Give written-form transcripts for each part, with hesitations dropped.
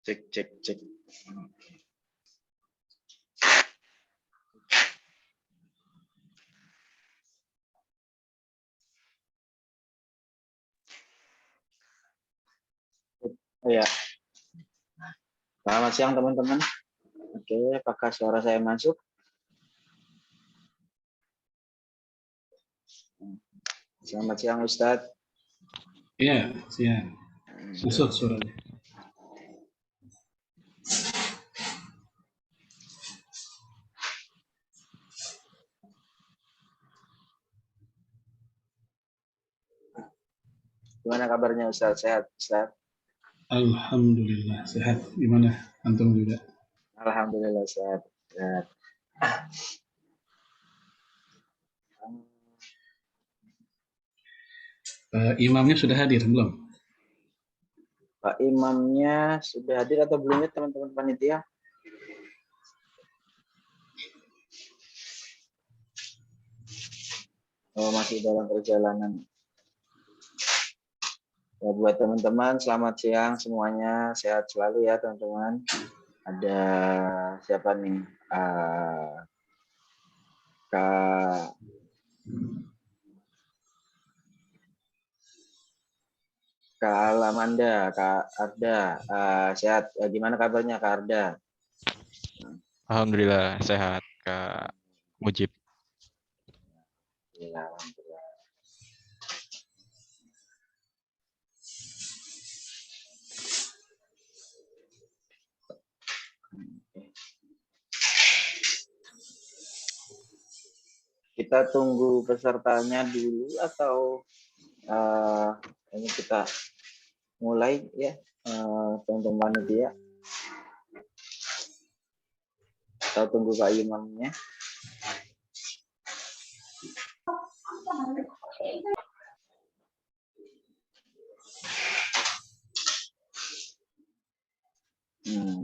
Cek, cek, cek. Oh ya, selamat siang teman-teman. Oke, apakah suara saya masuk? Selamat siang Ustadz. Iya, siang. Masuk suaranya. Gimana kabarnya Ustadz? Sehat Ustadz? Alhamdulillah sehat. Gimana antum juga? Alhamdulillah sehat. Sehat. Imamnya sudah hadir belum? Pak Imamnya sudah hadir atau belum ya teman-teman panitia? Oh, masih dalam perjalanan. Ya, buat teman-teman, selamat siang semuanya. Sehat selalu ya teman-teman. Ada siapa nih? Kak Alamanda, Kak Arda, sehat. Gimana kabarnya Kak Arda? Alhamdulillah sehat Kak Mujib. Ya, alhamdulillah. Kita tunggu pesertanya dulu atau ini kita mulai ya teman-teman panitia. Kita tunggu Pak Imamnya.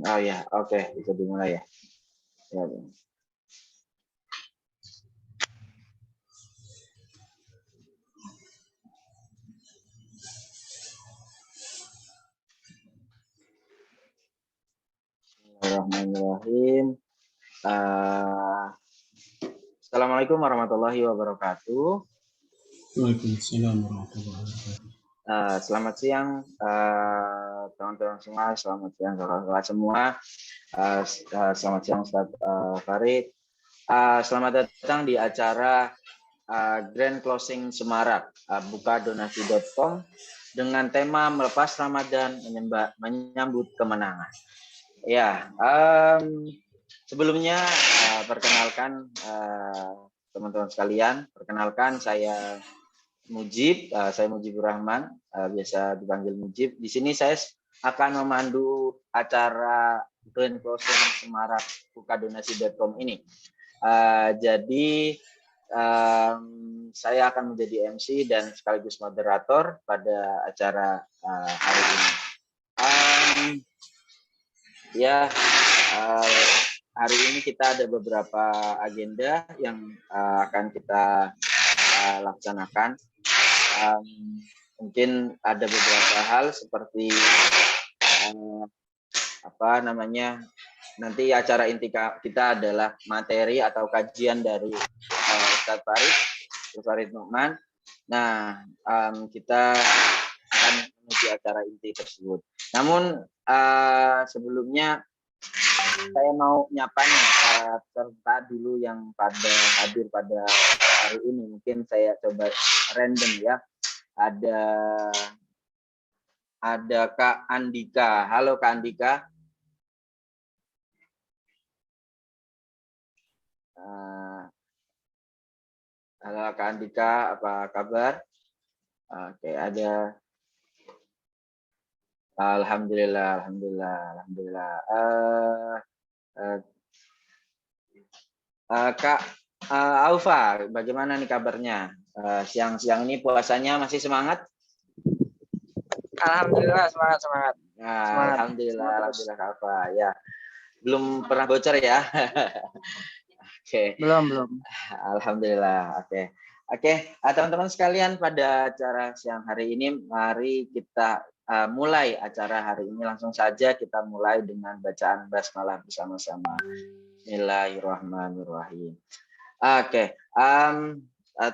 Oh ya, oke, bisa dimulai ya. Ya, Bismillahirrahmanirrahim. Assalamualaikum warahmatullahi wabarakatuh. Waalaikumsalam warahmatullahi wabarakatuh. Selamat siang teman-teman semua, selamat siang kakak-kakak semua. Selamat siang Ustaz Farid. Selamat datang di acara Grand Closing Semarak bukadonasi.com dengan tema melepas Ramadan menyambut kemenangan. Ya, sebelumnya perkenalkan teman-teman sekalian, perkenalkan saya Mujib, saya Mujibur Rahman, biasa dipanggil Mujib. Di sini saya akan memandu acara Grand Closing Semarak bukadonasi.com ini. Jadi saya akan menjadi MC dan sekaligus moderator pada acara hari ini. Hari ini kita ada beberapa agenda yang akan kita laksanakan. Mungkin ada beberapa hal seperti nanti acara inti kita adalah materi atau kajian dari Ustaz Farid Nu'man. Nah, kita akan menuju acara inti tersebut. Namun sebelumnya saya mau nyapa nih peserta dulu yang hadir pada hari ini. Mungkin saya coba random ya. Ada Kak Andika. Halo Kak Andika. Halo Kak Andika, apa kabar? Oke, ada. Alhamdulillah. Kak Aufa, bagaimana nih kabarnya? Siang-siang ini puasanya masih semangat? Alhamdulillah semangat. Semangat. Alhamdulillah Kak Aufa. Ya, belum pernah bocor ya? Oke. Belum. Alhamdulillah. Oke, teman-teman sekalian, pada acara siang hari ini mari kita mulai acara hari ini. Langsung saja kita mulai dengan bacaan basmalah bersama-sama. Bismillahirrahmanirrahim. Oke,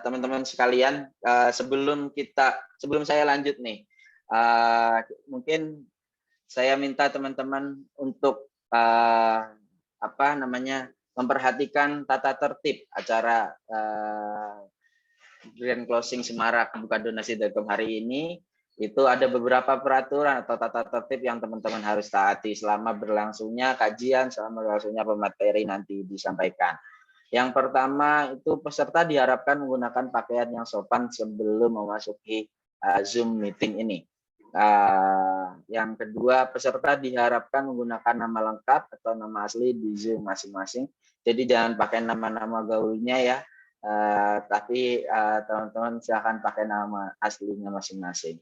teman-teman sekalian, sebelum saya lanjut nih, mungkin saya minta teman-teman untuk memperhatikan tata tertib acara Grand Closing Semarak Buka Donasi.com hari ini. Itu ada beberapa peraturan atau tata tertib yang teman-teman harus taati selama berlangsungnya kajian, selama berlangsungnya pemateri nanti disampaikan. Yang pertama itu peserta diharapkan menggunakan pakaian yang sopan sebelum memasuki Zoom meeting ini. Yang kedua, peserta diharapkan menggunakan nama lengkap atau nama asli di Zoom masing-masing. Jadi jangan pakai nama-nama gaulnya ya, tapi teman-teman silakan pakai nama aslinya masing-masing.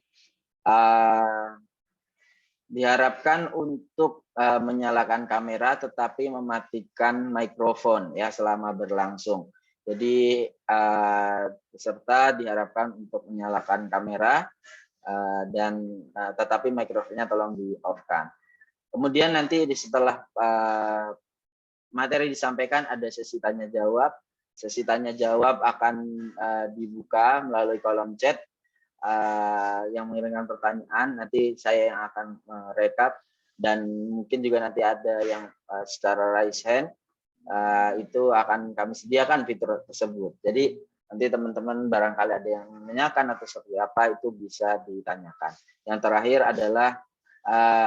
Diharapkan untuk menyalakan kamera tetapi mematikan mikrofon ya selama berlangsung. Jadi peserta diharapkan untuk menyalakan kamera dan tetapi mikrofonnya tolong di-off-kan. Kemudian nanti setelah materi disampaikan ada sesi tanya jawab. Sesi tanya jawab akan dibuka melalui kolom chat. Yang mengirimkan pertanyaan, nanti saya yang akan merekap dan mungkin juga nanti ada yang secara raise hand, itu akan kami sediakan fitur tersebut. Jadi nanti teman-teman barangkali ada yang menanyakan atau seperti apa itu bisa ditanyakan. Yang terakhir adalah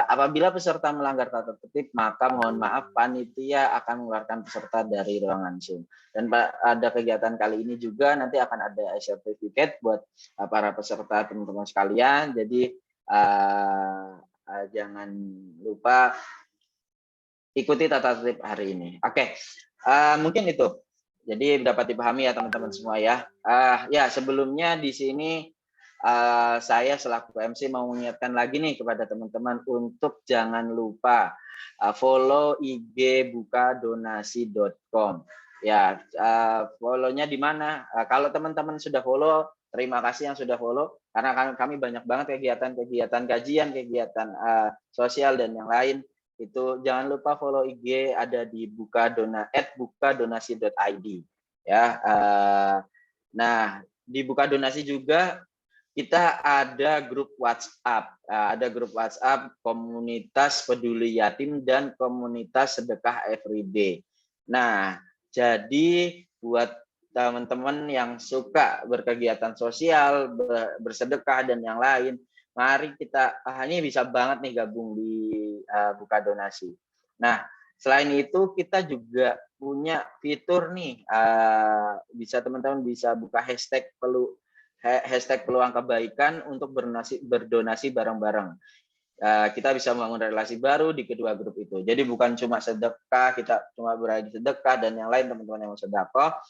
apabila peserta melanggar tata tertib, maka mohon maaf panitia akan mengeluarkan peserta dari ruangan Zoom. Dan pada kegiatan kali ini juga nanti akan ada sertifikat buat para peserta teman-teman sekalian. Jadi jangan lupa ikuti tata tertib hari ini. Oke, mungkin itu. Jadi dapat dipahami ya teman-teman semua ya. Ya sebelumnya di sini saya selaku MC mau mengingatkan lagi nih kepada teman-teman untuk jangan lupa follow IG bukadonasi.com. Ya, follow-nya di mana? Kalau teman-teman sudah follow, terima kasih yang sudah follow karena kami banyak banget kegiatan-kegiatan kajian, kegiatan sosial dan yang lain. Itu jangan lupa follow IG ada di bukadonasi.id ya. Nah, di Buka Donasi juga kita ada grup WhatsApp, komunitas peduli yatim dan komunitas sedekah everyday. Nah, jadi buat teman-teman yang suka berkegiatan sosial, bersedekah dan yang lain, mari kita ini bisa banget nih gabung di Buka Donasi. Nah, selain itu kita juga punya fitur nih, bisa teman-teman bisa buka hashtag peluang kebaikan untuk berdonasi bareng-bareng. Kita bisa membangun relasi baru di kedua grup itu. Jadi bukan cuma sedekah, kita cuma berbagi sedekah dan yang lain teman-teman yang mau sedekah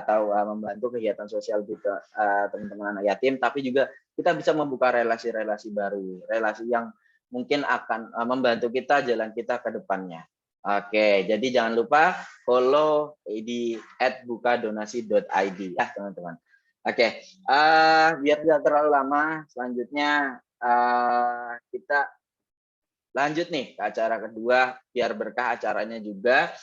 atau membantu kegiatan sosial kita teman-teman anak yatim, tapi juga kita bisa membuka relasi-relasi baru, relasi yang mungkin akan membantu kita jalan kita ke depannya. Oke, jadi jangan lupa follow di @bukadonasi.id ya teman-teman. Oke, biar tidak terlalu lama, selanjutnya kita lanjut nih ke acara kedua, biar berkah acaranya juga.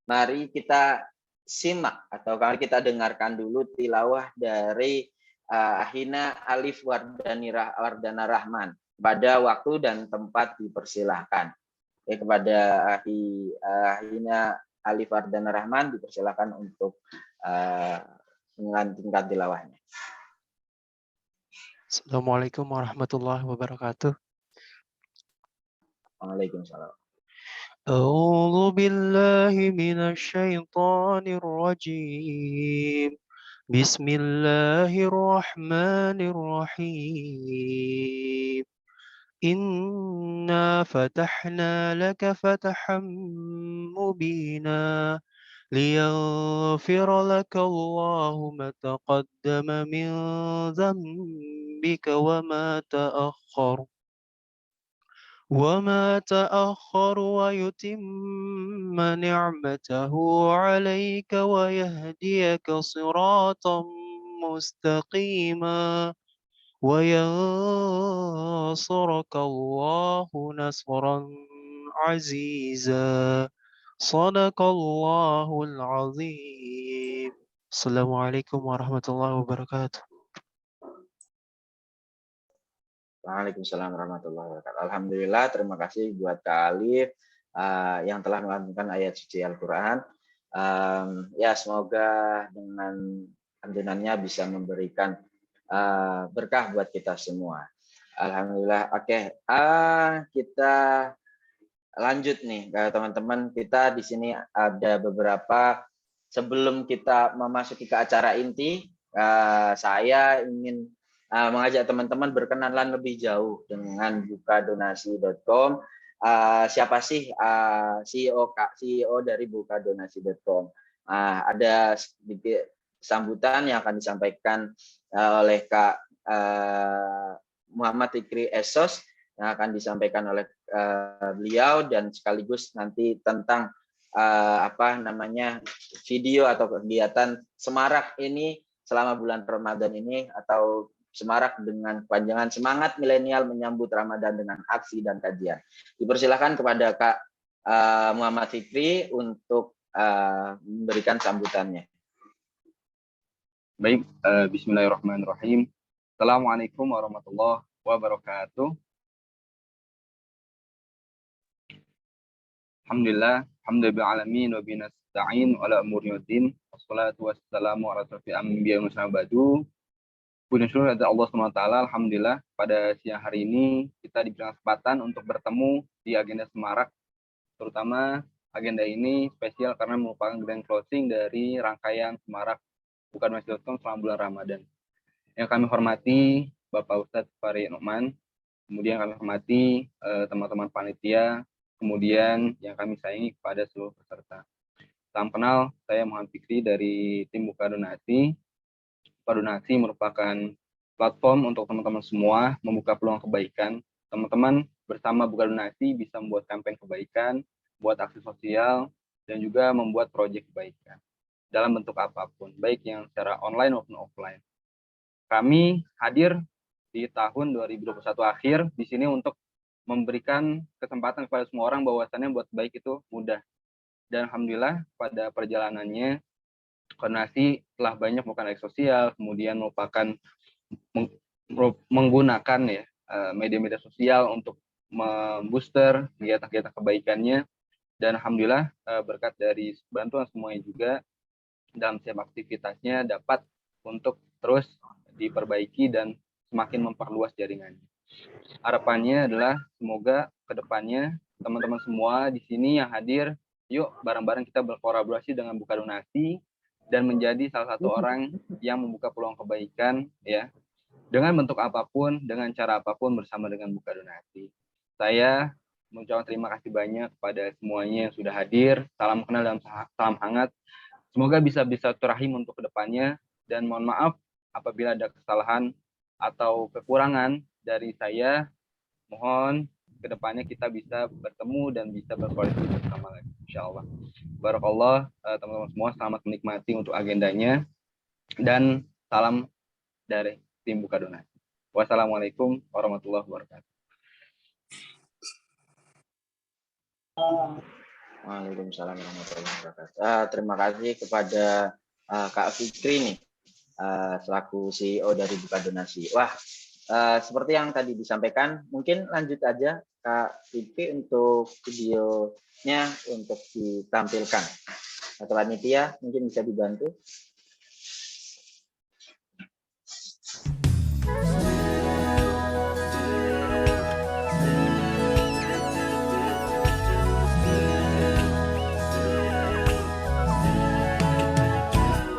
Mari kita simak atau mari kita dengarkan dulu tilawah dari Ahina Alif Wardana Rahman. Pada waktu dan tempat dipersilahkan. Kepada Ahina Alif Wardana Rahman dipersilahkan untuk melanjutkan tilawahnya. Assalamualaikum warahmatullahi wabarakatuh. Waalaikumsalam. A'udzu billahi minasy syaithanir rajim. Bismillahirrahmanirrahim. Inna fatahna laka fatahan mubina. ليغفر لك الله ما تقدم من ذنبك وما تأخر ويتم نعمته عليك ويهديك صراطا مستقيما وينصرك الله نصرا عزيزا صدق الله العظيم. السلام عليكم ورحمة الله وبركاته. Waalaikumsalam warahmatullahi wabarakatuh. Alhamdulillah, terima kasih buat Kak Alif yang telah melantunkan ayat suci Al-Quran. Ya, semoga dengan lantunannya bisa memberikan berkah buat kita semua. Alhamdulillah. Oke, kita lanjut nih, teman-teman. Kita di sini ada beberapa, sebelum kita memasuki ke acara inti, saya ingin mengajak teman-teman berkenalan lebih jauh dengan bukadonasi.com. Siapa sih CEO dari bukadonasi.com? Ada sedikit sambutan yang akan disampaikan oleh Kak Muhammad Fikri Esos, yang akan disampaikan oleh beliau, dan sekaligus nanti tentang video atau kegiatan Semarak ini selama bulan Ramadan ini, atau Semarak dengan panjangan semangat milenial menyambut Ramadan dengan aksi dan kajian. Dipersilakan kepada Kak Muhammad Fikri untuk memberikan sambutannya. Baik, bismillahirrahmanirrahim. Assalamualaikum warahmatullahi wabarakatuh. Alhamdulillah, hamdulillah alamin wa binasta'in ala umuriddin. Wassalatu wassalamu ala asyrofil anbiya'i wal mursalin. Puji syukur kepada Allah SWT. Alhamdulillah, pada siang hari ini kita diberikan kesempatan untuk bertemu di agenda Semarak. Terutama agenda ini spesial karena merupakan grand closing dari rangkaian Semarak bukadonasi.com selama bulan Ramadan. Yang kami hormati Bapak Ustadz Farid Nu'man, kemudian kami hormati teman-teman panitia, kemudian yang kami sayangi kepada seluruh peserta. Salam kenal, saya Muhammad Fikri dari tim Bukadonasi. Bukadonasi merupakan platform untuk teman-teman semua membuka peluang kebaikan. Teman-teman bersama Bukadonasi bisa membuat kampanye kebaikan, buat aksi sosial, dan juga membuat proyek kebaikan dalam bentuk apapun, baik yang secara online maupun offline. Kami hadir di tahun 2021 akhir di sini untuk memberikan kesempatan kepada semua orang bahwasannya buat baik itu mudah. Dan alhamdulillah pada perjalanannya Bukadonasi telah banyak melakukan aksi sosial, kemudian menggunakan media-media sosial untuk membooster kegiatan-kegiatan kebaikannya. Dan alhamdulillah berkat dari bantuan semuanya juga dalam setiap aktivitasnya dapat untuk terus diperbaiki dan semakin memperluas jaringannya. Harapannya adalah semoga kedepannya teman-teman semua di sini yang hadir, yuk bareng-bareng kita berkolaborasi dengan Bukadonasi dan menjadi salah satu orang yang membuka peluang kebaikan ya, dengan bentuk apapun, dengan cara apapun bersama dengan Bukadonasi. Saya mengucapkan terima kasih banyak kepada semuanya yang sudah hadir. Salam kenal dan salam hangat. Semoga bisa silaturahim untuk kedepannya, dan mohon maaf apabila ada kesalahan atau kekurangan dari saya. Mohon kedepannya kita bisa bertemu dan bisa berkoordinasi bersama lagi, insyaallah. Barakallah, teman-teman semua, selamat menikmati untuk agendanya, dan salam dari tim Bukadonasi. Wassalamualaikum warahmatullahi wabarakatuh. Waalaikumsalam warahmatullahi wabarakatuh. Terima kasih kepada Kak Fikri nih, selaku CEO dari Bukadonasi. Wah, seperti yang tadi disampaikan, mungkin lanjut aja Kak Fikri untuk videonya untuk ditampilkan. Atau panitia mungkin bisa dibantu.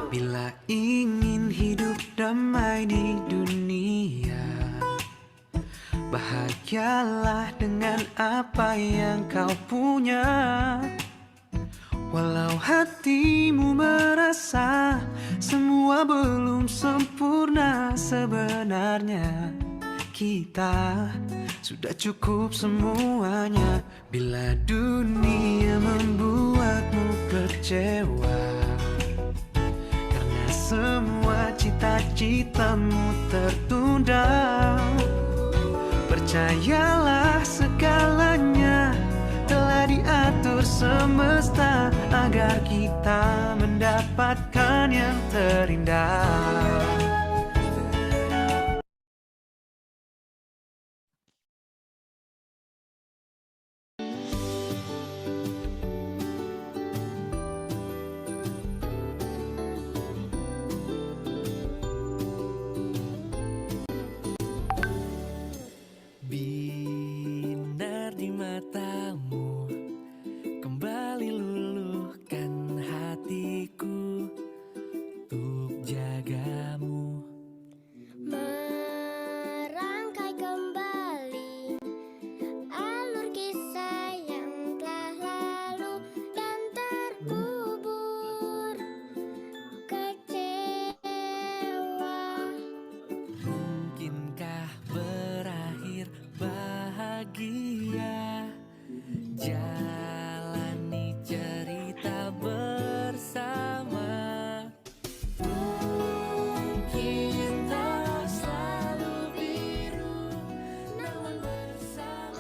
Bila ingin hidup damai di dunia, bahagialah dengan apa yang kau punya. Walau hatimu merasa semua belum sempurna, sebenarnya kita sudah cukup semuanya. Bila dunia membuatmu kecewa karena semua cita-citamu tertunda, mudah. Percayalah segalanya telah diatur semesta agar kita mendapatkan yang terindah. Binar di matamu, kembali luluhkan hatiku untuk jagamu. Merangkai kembali alur kisah yang telah lalu dan terkubur kecewa. Mungkinkah berakhir bahagia, jalani cerita bersama. Mungkin tak selalu biru, namun bersamamu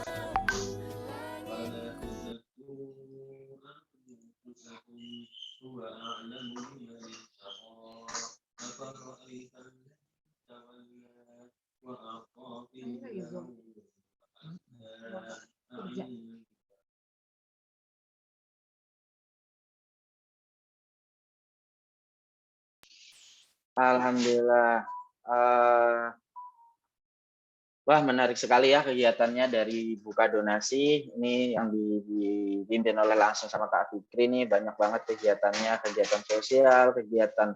Alhamdulillah. Wah, menarik sekali ya kegiatannya dari buka donasi. Ini yang dipimpin oleh langsung sama Kak Fikri nih, banyak banget kegiatannya, kegiatan sosial, kegiatan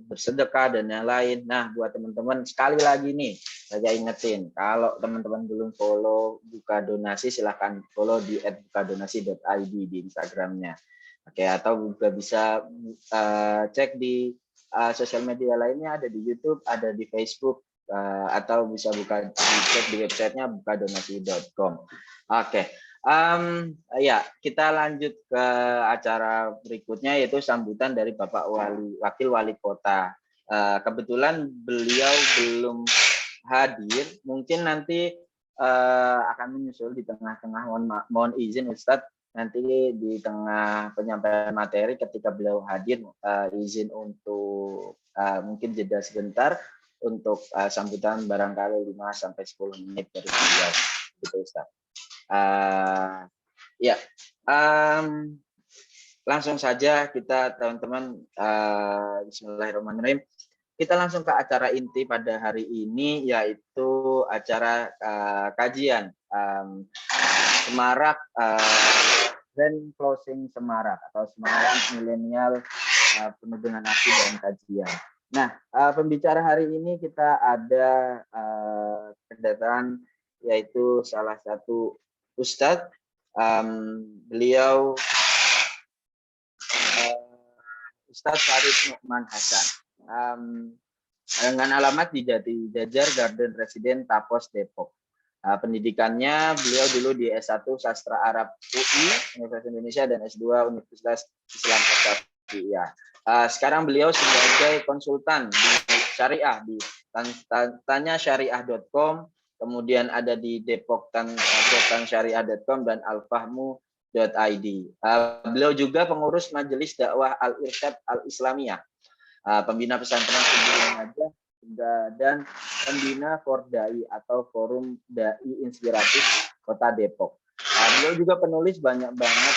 bersedekah dan yang lain. Nah, buat teman-teman sekali lagi nih, saya ingetin, kalau teman-teman belum follow buka donasi, silahkan follow di @bukadonasi.id di Instagramnya. Oke, atau juga bisa cek di sosial media lainnya, ada di YouTube, ada di Facebook. Atau bisa cek di websitenya bukadonasi.com. Oke, ya kita lanjut ke acara berikutnya, yaitu sambutan dari Bapak Wakil Wali Kota. Kebetulan beliau belum hadir, mungkin nanti akan menyusul di tengah-tengah. Mohon izin Ustadz, nanti di tengah penyampaian materi ketika beliau hadir, izin untuk mungkin jeda sebentar untuk sambutan barangkali 5-10 menit dari beliau, gitu Ustaz. Ya, langsung saja kita teman-teman, bismillahirrahmanirrahim. Kita langsung ke acara inti pada hari ini, yaitu acara kajian Semarak dan closing Semarak atau Semarak Milenial penuh dengan aksi dan kajian. Nah, pembicara hari ini kita ada kedatangan, yaitu salah satu Ustadz. Beliau Ustadz Farid Nu'man Hasan, dengan alamat di Jati Jajar Garden Residen Tapos Depok. Pendidikannya beliau dulu di S1 Sastra Arab UI Universitas Indonesia dan S2 Universitas Islam Asyafi'iyah. Sekarang beliau sebagai konsultan di syariah di tanyasyariah.com, kemudian ada di depoktansyariah.com dan alfahmu.id. Beliau juga pengurus Majelis Dakwah Al-Irsyad Al-Islamiyah, pembina pesantren Subuh dan pembina Fordai atau Forum Dai Inspiratif Kota Depok. Beliau juga penulis banyak banget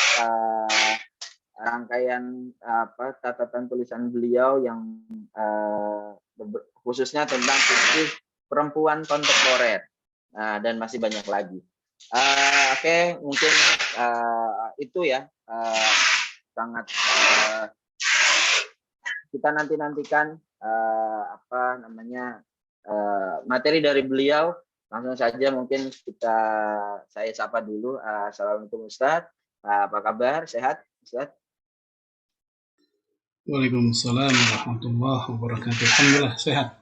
rangkaian catatan tulisan beliau yang khususnya tentang fikih perempuan kontemporer, dan masih banyak lagi. Oke, mungkin itu ya, sangat kita nantikan materi dari beliau. Langsung saja mungkin saya sapa dulu. Assalamualaikum Ustadz, apa kabar, sehat Ustadz? Waalaikumsalam warahmatullahi wabarakatuh. Alhamdulillah sehat.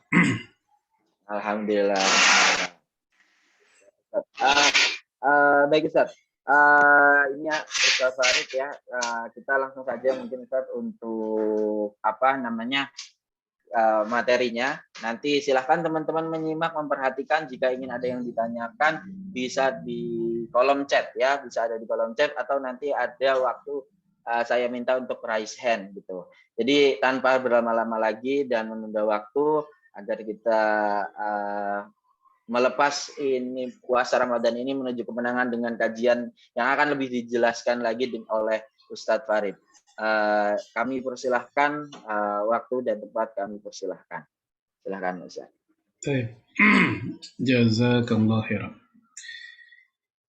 Alhamdulillah. Baik Ustaz. Ini ya Ustaz Farid ya. Kita langsung saja mungkin Ustaz untuk materinya. Nanti silahkan teman-teman menyimak, memperhatikan. Jika ingin ada yang ditanyakan bisa di kolom chat ya, bisa ada di kolom chat atau nanti ada waktu saya minta untuk raise hand gitu. Jadi tanpa berlama-lama lagi dan menunda waktu agar kita melepas ini puasa Ramadan ini menuju kemenangan dengan kajian yang akan lebih dijelaskan lagi oleh Ustadz Farid. Kami persilahkan waktu dan tempat kami persilahkan. Silahkan Ustaz. Baik. Jazakallah khairan.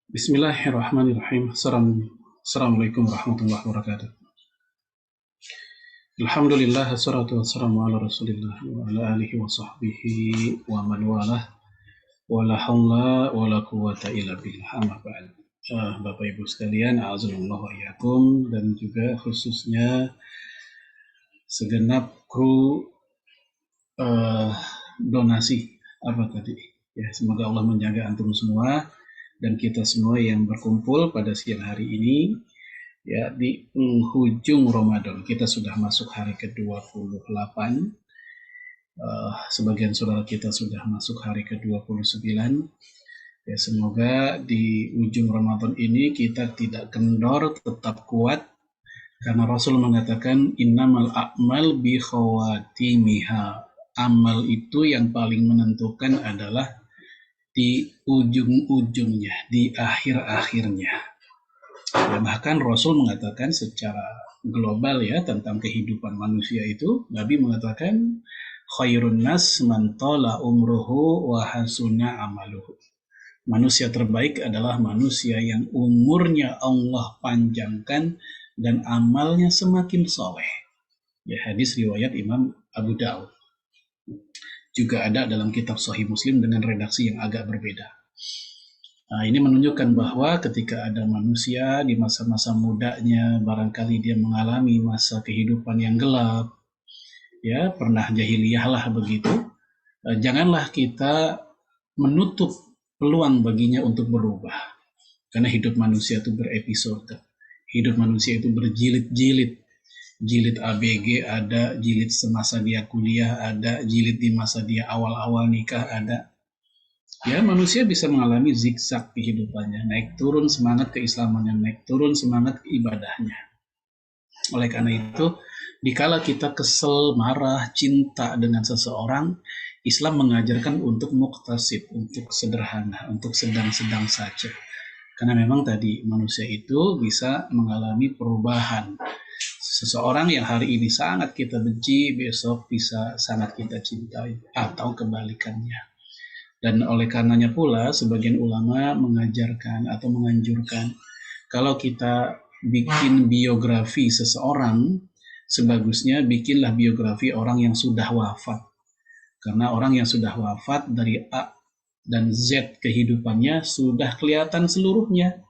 Bismillahirrahmanirrahim. Assalamualaikum warahmatullahi wabarakatuh. Alhamdulillah, wassalatu wassalamu ala Rasulillah wa ala alihi wa sahbihi wa man walah. Wa la haula wa la quwwata illa billah. Amma ba'd. Bapak Ibu sekalian, a'azallahu wa iyyakum, dan juga khususnya segenap kru donasi ya, semoga Allah menjaga antum semua dan kita semua yang berkumpul pada siang hari ini ya di penghujung Ramadan. Kita sudah masuk hari ke-28. Sebagian saudara kita sudah masuk hari ke-29. Ya, semoga di ujung Ramadan ini kita tidak kendor, tetap kuat, karena Rasul mengatakan innamal a'mal bi khawatimiha. Amal itu yang paling menentukan adalah di ujung-ujungnya, di akhir-akhirnya. Ya, bahkan Rasul mengatakan secara global ya tentang kehidupan manusia itu, Nabi mengatakan khairun nas man tala umruhu wa hasuna amaluhu. Manusia terbaik adalah manusia yang umurnya Allah panjangkan dan amalnya semakin soleh. Ya, hadis riwayat Imam Abu Daud. Juga ada dalam kitab Sahih Muslim dengan redaksi yang agak berbeda. Nah, ini menunjukkan bahwa ketika ada manusia di masa-masa mudanya, barangkali dia mengalami masa kehidupan yang gelap, ya pernah jahiliyah lah begitu, janganlah kita menutup peluang baginya untuk berubah. Karena hidup manusia itu berepisode. Hidup manusia itu berjilid-jilid. Jilid ABG ada, jilid semasa dia kuliah ada, jilid di masa dia awal-awal nikah ada. Ya, manusia bisa mengalami zigzag kehidupannya. Naik turun semangat keislamannya, naik turun semangat ibadahnya. Oleh karena itu, dikala kita kesel, marah, cinta dengan seseorang, Islam mengajarkan untuk muktasib, untuk sederhana, untuk sedang-sedang saja. Karena memang tadi manusia itu bisa mengalami perubahan. Seseorang yang hari ini sangat kita benci, besok bisa sangat kita cintai, atau kebalikannya. Dan oleh karenanya pula, sebagian ulama mengajarkan atau menganjurkan, kalau kita bikin biografi seseorang, sebagusnya bikinlah biografi orang yang sudah wafat. Karena orang yang sudah wafat dari A dan Z kehidupannya sudah kelihatan seluruhnya.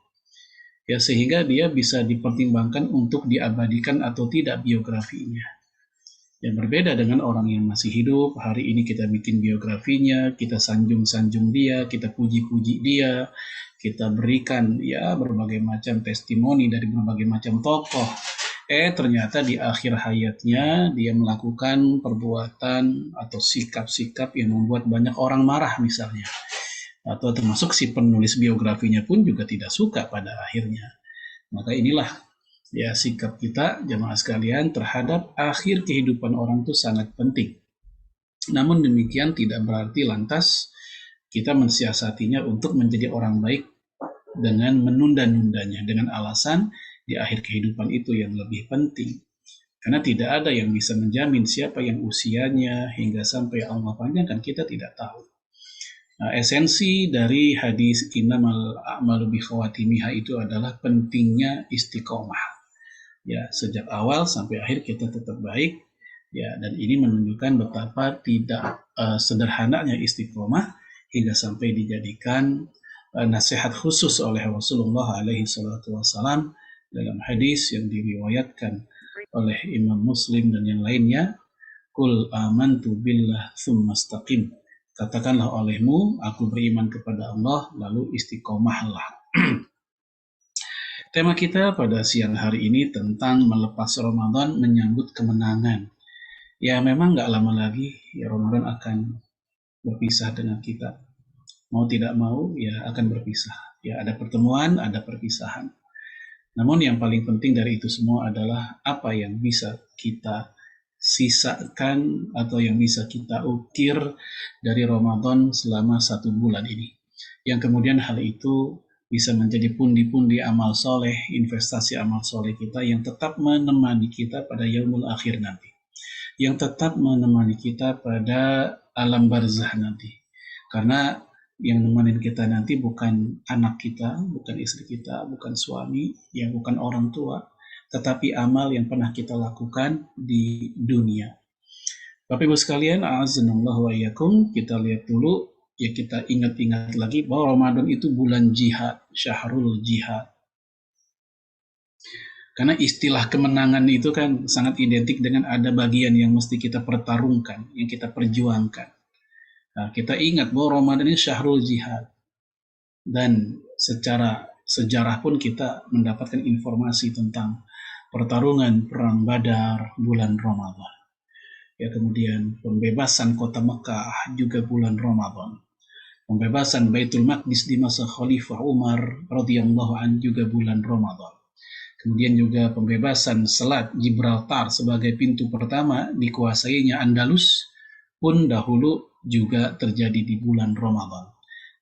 Ya, sehingga dia bisa dipertimbangkan untuk diabadikan atau tidak biografinya. Yang berbeda dengan orang yang masih hidup, hari ini kita bikin biografinya, kita sanjung-sanjung dia, kita puji-puji dia, kita berikan ya berbagai macam testimoni dari berbagai macam tokoh. Ternyata di akhir hayatnya dia melakukan perbuatan atau sikap-sikap yang membuat banyak orang marah misalnya. Atau termasuk si penulis biografinya pun juga tidak suka pada akhirnya. Maka inilah ya sikap kita jamaah sekalian terhadap akhir kehidupan orang itu sangat penting. Namun demikian tidak berarti lantas kita mensiasatinya untuk menjadi orang baik dengan menunda-nundanya dengan alasan di akhir kehidupan itu yang lebih penting. Karena tidak ada yang bisa menjamin siapa yang usianya hingga sampai Allah panjangkan, kita tidak tahu. Nah, esensi dari hadis innamal a'malu bi khawatimiha itu adalah pentingnya istiqomah. Ya, sejak awal sampai akhir kita tetap baik. Ya, dan ini menunjukkan betapa tidak sederhananya istiqomah hingga sampai dijadikan nasihat khusus oleh Rasulullah alaihi salatu wassalam dalam hadis yang diriwayatkan oleh Imam Muslim dan yang lainnya, Qul amantu billah tsumma istaqim. Katakanlah olehmu, aku beriman kepada Allah, lalu istiqomahlah. Tema kita pada siang hari ini tentang melepas Ramadan menyambut kemenangan. Ya memang nggak lama lagi ya Ramadan akan berpisah dengan kita. Mau tidak mau ya akan berpisah. Ya ada pertemuan, ada perpisahan. Namun yang paling penting dari itu semua adalah apa yang bisa kita sisakan atau yang bisa kita ukir dari Ramadan selama 1 bulan ini. Yang kemudian hal itu bisa menjadi pundi-pundi amal soleh, investasi amal soleh kita yang tetap menemani kita pada yaumul akhir nanti. Yang tetap menemani kita pada alam barzah nanti. Karena yang nemenin kita nanti bukan anak kita, bukan istri kita, bukan suami, ya bukan orang tua, tetapi amal yang pernah kita lakukan di dunia. Bapak Ibu sekalian, a'azzanallahu wa iyyakum, kita lihat dulu, ya kita ingat-ingat lagi bahwa Ramadan itu bulan jihad, syahrul jihad. Karena istilah kemenangan itu kan sangat identik dengan ada bagian yang mesti kita pertarungkan, yang kita perjuangkan. Nah, kita ingat bahwa Ramadan ini syahrul jihad. Dan secara sejarah pun kita mendapatkan informasi tentang pertarungan perang Badar bulan Ramadan. Ya, kemudian pembebasan kota Mekah juga bulan Ramadan. Pembebasan Baitul Maqdis di masa Khalifah Umar radhiyallahu an juga bulan Ramadan. Kemudian juga pembebasan Selat Gibraltar sebagai pintu pertama dikuasainya Andalus pun dahulu juga terjadi di bulan Ramadan.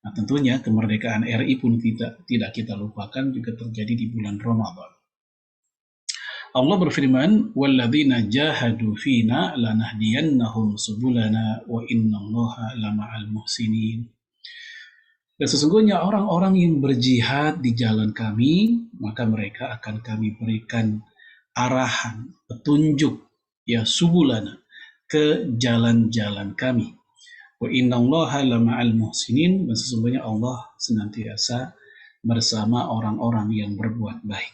Nah, tentunya kemerdekaan RI pun tidak kita lupakan juga terjadi di bulan Ramadan. Allah berfirman, "Walladzina jahadu fina lanahdiyannahum subulana wa innallaha lama'al muhsinin." Dan sesungguhnya orang-orang yang berjihad di jalan kami, maka mereka akan kami berikan arahan, petunjuk, ya subulana, ke jalan-jalan kami. Wa innallaha lama'al muhsinin, dan sesungguhnya Allah senantiasa bersama orang-orang yang berbuat baik.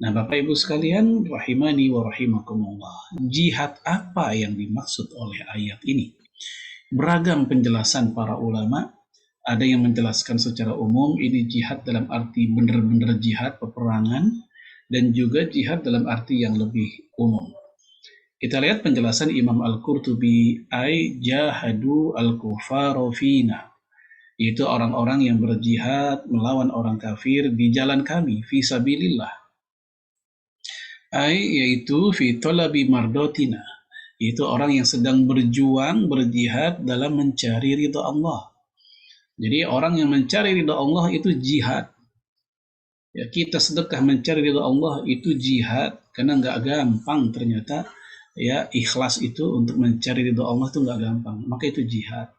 Nah, Bapak Ibu sekalian, rahimani wa rahimakumullah. Jihad apa yang dimaksud oleh ayat ini? Beragam penjelasan para ulama. Ada yang menjelaskan secara umum ini jihad dalam arti benar-benar jihad peperangan, dan juga jihad dalam arti yang lebih umum. Kita lihat penjelasan Imam Al-Qurtubi, ay jahadu al-kufaru fina, yaitu orang-orang yang berjihad melawan orang kafir di jalan kami, fi sabilillah. Ay yaitu fi talabi mardotina, yaitu orang yang sedang berjuang, berjihad dalam mencari ridha Allah. Jadi orang yang mencari ridha Allah itu jihad. Ya, kita sedekah mencari ridha Allah itu jihad, karena nggak gampang ternyata. Ya, ikhlas itu untuk mencari ridha Allah itu nggak gampang, maka itu jihad.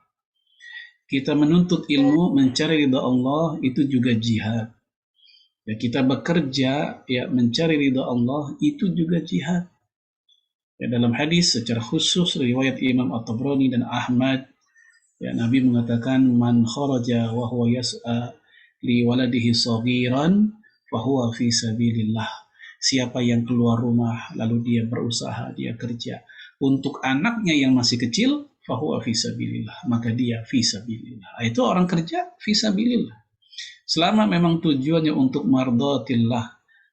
Kita menuntut ilmu mencari ridha Allah itu juga jihad. Ya, kita bekerja ya mencari ridha Allah itu juga jihad. Ya, dalam hadis secara khusus riwayat Imam At-Tabrani dan Ahmad, ya Nabi mengatakan man kharaja wa huwa yas'a li waladihi saghiran fa huwa fi sabilillah. Siapa yang keluar rumah lalu dia berusaha, dia kerja untuk anaknya yang masih kecil, fahuwa fisabilillah, maka dia fisabilillah. Itu orang kerja fisabilillah. Selama memang tujuannya untuk mardatillah,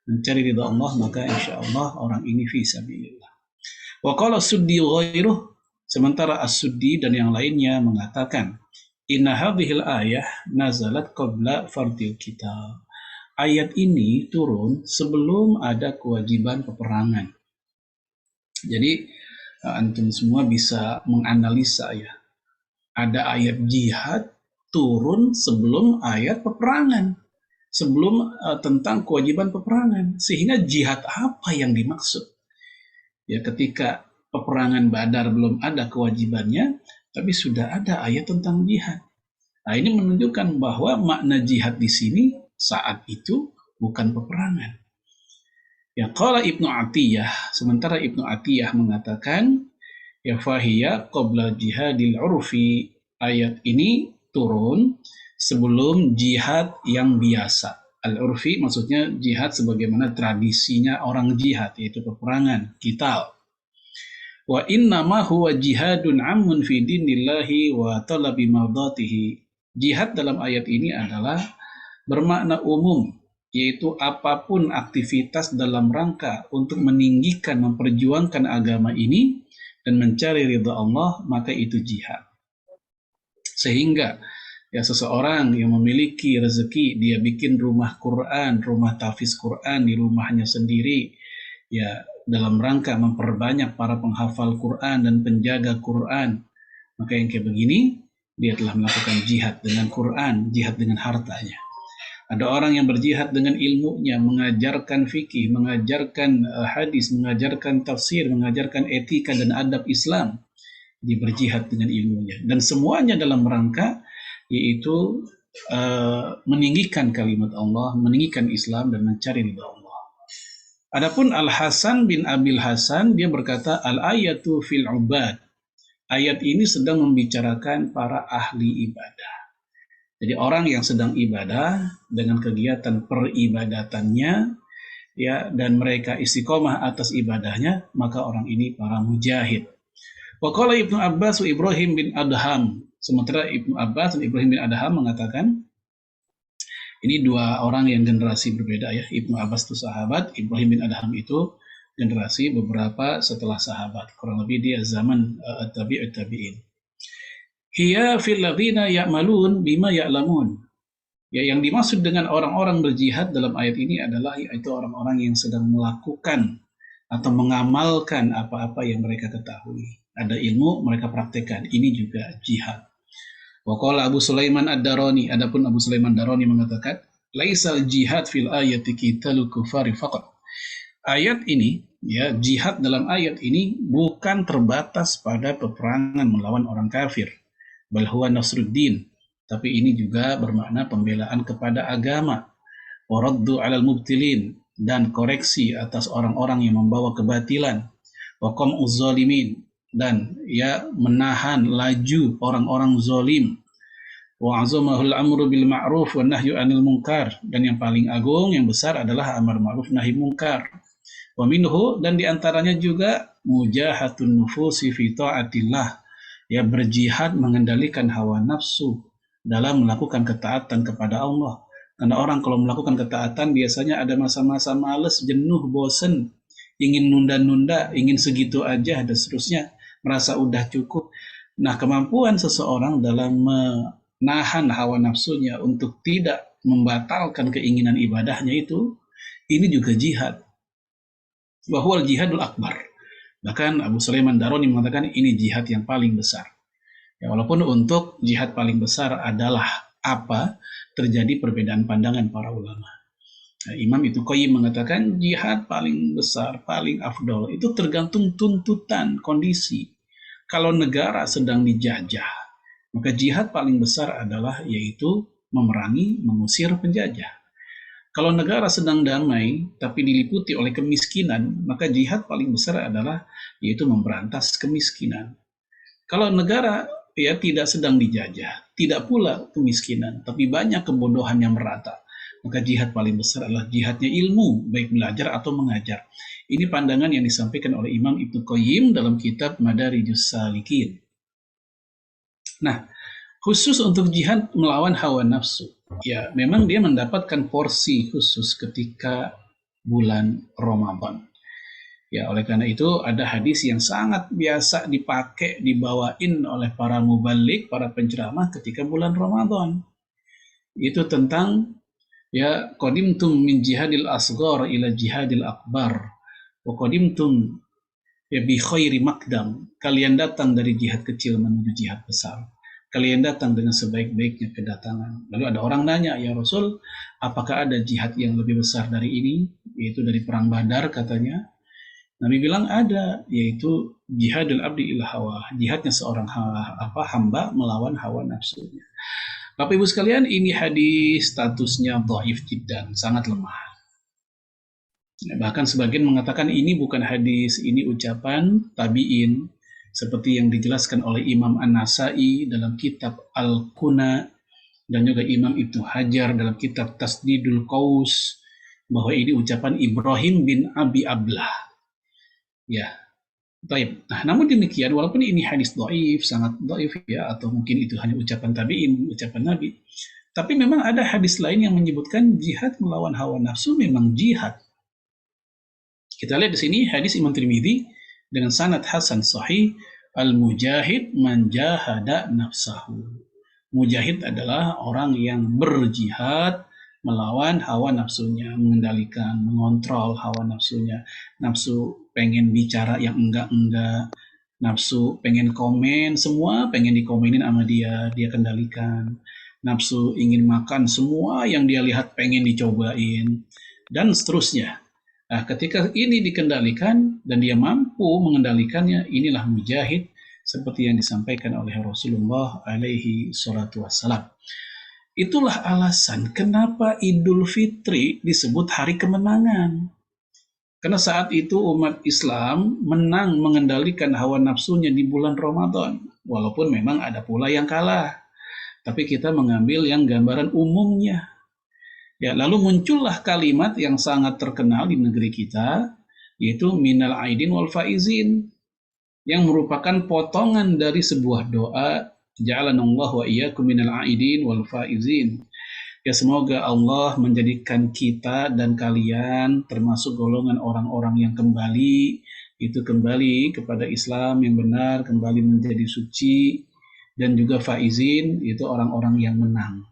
mencari ridha Allah, maka insya Allah orang ini fisabilillah. Wa qala Suddi ghairuh, sementara As-Suddi dan yang lainnya mengatakan, inna hadhil ayah nazalat qabla fardil kitab. Ayat ini turun sebelum ada kewajiban peperangan. Jadi antum semua bisa menganalisa ya. Ada ayat jihad turun sebelum ayat peperangan. Sebelum tentang kewajiban peperangan. Sehingga jihad apa yang dimaksud? Ya, ketika peperangan Badar belum ada kewajibannya, tapi sudah ada ayat tentang jihad. Nah, ini menunjukkan bahwa makna jihad di sini saat itu bukan peperangan. Ya, qala Ibnu Atiyah, sementara Ibnu Atiyah mengatakan ya fahiya qabla jihadil urfi, ayat ini turun sebelum jihad yang biasa. Al-urfi maksudnya jihad sebagaimana tradisinya orang jihad, yaitu peperangan, qital. Wa innama huwa jihadun ammun fi dinillahi wa talabi mardatihi. Jihad dalam ayat ini adalah bermakna umum, yaitu apapun aktivitas dalam rangka untuk meninggikan, memperjuangkan agama ini, dan mencari ridha Allah, maka itu jihad. Sehingga ya seseorang yang memiliki rezeki, dia bikin rumah Quran, rumah tahfiz Quran di rumahnya sendiri, ya dalam rangka memperbanyak para penghafal Quran dan penjaga Quran, maka yang kayak begini dia telah melakukan jihad dengan Quran, jihad dengan hartanya. Ada orang yang berjihad dengan ilmunya, mengajarkan fikih, mengajarkan hadis, mengajarkan tafsir, mengajarkan etika dan adab Islam. Dia berjihad dengan ilmunya, dan semuanya dalam rangka yaitu meninggikan kalimat Allah, meninggikan Islam dan mencari ridha Allah. Adapun Al-Hasan bin Abil Hasan, dia berkata, al-ayatu fil ubad. Ayat ini sedang membicarakan para ahli ibadah. Jadi orang yang sedang ibadah dengan kegiatan peribadatannya, ya, dan mereka istiqomah atas ibadahnya, maka orang ini para mujahid. Wa qala Ibnu Abbas wa Ibrahim bin Adham. Sementara Ibnu Abbas dan Ibrahim bin Adham mengatakan, ini dua orang yang generasi berbeda ya. Ibnu Abbas itu sahabat, Ibrahim bin Adham itu generasi beberapa setelah sahabat. Kurang lebih dia zaman tabi'in. Hiya fil ladzina ya'malun bima ya'lamun. Ya, yang dimaksud dengan orang-orang berjihad dalam ayat ini adalah yaitu orang-orang yang sedang melakukan atau mengamalkan apa-apa yang mereka ketahui. Ada ilmu, mereka praktekkan. Ini juga jihad. Wa qala Abu Sulaiman Ad-Darani, adapun Abu Sulaiman Ad-Darani mengatakan, laisal jihad fil ayati qitalul kufari faqat. Ayat ini, ya, jihad dalam ayat ini bukan terbatas pada peperangan melawan orang kafir. Bal huwa nasruddin, tapi ini juga bermakna pembelaan kepada agama, waraddu 'alal mubtilin, dan koreksi atas orang-orang yang membawa kebatilan, wa qam'uz zalimin, dan ya menahan laju orang-orang zalim, wa 'azamahul amru bil ma'ruf wan nahyu 'anil munkar, dan yang paling agung yang besar adalah amar ma'ruf nahi munkar. Wa minhu, dan diantaranya juga mujahatun nufusi fi ta'atillah, ya berjihad mengendalikan hawa nafsu dalam melakukan ketaatan kepada Allah. Karena orang kalau melakukan ketaatan biasanya ada masa-masa males, jenuh, bosen, ingin nunda-nunda, ingin segitu aja dan seterusnya, merasa udah cukup. Nah, kemampuan seseorang dalam menahan hawa nafsunya untuk tidak membatalkan keinginan ibadahnya itu, ini juga jihad. Bahwa jihadul akbar. Bahkan Abu Sulaiman Darani mengatakan ini jihad yang paling besar. Ya, walaupun untuk jihad paling besar adalah apa, terjadi perbedaan pandangan para ulama. Nah, Imam Ibnu Qayyim mengatakan jihad paling besar, paling afdol, itu tergantung tuntutan, kondisi. Kalau negara sedang dijajah, maka jihad paling besar adalah yaitu memerangi, mengusir penjajah. Kalau negara sedang damai, tapi diliputi oleh kemiskinan, maka jihad paling besar adalah yaitu memberantas kemiskinan. Kalau negara ya tidak sedang dijajah, tidak pula kemiskinan, tapi banyak kebodohan yang merata, maka jihad paling besar adalah jihadnya ilmu, baik belajar atau mengajar. Ini pandangan yang disampaikan oleh Imam Ibnu Qayyim dalam kitab Madarijus Salikin. Nah, khusus untuk jihad melawan hawa nafsu, ya memang dia mendapatkan porsi khusus ketika bulan Ramadan. Ya, oleh karena itu ada hadis yang sangat biasa dipakai, dibawain oleh para mubalik, para penceramah ketika bulan Ramadan. Itu tentang ya qadimtum min jihadil asghar ila jihadil akbar wa qadimtum ya bi khairi maqdam. Kalian datang dari jihad kecil menuju jihad besar. Kalian datang dengan sebaik-baiknya kedatangan. Lalu ada orang nanya, ya Rasul, apakah ada jihad yang lebih besar dari ini? Yaitu dari perang Badar katanya. Nabi bilang ada, yaitu jihadul abdi ila hawa, jihadnya seorang hamba melawan hawa nafsunya. Bapak Ibu sekalian, ini hadis statusnya dhaif jiddan, sangat lemah. Bahkan sebagian mengatakan ini bukan hadis, ini ucapan tabi'in, seperti yang dijelaskan oleh Imam An-Nasai dalam kitab Al-Kuna, dan juga Imam Ibnu Hajar dalam kitab Tasdidul Qaus, bahwa ini ucapan Ibrahim bin Abi Ablah. Ya, baik. Nah, namun demikian, walaupun ini hadis dhaif, sangat dhaif ya, atau mungkin itu hanya ucapan tabi'in, ucapan Nabi, tapi memang ada hadis lain yang menyebutkan jihad melawan hawa nafsu memang jihad. Kita lihat di sini hadis Imam Tirmidzi dengan sanad hasan sahih, al-mujahid man jahada nafsahu. Mujahid adalah orang yang berjihad melawan hawa nafsunya, mengendalikan, mengontrol hawa nafsunya. Nafsu pengen bicara yang enggak-enggak, nafsu pengen komen, semua pengen dikomenin sama dia kendalikan. Nafsu ingin makan, semua yang dia lihat pengen dicobain, dan seterusnya. Nah, ketika ini dikendalikan dan dia mampu mengendalikannya, inilah mujahid seperti yang disampaikan oleh Rasulullah alaihi salatu wassalam. Itulah alasan kenapa Idul Fitri disebut hari kemenangan. Karena saat itu umat Islam menang mengendalikan hawa nafsunya di bulan Ramadan. Walaupun memang ada pula yang kalah. Tapi kita mengambil yang gambaran umumnya. Ya, lalu muncullah kalimat yang sangat terkenal di negeri kita, yaitu minal aidin wal faizin, yang merupakan potongan dari sebuah doa, ja'alanallahu wa iyyakum minal aidin wal faizin. Ya, semoga Allah menjadikan kita dan kalian termasuk golongan orang-orang yang kembali kepada Islam yang benar, kembali menjadi suci, dan juga faizin, itu orang-orang yang menang.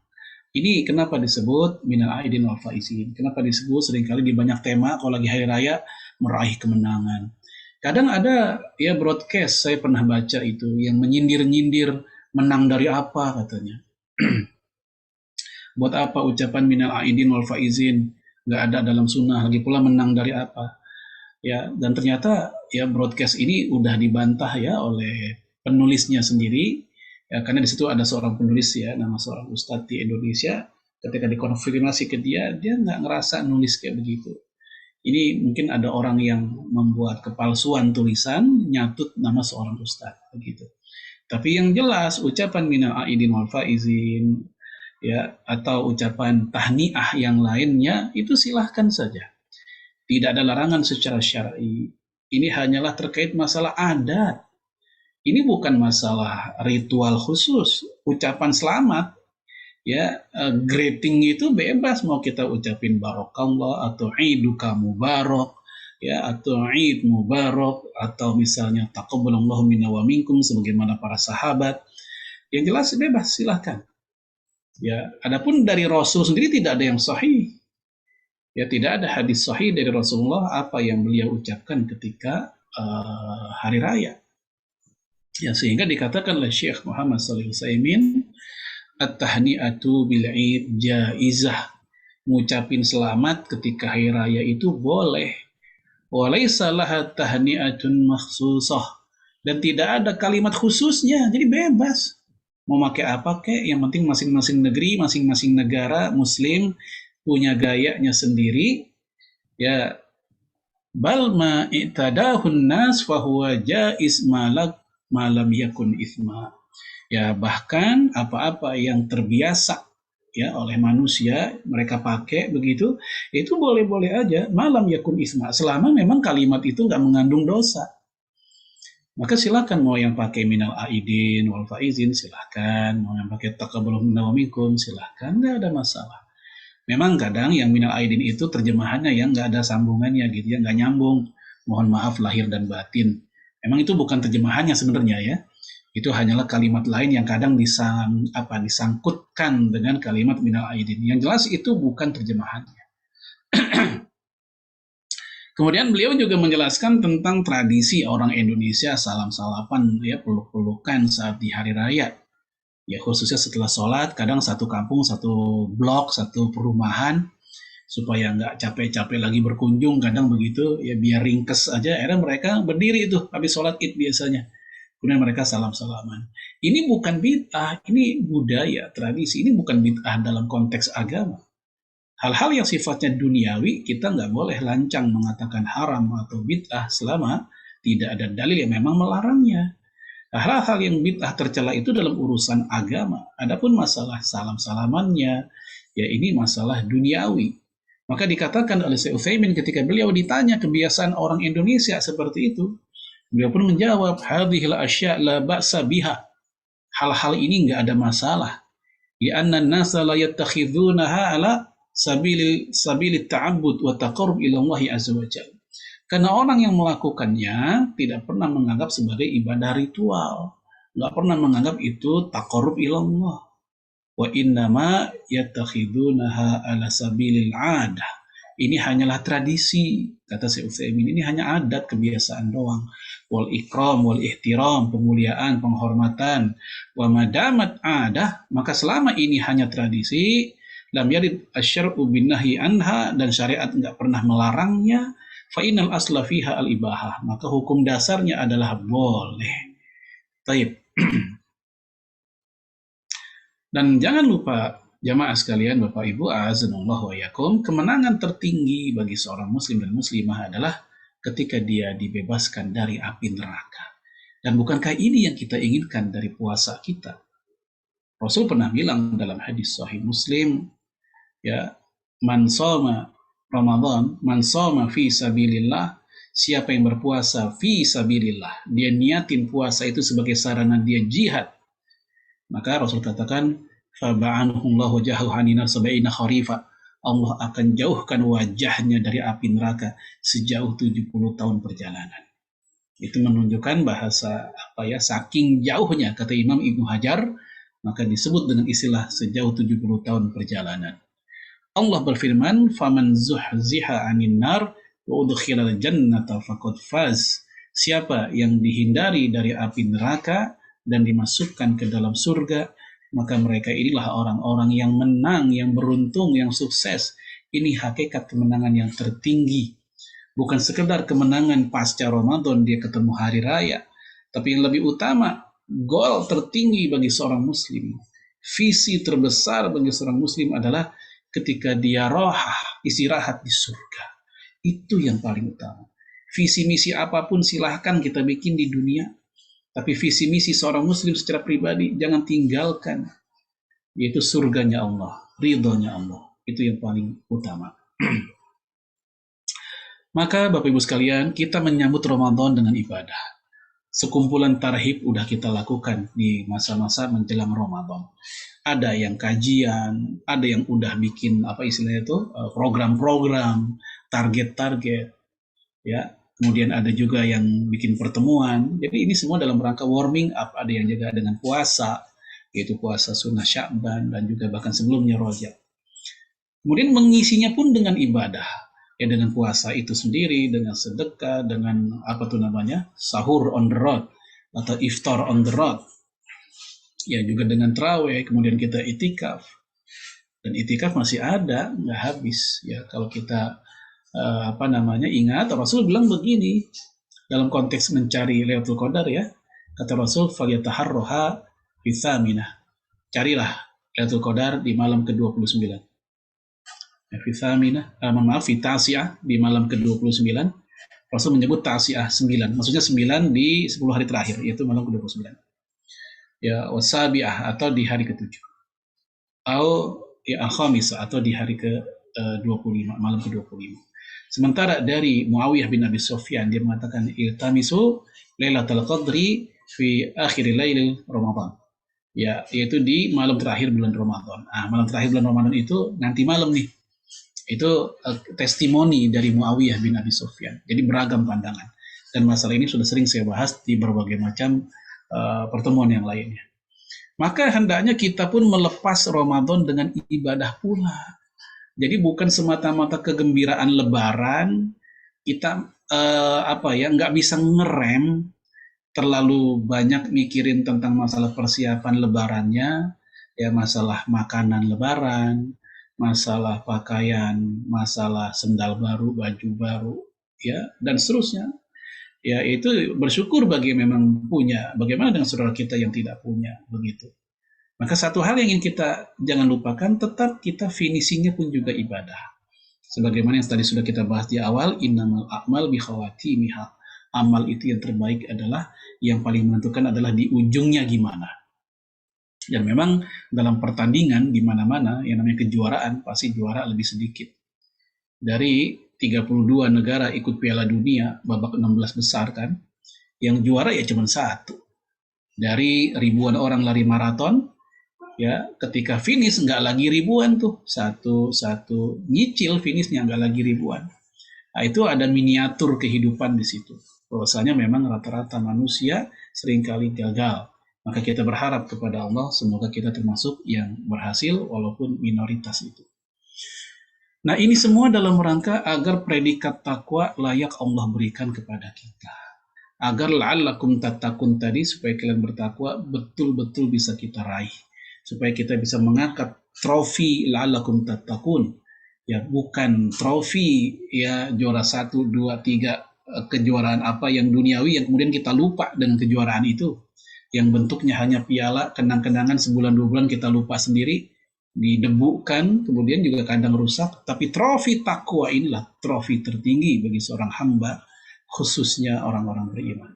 Ini kenapa disebut minal aidin wal faizin? Kenapa disebut seringkali di banyak tema kalau lagi hari raya meraih kemenangan? Kadang ada ya broadcast, saya pernah baca itu, yang menyindir-nyindir menang dari apa katanya. Buat apa ucapan minal aidin wal faizin? Nggak ada dalam sunnah, lagi pula menang dari apa? Ya, dan ternyata ya broadcast ini udah dibantah ya oleh penulisnya sendiri. Ya, karena di situ ada seorang penulis ya, nama seorang ustadz di Indonesia. Ketika dikonfirmasi ke dia nggak ngerasa nulis kayak begitu. Ini mungkin ada orang yang membuat kepalsuan tulisan, nyatut nama seorang ustadz begitu. Tapi yang jelas ucapan minal aidin wal faizin, ya, atau ucapan tahniah yang lainnya itu silahkan saja. Tidak ada larangan secara syar'i. Ini hanyalah terkait masalah adat. Ini bukan masalah ritual khusus. Ucapan selamat, ya, greeting itu bebas, mau kita ucapin barokallah atau iduka mubarak, ya, atau id mubarak, atau misalnya taqabbalallahu minna wa minkum sebagaimana para sahabat. Yang jelas bebas, silahkan. Ya, adapun dari Rasul sendiri tidak ada yang sahih. Ya, tidak ada hadis sahih dari Rasulullah apa yang beliau ucapkan ketika hari raya. Ya, sehingga dikatakan oleh Syekh Muhammad Shalih Utsaimin, at-tahni'atu bil 'id jaizah. Ngucapin selamat ketika hari raya itu boleh. Wa laisa laha tahni'atun makhsusah. Dan tidak ada kalimat khususnya, jadi bebas. Mau pakai apa kek, yang penting masing-masing negeri, masing-masing negara muslim punya gayanya sendiri. Ya, bal ma i'tadahun nas fa huwa jaiz malam yakun ithma. Ya, bahkan apa-apa yang terbiasa ya oleh manusia mereka pakai begitu, itu boleh-boleh aja malam yakun ithma, selama memang kalimat itu nggak mengandung dosa. Maka silakan, mau yang pakai minal aidin wal faizin silahkan, mau yang pakai taqabbalallahu minna wa minkum silahkan, nggak ada masalah. Memang kadang yang minal aidin itu terjemahannya yang nggak ada sambungannya gitu ya, nggak nyambung. Mohon maaf lahir dan batin. Memang itu bukan terjemahannya sebenarnya ya. Itu hanyalah kalimat lain yang kadang disangkutkan dengan kalimat minal aidin. Yang jelas itu bukan terjemahannya. Kemudian beliau juga menjelaskan tentang tradisi orang Indonesia salam-salapan ya, peluk-pelukan saat di hari raya. Ya, khususnya setelah sholat, kadang satu kampung, satu blok, satu perumahan, supaya nggak capek-capek lagi berkunjung, kadang begitu, ya biar ringkes aja, akhirnya mereka berdiri itu habis sholat id biasanya. Kemudian mereka salam-salaman. Ini bukan bid'ah, ini budaya, tradisi, ini bukan bid'ah dalam konteks agama. Hal-hal yang sifatnya duniawi, kita nggak boleh lancang mengatakan haram atau bid'ah selama tidak ada dalil yang memang melarangnya. Hal-hal yang bid'ah tercela itu dalam urusan agama. Adapun masalah salam-salamannya, ya ini masalah duniawi. Maka dikatakan oleh Syekh Utsaimin ketika beliau ditanya kebiasaan orang Indonesia seperti itu, beliau pun menjawab, hadhil asya' la ba'sa biha. Hal-hal ini nggak ada masalah. Li'anna an-nasa la yattakhidunaha ala sabili ta'abbud wa taqarrub ila Allah azza wa jalla. Karena orang yang melakukannya tidak pernah menganggap sebagai ibadah ritual. Nggak pernah menganggap itu taqarrub ilallah. Wa innama yattakhidunaha ala sabilil adah. Ini hanyalah tradisi, kata Syekh Utsaimin. Ini hanya adat, kebiasaan doang. Wal ikram, wal ihtiram, pemuliaan, penghormatan. Wa madamat adah, maka selama ini hanya tradisi, lam yarid asyar'u bin nahyi anha, dan syariat enggak pernah melarangnya, fa innal asla fiha al ibahah, maka hukum dasarnya adalah boleh. Taib. Dan jangan lupa jamaah sekalian, Bapak Ibu, azanallahu wa yakum, kemenangan tertinggi bagi seorang muslim dan muslimah adalah ketika dia dibebaskan dari api neraka. Dan bukankah ini yang kita inginkan dari puasa kita? Rasul pernah bilang dalam hadis sahih Muslim, ya, man shoma Ramadan, man shoma fi sabilillah, siapa yang berpuasa fi sabilillah, dia niatin puasa itu sebagai sarana dia jihad, maka Rasul katakan, faba'anahullahu wajhahu haninar sab'ina kharifa, Allah akan jauhkan wajahnya dari api neraka sejauh 70 tahun perjalanan. Itu menunjukkan bahasa saking jauhnya, kata Imam Ibnu Hajar, maka disebut dengan istilah sejauh 70 tahun perjalanan. Allah berfirman, faman zuhziha 'anil nar wa udkhilal jannata faqad faz. Siapa yang dihindari dari api neraka dan dimasukkan ke dalam surga, maka mereka inilah orang-orang yang menang, yang beruntung, yang sukses. Ini hakikat kemenangan yang tertinggi. Bukan sekedar kemenangan pasca Ramadan dia ketemu hari raya, tapi yang lebih utama, goal tertinggi bagi seorang muslim, visi terbesar bagi seorang muslim adalah ketika dia rohah, istirahat di surga. Itu yang paling utama. Visi misi apapun silahkan kita bikin di dunia, tapi visi misi seorang muslim secara pribadi jangan tinggalkan, yaitu surganya Allah, ridhonya Allah. Itu yang paling utama. Maka Bapak Ibu sekalian, kita menyambut Ramadan dengan ibadah. Sekumpulan tarhib udah kita lakukan di masa-masa menjelang Ramadan. Ada yang kajian, ada yang udah bikin program-program, target-target, ya. Kemudian ada juga yang bikin pertemuan. Jadi ini semua dalam rangka warming up. Ada yang juga dengan puasa, yaitu puasa sunnah Sya'ban dan juga bahkan sebelumnya Rajab. Kemudian mengisinya pun dengan ibadah, ya, dengan puasa itu sendiri, dengan sedekah, dengan sahur on the road atau iftar on the road, ya, juga dengan tarawih. Kemudian kita itikaf, dan itikaf masih ada, nggak habis, ya. Kalau kita ingat, Rasul bilang begini dalam konteks mencari Lailatul Qadar, ya, kata Rasul, falyataharroha fi tsaminah, carilah Lailatul Qadar di malam ke-29. Fi tasi'ah, di malam ke-29. Rasul menyebut tasi'ah 9, maksudnya 9 di 10 hari terakhir, yaitu malam ke-29. Ya, wasabi'ah, atau di hari ke-7. Al-khamisah, atau di hari ke-25, malam ke-25. Sementara dari Muawiyah bin Abi Sufyan, dia mengatakan, iltamisu Lailatul Qadri fi akhir lail Ramadan. Ya, yaitu di malam terakhir bulan Ramadan. Malam terakhir bulan Ramadan itu nanti malam nih. Itu testimoni dari Muawiyah bin Abi Sufyan. Jadi beragam pandangan. Dan masalah ini sudah sering saya bahas di berbagai macam pertemuan yang lainnya. Maka hendaknya kita pun melepas Ramadan dengan ibadah pula. Jadi bukan semata-mata kegembiraan Lebaran, kita nggak bisa ngerem terlalu banyak mikirin tentang masalah persiapan Lebarannya, ya, masalah makanan Lebaran, masalah pakaian, masalah sendal baru, baju baru, ya, dan seterusnya. Ya, itu bersyukur bagi yang memang punya. Bagaimana dengan saudara kita yang tidak punya, begitu. Maka satu hal yang ingin kita jangan lupakan, tetap kita finishingnya pun juga ibadah. Sebagaimana yang tadi sudah kita bahas di awal, innamal a'mal bi khawatimiha. Amal itu yang terbaik adalah, yang paling menentukan adalah di ujungnya gimana. Dan memang dalam pertandingan di mana-mana yang namanya kejuaraan, pasti juara lebih sedikit. Dari 32 negara ikut Piala Dunia babak 16 besar kan, yang juara ya cuma satu. Dari ribuan orang lari maraton, ya, ketika finish nggak lagi ribuan tuh, satu nyicil finishnya nggak lagi ribuan. Nah, itu ada miniatur kehidupan di situ. Bahwasanya memang rata-rata manusia seringkali gagal. Maka kita berharap kepada Allah semoga kita termasuk yang berhasil walaupun minoritas itu. Nah, ini semua dalam rangka agar predikat takwa layak Allah berikan kepada kita. Agar la'allakum tattaqun tadi, supaya kalian bertakwa betul-betul bisa kita raih. Supaya kita bisa mengangkat trofi la'allakum tattaqun. Ya, bukan trofi ya juara 1, 2, 3 kejuaraan apa yang duniawi yang kemudian kita lupa dengan kejuaraan itu. Yang bentuknya hanya piala, kenang-kenangan sebulan 2 bulan kita lupa sendiri, didebukan, kemudian juga kadang rusak. Tapi trofi takwa inilah trofi tertinggi bagi seorang hamba, khususnya orang-orang beriman.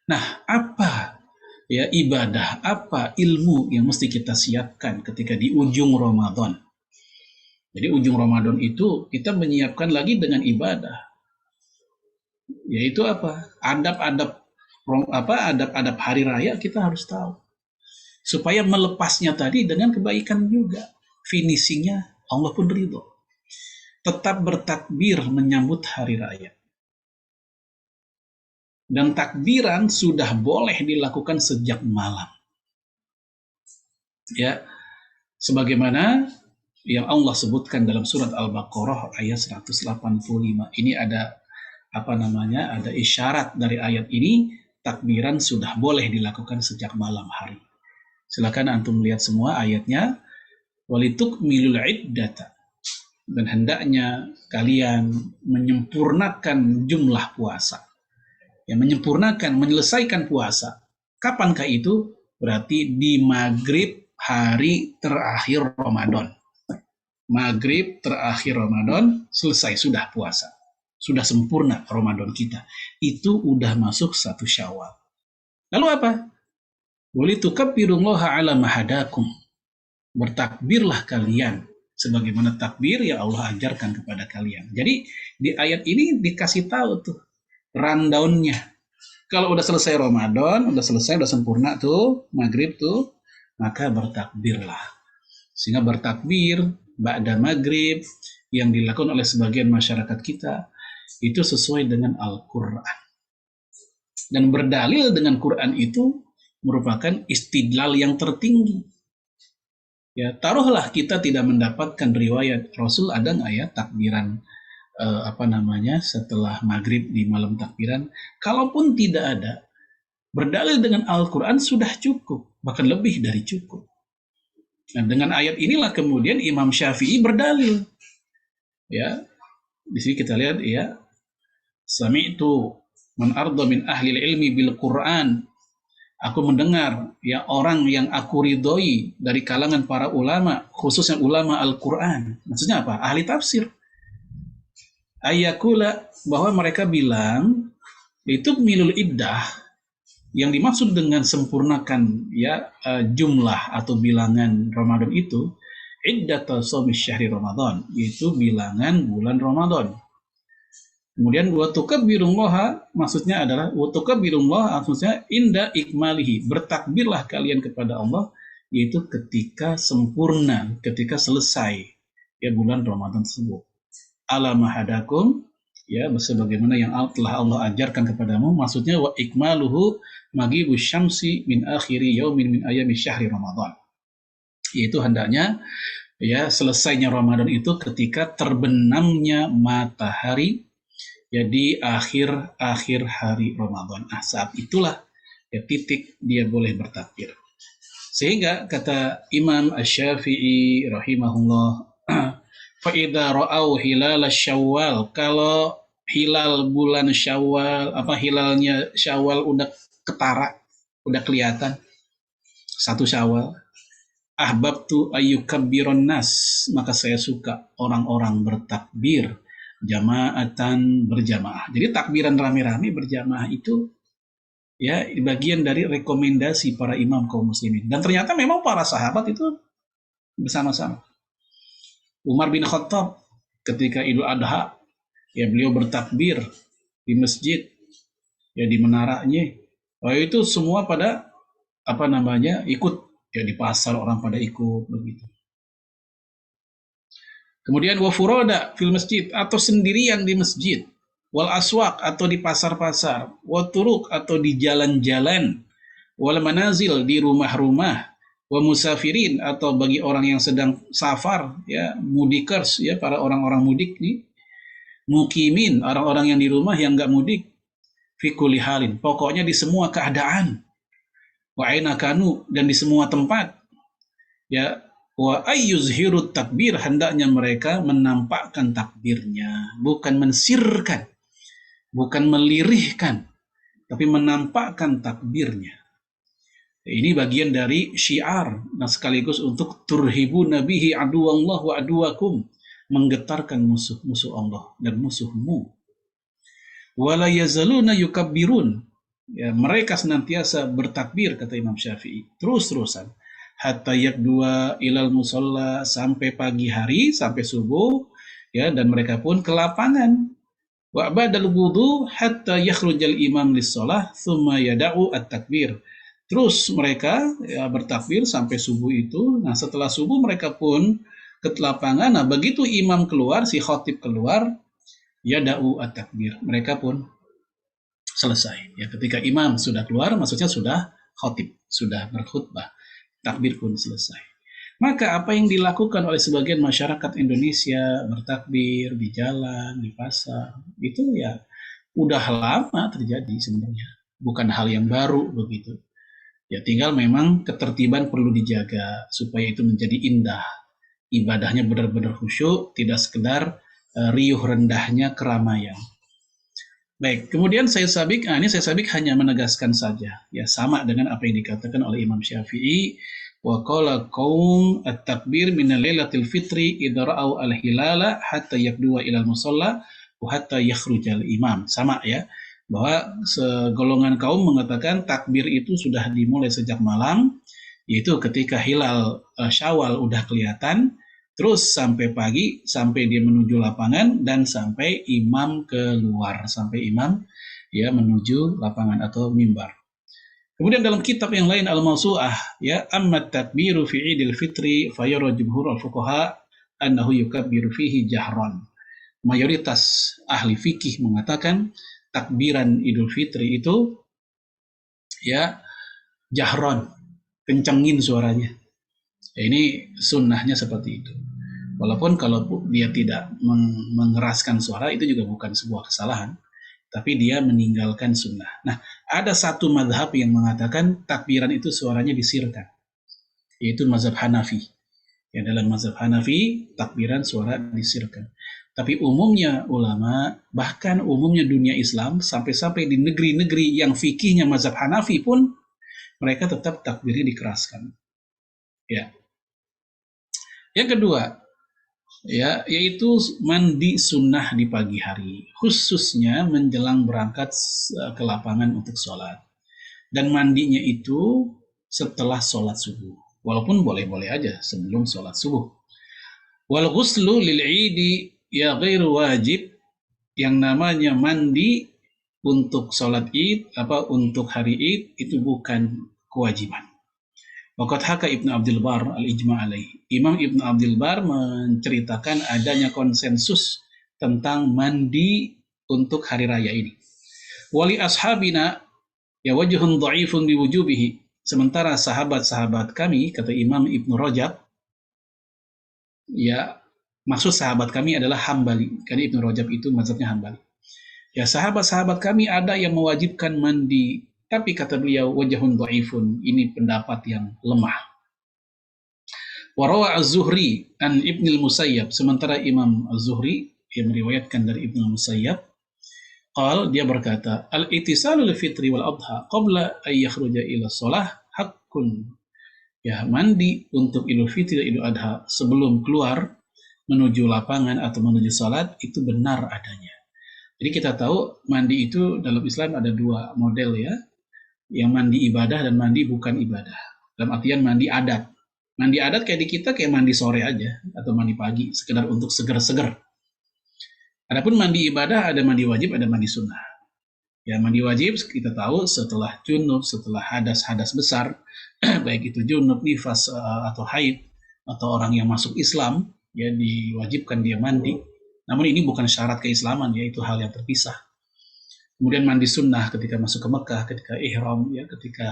Nah, apa ya ibadah, apa ilmu yang mesti kita siapkan ketika di ujung Ramadan? Jadi ujung Ramadan itu kita menyiapkan lagi dengan ibadah. Yaitu apa? Adab-adab hari raya kita harus tahu. Supaya melepasnya tadi dengan kebaikan juga. Finishingnya Allah pun ridho. Tetap bertakbir menyambut hari raya. Dan takbiran sudah boleh dilakukan sejak malam. Ya, sebagaimana yang Allah sebutkan dalam surat Al-Baqarah ayat 185. Ini ada ada isyarat dari ayat ini, takbiran sudah boleh dilakukan sejak malam hari. Silakan antum lihat semua ayatnya. Walitukmilul iddata. Dan hendaknya kalian menyempurnakan jumlah puasa. Ya, menyempurnakan, menyelesaikan puasa. Kapankah itu? Berarti di maghrib hari terakhir Ramadan. Maghrib terakhir Ramadan, selesai, sudah puasa. Sudah sempurna Ramadan kita. Itu udah masuk 1 Syawal. Lalu apa? Walitukabbirullaha ala mahadakum. Bertakbirlah kalian sebagaimana takbir yang Allah ajarkan kepada kalian. Jadi di ayat ini dikasih tahu tuh rundown-nya. Kalau udah selesai Ramadan, udah sempurna tuh maghrib tuh, maka bertakbirlah. Sehingga bertakbir ba'da maghrib yang dilakukan oleh sebagian masyarakat kita itu sesuai dengan Al-Quran. Dan berdalil dengan Quran itu merupakan istidlal yang tertinggi. Ya, taruhlah kita tidak mendapatkan riwayat Rasul ada nggak ya takbiran setelah maghrib di malam takbiran. Kalaupun tidak ada, berdalil dengan Al-Quran sudah cukup, bahkan lebih dari cukup. Nah, dengan ayat inilah kemudian Imam Syafi'i berdalil. Ya, di sini kita lihat ya, sami'tu man arda min ahli ilmi bil Quran. Aku mendengar ya orang yang aku ridhoi dari kalangan para ulama, khususnya ulama Al-Quran. Maksudnya apa? Ahli tafsir. Ayakula, bahwa mereka bilang itu milul iddah, yang dimaksud dengan sempurnakan ya jumlah atau bilangan Ramadan itu iddatul shaumi syahri Ramadan, yaitu bilangan bulan Ramadan. Kemudian wa tukabbirullaha maksudnya adalah wa tukabbirullaha maksudnya inda ikmalihi, bertakbirlah kalian kepada Allah yaitu ketika sempurna, ketika selesai ya bulan Ramadan tersebut. Ala mahadakum, ya sebagaimana yang telah Allah ajarkan kepadamu, maksudnya wa ikmaluhu maghibu syamsi min akhiri yaumin min ayami syahri Ramadan. Yaitu hendaknya ya selesainya Ramadan itu ketika terbenamnya matahari ya di akhir hari Ramadan. Nah, saat itulah ya titik dia boleh bertakbir. Sehingga kata Imam Asy-Syafi'i rahimahullah, fa idza ra'au hilal Syawal, kalau hilal bulan Syawal, hilalnya Syawal udah ketara, udah kelihatan 1 Syawal, ahbabtu ayyukabbiron nas, maka saya suka orang-orang bertakbir jamaatan, berjamaah. Jadi takbiran rame-rame berjamaah itu ya bagian dari rekomendasi para imam kaum muslimin. Dan ternyata memang para sahabat itu bersama-sama. Umar bin Khattab ketika Idul Adha ya beliau bertakbir di masjid ya di menaranya. Itu semua pada ikut ya di pasar orang pada ikut begitu. Kemudian wa furoda fil masjid, atau sendirian di masjid, wal aswaq, atau di pasar-pasar, wa turuk, atau di jalan-jalan, wal manazil, di rumah-rumah, wa musafirin, atau bagi orang yang sedang safar, ya, mudikers, ya, para orang-orang mudik nih, mukimin, orang-orang yang di rumah yang nggak mudik, fi kulli halin, pokoknya di semua keadaan, wa aina kanu, dan di semua tempat, ya, wa ayyuzhirut takbir, hendaknya mereka menampakkan takbirnya, bukan mensirkan, bukan melirihkan, tapi menampakkan takbirnya. Ini bagian dari syiar, nah sekaligus untuk turhibu nabihi aduwallah wa aduwakum, menggetarkan musuh-musuh Allah dan musuhmu. Wala yazaluna yukabbirun, ya, mereka senantiasa bertakbir, kata Imam Syafi'i, terus-terusan, hatta yakdua ilal musalla, sampai pagi hari, sampai subuh, ya, dan mereka pun ke lapangan. Wa ba'dal wudu hatta yakhrujal imam lis-shalah thumma yada'u at-takbir. Terus mereka, ya, bertakbir sampai subuh itu. Nah, setelah subuh mereka pun ke lapangan. Nah, begitu imam keluar, si khatib keluar, yada'u at-takbir, mereka pun selesai. Ya, ketika imam sudah keluar, maksudnya sudah khatib, sudah berkhutbah, takbir pun selesai. Maka apa yang dilakukan oleh sebagian masyarakat Indonesia, bertakbir di jalan, di pasar, itu ya udah lama terjadi sebenarnya. Bukan hal yang baru begitu. Ya, tinggal memang ketertiban perlu dijaga supaya itu menjadi indah. Ibadahnya benar-benar khusyuk, tidak sekedar riuh rendahnya keramaian. Baik, kemudian Sayyid Sabiq, ini Sayyid Sabiq hanya menegaskan saja, ya, sama dengan apa yang dikatakan oleh Imam Syafi'i, wa qala qaum at-takbir min lailatul fitri idza ra'au al-hilala hatta yakdua ilal musalla wa hatta yakhrujal imam. Sama, ya, bahwa segolongan kaum mengatakan takbir itu sudah dimulai sejak malam, yaitu ketika hilal Syawal udah kelihatan, terus sampai pagi, sampai dia menuju lapangan, dan sampai imam keluar, sampai imam, ya, menuju lapangan atau mimbar. Kemudian dalam kitab yang lain Al-Mawsu'ah, ya, amma takbiru fi Idul Fitri fayara jumhur al-fuqaha annahu yukabbiru fihi jahran. Mayoritas ahli fikih mengatakan takbiran Idul Fitri itu, ya, jahron, kencengin suaranya. Ya, ini sunnahnya seperti itu. Walaupun kalau dia tidak mengeraskan suara, itu juga bukan sebuah kesalahan, tapi dia meninggalkan sunnah. Nah, ada satu mazhab yang mengatakan takbiran itu suaranya disirkan, yaitu mazhab Hanafi. Ya, dalam mazhab Hanafi, takbiran suara disirkan. Tapi umumnya ulama, bahkan umumnya dunia Islam, sampai-sampai di negeri-negeri yang fikihnya mazhab Hanafi pun, mereka tetap takbirnya dikeraskan. Ya. Yang kedua, ya, yaitu mandi sunnah di pagi hari, khususnya menjelang berangkat ke lapangan untuk sholat. Dan mandinya itu setelah sholat subuh, walaupun boleh-boleh aja sebelum sholat subuh. Wal ghuslu lil idi ya ghairu wajib, yang namanya mandi untuk sholat id, untuk hari id, itu bukan kewajiban. Waqad haka Ibnu Abdul Bar al-Ijma' alaih. Imam Ibnu Abdul Bar menceritakan adanya konsensus tentang mandi untuk hari raya ini. Wali ashabina ya wajhun dha'ifun biwujubihi. Sementara sahabat-sahabat kami, kata Imam Ibnu Rajab, ya, maksud sahabat kami adalah Hambali, karena Ibnu Rajab itu mazhabnya Hambali. Ya, sahabat-sahabat kami ada yang mewajibkan mandi, tapi kata beliau wajhun dhaifun, ini pendapat yang lemah. Warawa Az-Zuhri an Ibnul Musayyab, sementara Imam Az-Zuhri yang meriwayatkan dari Ibnul Musayyab, dia berkata, al-ittisalu lil fitri wal adha qabla ay yakhruja ila shalah haqqun. Ya, mandi untuk Idul Fitri dan Idul Adha sebelum keluar menuju lapangan atau menuju salat itu benar adanya. Jadi kita tahu mandi itu dalam Islam ada dua model, ya. Yang mandi ibadah dan mandi bukan ibadah. Dalam artian mandi adat. Mandi adat kayak di kita kayak mandi sore aja atau mandi pagi, sekedar untuk seger-seger. Adapun mandi ibadah ada mandi wajib, ada mandi sunnah. Ya, mandi wajib kita tahu setelah junub, setelah hadas-hadas besar, baik itu junub, nifas atau haid atau orang yang masuk Islam, ya diwajibkan dia mandi. Namun ini bukan syarat keislaman, ya, itu hal yang terpisah. Kemudian mandi sunnah ketika masuk ke Mekah, ketika ihram, ya, ketika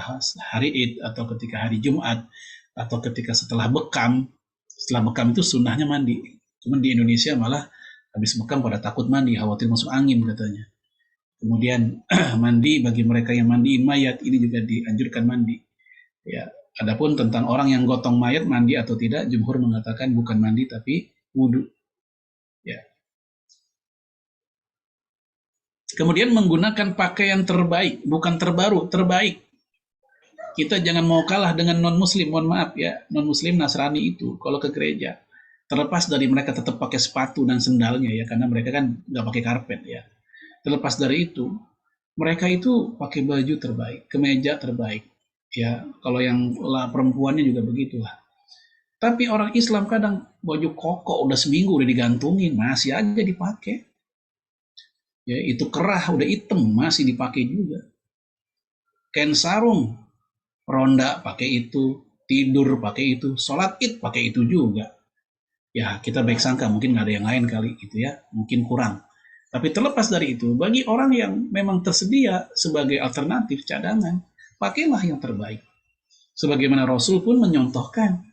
hari Id atau ketika hari Jumat atau ketika setelah bekam. Setelah bekam itu sunnahnya mandi. Cuman di Indonesia malah habis bekam pada takut mandi, khawatir masuk angin katanya. Kemudian mandi bagi mereka yang mandiin mayat ini juga dianjurkan mandi. Ya, adapun tentang orang yang gotong mayat mandi atau tidak, jumhur mengatakan bukan mandi tapi wudhu. Ya. Kemudian menggunakan pakaian terbaik, bukan terbaru, terbaik. Kita jangan mau kalah dengan non-muslim, mohon maaf ya, non-muslim Nasrani itu kalau ke gereja, terlepas dari mereka tetap pakai sepatu dan sendalnya ya, karena mereka kan nggak pakai karpet ya. Terlepas dari itu, mereka itu pakai baju terbaik, kemeja terbaik. Ya, kalau yang perempuannya juga begitulah. Tapi orang Islam kadang baju koko udah seminggu udah digantungin, masih aja dipakai. Ya, itu kerah udah hitam masih dipakai juga. Kain sarung, ronda pakai itu, tidur pakai itu, sholat id pakai itu juga. Ya, kita baik sangka mungkin nggak ada yang lain kali gitu ya, mungkin kurang. Tapi terlepas dari itu, bagi orang yang memang tersedia sebagai alternatif cadangan, pakailah yang terbaik. Sebagaimana Rasul pun menyontohkan.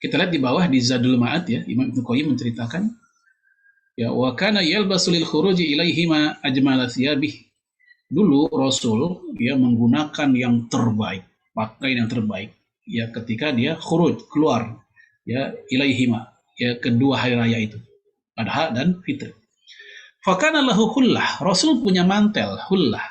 Kita lihat di bawah di Zadul Ma'ad ya, Imam Ibnu Qayyim menceritakan, ya, wa kana yalbasu lil khuruji ilaihima ajmala thiyabih. Dulu Rasul ya menggunakan yang terbaik, pakaian yang terbaik ya ketika dia khuruj, keluar ya ilaihima, ya kedua hari raya itu, Adha dan Fitri. Fakana lahu hullah, Rasul punya mantel hullah.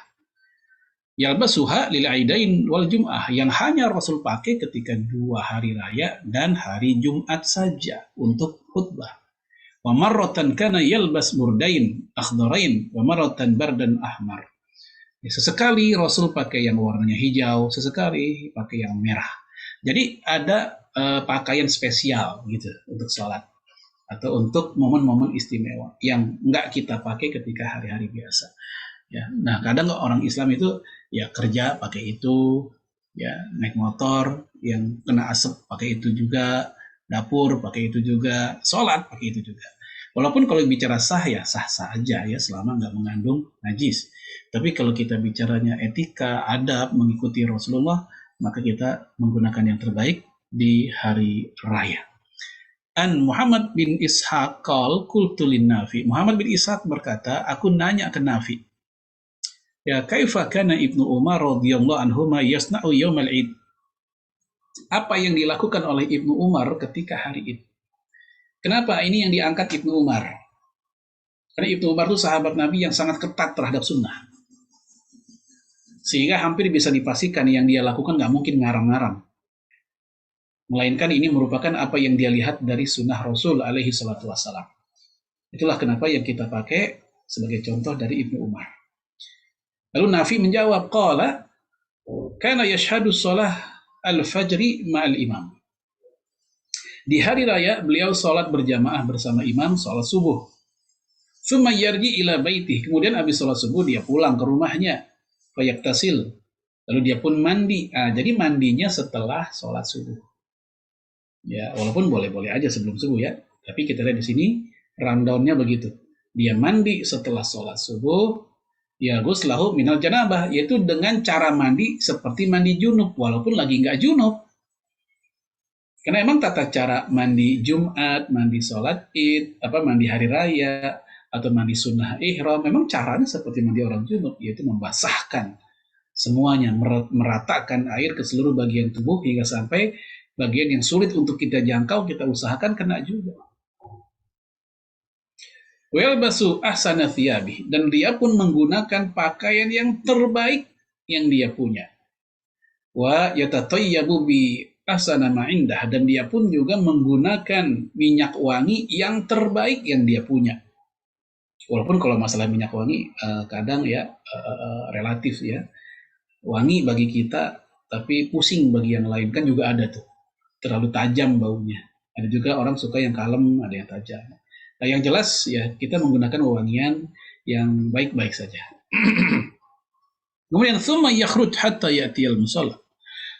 Yalbasuha lil aidain wal jum'ah, yang hanya Rasul pakai ketika dua hari raya dan hari Jumat saja untuk khutbah. Wa marratan kana yalbas burdain akhdarain wa marratan bardan ahmar. Ya, sesekali Rasul pakai yang warnanya hijau, sesekali pakai yang merah. Jadi ada pakaian spesial gitu untuk sholat atau untuk momen-momen istimewa yang enggak kita pakai ketika hari-hari biasa. Ya, nah kadang orang Islam itu ya kerja pakai itu, ya naik motor yang kena asap pakai itu juga, dapur pakai itu juga, sholat pakai itu juga. Walaupun kalau bicara sah ya sah-sah aja ya selama nggak mengandung najis. Tapi kalau kita bicaranya etika, adab, mengikuti Rasulullah, maka kita menggunakan yang terbaik di hari raya. An Muhammad bin Ishaq qol qultu lin Nafi. Muhammad bin Ishaq berkata, aku nanya ke Nafi. Ya, kaifa kana Ibnu Umar radhiyallahu anhuma yasna'u yaumal Id? Apa yang dilakukan oleh Ibnu Umar ketika hari Id? Kenapa ini yang diangkat Ibnu Umar? Karena Ibnu Umar itu sahabat Nabi yang sangat ketat terhadap sunnah. Sehingga hampir bisa dipastikan yang dia lakukan nggak mungkin ngarang-ngarang. Melainkan ini merupakan apa yang dia lihat dari sunnah Rasul alaihi salatu wassalam. Itulah kenapa yang kita pakai sebagai contoh dari Ibnu Umar. Lalu Nafi menjawab, qala kana yashhadu shalah al-fajri ma'al imam. Di hari raya beliau sholat berjamaah bersama imam sholat subuh. Tsumma yarji ila baitih. Kemudian habis sholat subuh dia pulang ke rumahnya. Fayaktasil. Lalu dia pun mandi. Jadi mandinya setelah sholat subuh. Ya, walaupun boleh-boleh aja sebelum subuh ya. Tapi kita lihat di sini rundown-nya begitu. Dia mandi setelah sholat subuh. Ya ghuslahu minal janabah, yaitu dengan cara mandi seperti mandi junub walaupun lagi nggak junub. Karena emang tata cara mandi Jumat, mandi sholat Id, mandi hari raya, atau mandi sunnah ihram, memang caranya seperti mandi orang junub, yaitu membasahkan semuanya, meratakan air ke seluruh bagian tubuh hingga sampai bagian yang sulit untuk kita jangkau, kita usahakan kena juga. Walbasu ahsana thiyabi, dan dia pun menggunakan pakaian yang terbaik yang dia punya. Wa yatatayyabu bi ahsana ma indah, dan dia pun juga menggunakan minyak wangi yang terbaik yang dia punya. Walaupun kalau masalah minyak wangi kadang ya relatif ya. Wangi bagi kita tapi pusing bagi yang lain, kan juga ada tuh. Terlalu tajam baunya. Ada juga orang suka yang kalem, ada yang tajam. Nah, yang jelas ya kita menggunakan wewangian yang baik-baik saja. Kemudian tsumma yakhruj hatta ya'tiyal musalla.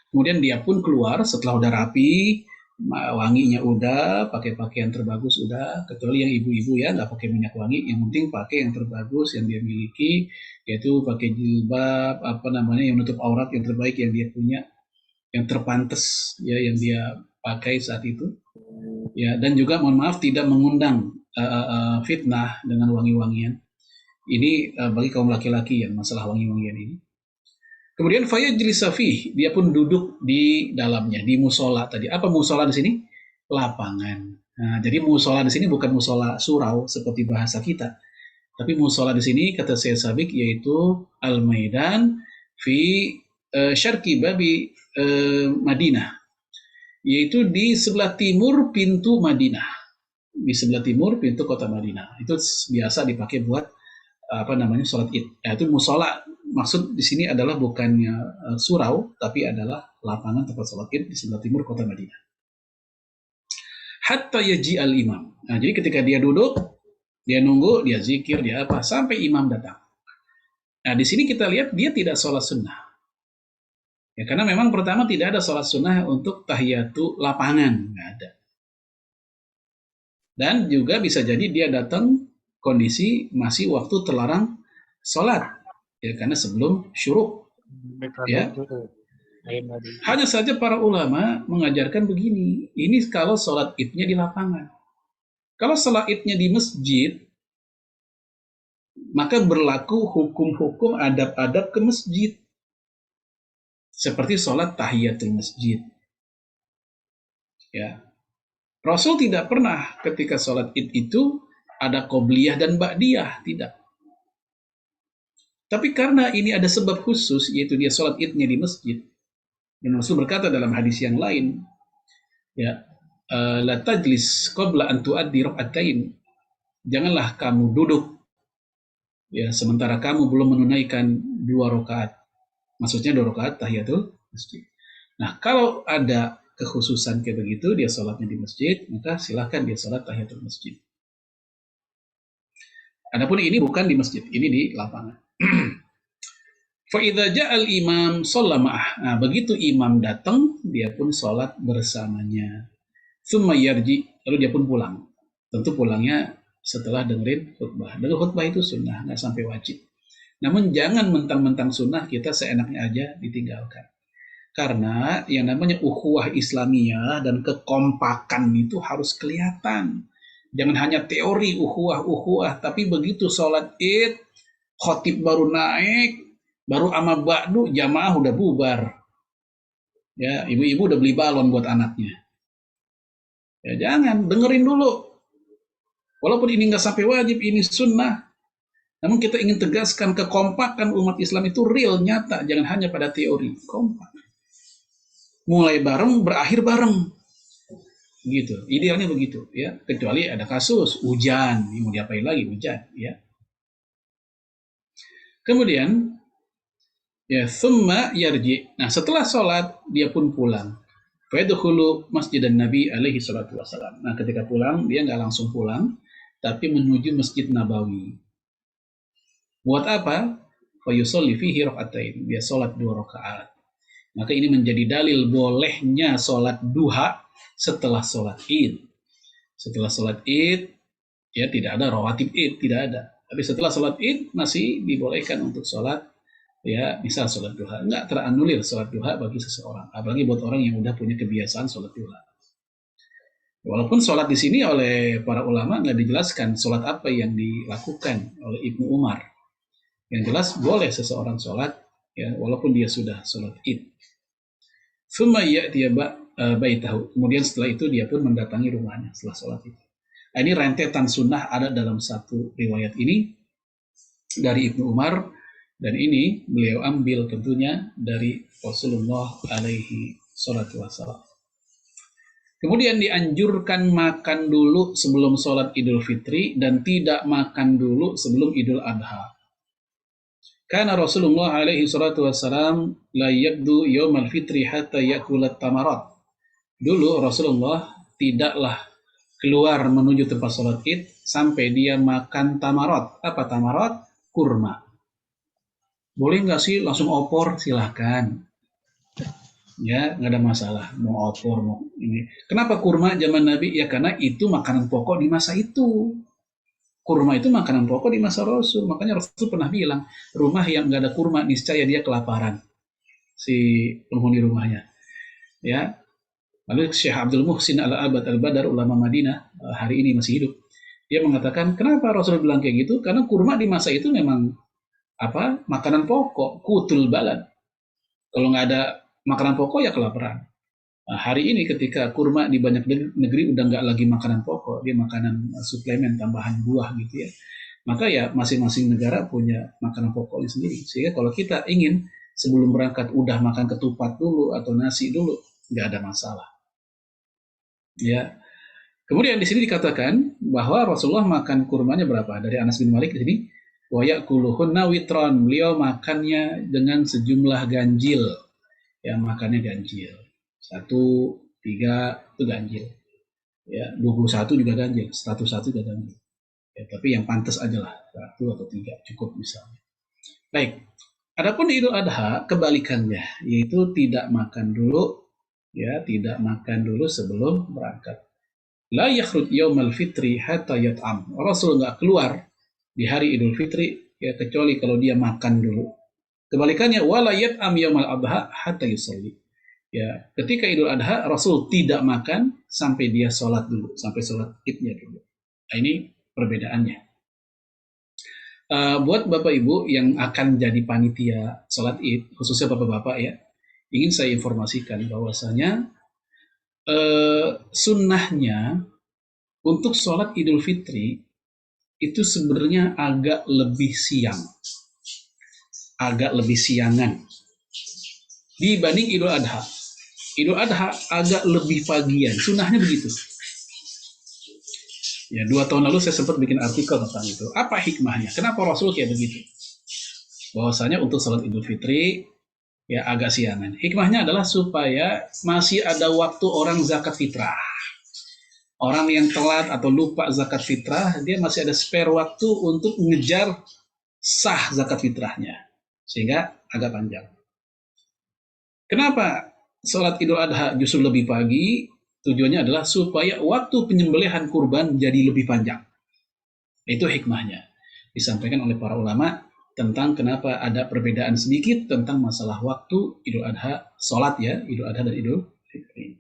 Kemudian dia pun keluar setelah udah rapi, wanginya udah, pakai pakaian terbagus udah, kecuali yang ibu-ibu ya nggak pakai minyak wangi, yang penting pakai yang terbagus yang dia miliki, yaitu pakai jilbab yang menutup aurat yang terbaik yang dia punya, yang terpantas ya yang dia pakai saat itu ya, dan juga mohon maaf tidak mengundang fitnah dengan wangi-wangian ini bagi kaum laki-laki yang masalah wangi-wangian ini. Kemudian fayajlis fih, dia pun duduk di dalamnya, di musola tadi. Apa musola di sini? Lapangan. Nah, jadi musola di sini bukan musola surau seperti bahasa kita, tapi musola di sini kata Syekh Sabiq yaitu al-maidan fi syarqi babi Madinah, yaitu di sebelah timur pintu Madinah, di sebelah timur pintu kota Madinah. Itu biasa dipakai buat sholat id. Itu musola. Maksud di sini adalah bukannya surau, tapi adalah lapangan tempat sholat id di sebelah timur kota Madinah. Hatta yaji al imam. Nah, jadi ketika dia duduk, dia nunggu, dia zikir, dia apa sampai imam datang. Nah, di sini kita lihat dia tidak sholat sunnah. Ya, karena memang pertama tidak ada sholat sunnah untuk tahiyatu lapangan, nggak ada. Dan juga bisa jadi dia datang kondisi masih waktu terlarang sholat. Ya, karena sebelum syuruk. Ya. Hanya saja para ulama mengajarkan begini, ini kalau sholat idnya di lapangan. Kalau sholat idnya di masjid, maka berlaku hukum-hukum adab-adab ke masjid. Seperti sholat tahiyatul masjid. Ya. Rasul tidak pernah ketika sholat id itu ada qobliyah dan ba'diyah, tidak. Tapi karena ini ada sebab khusus, yaitu dia sholat idnya di masjid. Dan Rasul berkata dalam hadis yang lain, ya, la tajlis qabla an tuaddi rak'atain. Janganlah kamu duduk ya sementara kamu belum menunaikan 2 rakaat. Maksudnya 2 rakaat tahiyatul masjid. Nah, kalau ada kekhususan kayak begitu, dia sholatnya di masjid, maka silahkan dia sholat tahiyatul masjid. Adapun ini bukan di masjid, ini di lapangan. Fa idza ja'al imam shalla ma'ah. Nah, begitu imam datang, dia pun sholat bersamanya. Tsumma yarji, lalu dia pun pulang. Tentu pulangnya setelah dengerin khutbah. Dengar khutbah itu sunnah, nggak sampai wajib. Namun jangan mentang-mentang sunnah kita seenaknya aja ditinggalkan. Karena yang namanya ukhuwah Islamiyah dan kekompakan itu harus kelihatan. Jangan hanya teori ukhuwah, tapi begitu sholat id, khotib baru naik, baru ama ba'du, jamaah udah bubar. Ya, ibu-ibu udah beli balon buat anaknya. Ya, jangan, dengerin dulu. Walaupun ini nggak sampai wajib, ini sunnah. Namun kita ingin tegaskan kekompakan umat Islam itu real, nyata. Jangan hanya pada teori, kompak. Mulai bareng, berakhir bareng. Gitu, idealnya begitu. Ya. Kecuali ada kasus, hujan. Mau diapain lagi, hujan. Ya. Kemudian, ya, thumma yarji. Nah, setelah sholat, dia pun pulang. Fayadkhulu masjid Nabi alaihi salatu wassalam. Nah, ketika pulang, dia nggak langsung pulang, tapi menuju Masjid Nabawi. Buat apa? Fayusolli fihi rak'atain. Dia sholat 2 rakaat. Maka ini menjadi dalil bolehnya sholat duha setelah sholat id. Setelah sholat id, ya tidak ada rawatib id, tidak ada. Tapi setelah sholat id masih dibolehkan untuk sholat, ya misal sholat duha. Enggak teranulir sholat duha bagi seseorang, apalagi buat orang yang udah punya kebiasaan sholat duha. Walaupun sholat di sini oleh para ulama nggak dijelaskan sholat apa yang dilakukan oleh Ibnu Umar. Yang jelas boleh seseorang sholat, ya walaupun dia sudah sholat id. Tsumma ya'ti baitahu. Kemudian setelah itu dia pun mendatangi rumahnya setelah sholat itu. Nah, ini rentetan sunnah ada dalam satu riwayat ini dari Ibnu Umar, dan ini beliau ambil tentunya dari Rasulullah alaihi salatu wassalam. Kemudian dianjurkan makan dulu sebelum sholat Idul Fitri dan tidak makan dulu sebelum Idul Adha. Karena Rasulullah alaihi salatu wassalam la yabdu yaumal fitri hatta yakulat tamarat. Dulu Rasulullah tidaklah keluar menuju tempat sholat id sampai dia makan tamarat. Apa tamarat? Kurma. Boleh nggak sih langsung opor? Silahkan. Ya, nggak ada masalah. Mau opor, mau Ini. Kenapa kurma zaman Nabi? Ya karena itu makanan pokok di masa itu. Kurma itu makanan pokok di masa Rasul. Makanya Rasul pernah bilang, rumah yang nggak ada kurma, niscaya dia kelaparan. Si penghuni rumahnya. Ya. Lalu Syekh Abdul Muhsin Al-Abad Al-Badar, ulama Madinah, hari ini masih hidup. Dia mengatakan, kenapa Rasul bilang kayak gitu? Karena kurma di masa itu memang makanan pokok, kutul balad. Kalau nggak ada makanan pokok ya kelaparan. Nah, hari ini ketika kurma di banyak negeri udah nggak lagi makanan pokok, dia makanan suplemen tambahan buah gitu ya. Maka ya masing-masing negara punya makanan pokoknya sendiri. Sehingga kalau kita ingin sebelum berangkat udah makan ketupat dulu atau nasi dulu, nggak ada masalah. Ya. Kemudian di sini dikatakan bahwa Rasulullah makan kurmanya berapa? Dari Anas bin Malik di sini, wa ya'kuluhunna witron. Beliau makannya dengan sejumlah ganjil. Ya, makannya ganjil. 1, 3 itu ganjil. Ya, 21 juga ganjil, 101 juga ganjil. Ya, tapi yang pantas aja lah, 1 atau 3 cukup misalnya. Baik. Adapun Idul Adha kebalikannya, yaitu tidak makan dulu, ya, tidak makan dulu sebelum berangkat. La yakhruj yaumal fitri hatta yat'am. Rasul nggak keluar di hari Idul Fitri ya kecuali kalau dia makan dulu. Kebalikannya wala yat'am yaumal adha hatta yusalli. Ya, ketika Idul Adha Rasul tidak makan sampai dia sholat dulu, sampai sholat Idnya dulu. Nah, ini perbedaannya. Buat Bapak Ibu yang akan jadi panitia sholat Id, khususnya Bapak-bapak ya, ingin saya informasikan bahwasanya sunnahnya untuk sholat Idul Fitri itu sebenarnya agak lebih siang, agak lebih siangan dibanding Idul Adha. Idul Adha agak lebih pagian, sunnahnya begitu. Ya, 2 tahun lalu saya sempat bikin artikel tentang itu. Apa hikmahnya? Kenapa Rasul kayak begitu? Bahwasanya untuk sholat Idul Fitri ya agak siangan. Hikmahnya adalah supaya masih ada waktu orang zakat fitrah. Orang yang telat atau lupa zakat fitrah, dia masih ada spare waktu untuk mengejar sah zakat fitrahnya. Sehingga agak panjang. Kenapa sholat Idul Adha justru lebih pagi? Tujuannya adalah supaya waktu penyembelihan kurban jadi lebih panjang. Itu hikmahnya. Disampaikan oleh para ulama tentang kenapa ada perbedaan sedikit tentang masalah waktu Idul Adha, sholat ya, Idul Adha dan Idul Fitri.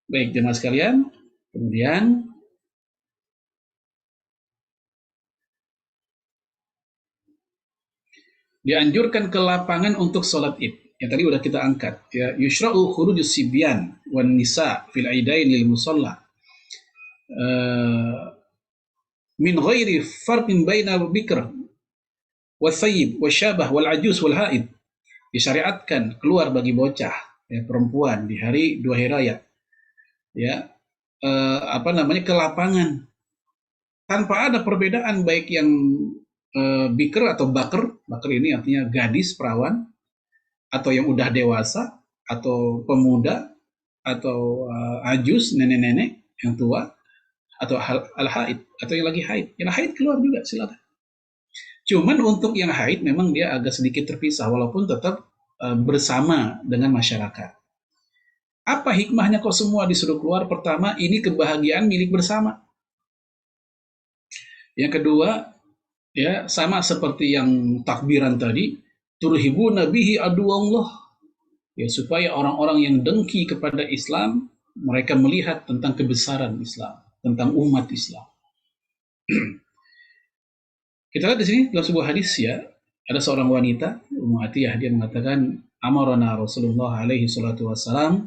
Baik, jemaah sekalian, kemudian dianjurkan ke lapangan untuk sholat Id. Yang tadi udah kita angkat. Ya, yushra'u khurujus sibyan wan nisa fil aidain lil musalla. Min ghairi farqin baina bikr wasayyib wasyabah wal ajuz wal haid. Disyariatkan keluar bagi bocah ya, perempuan di hari 2 hari raya. Ya, ke lapangan tanpa ada perbedaan baik yang bikr atau bakr ini artinya gadis perawan atau yang udah dewasa atau pemuda atau ajus nenek-nenek yang tua atau al-haid atau yang lagi haid. Yang haid keluar juga silakan. Cuman untuk yang haid memang dia agak sedikit terpisah walaupun tetap bersama dengan masyarakat. Apa hikmahnya kok semua disuruh keluar? Pertama, ini kebahagiaan milik bersama. Yang kedua, ya sama seperti yang takbiran tadi, turhibuna bihi aduwallah. Ya supaya orang-orang yang dengki kepada Islam, mereka melihat tentang kebesaran Islam, tentang umat Islam. Kita lihat di sini dalam sebuah hadis ya, ada seorang wanita, Ummu Atiyah, dia mengatakan, amarana Rasulullah alaihi salatu wassalam,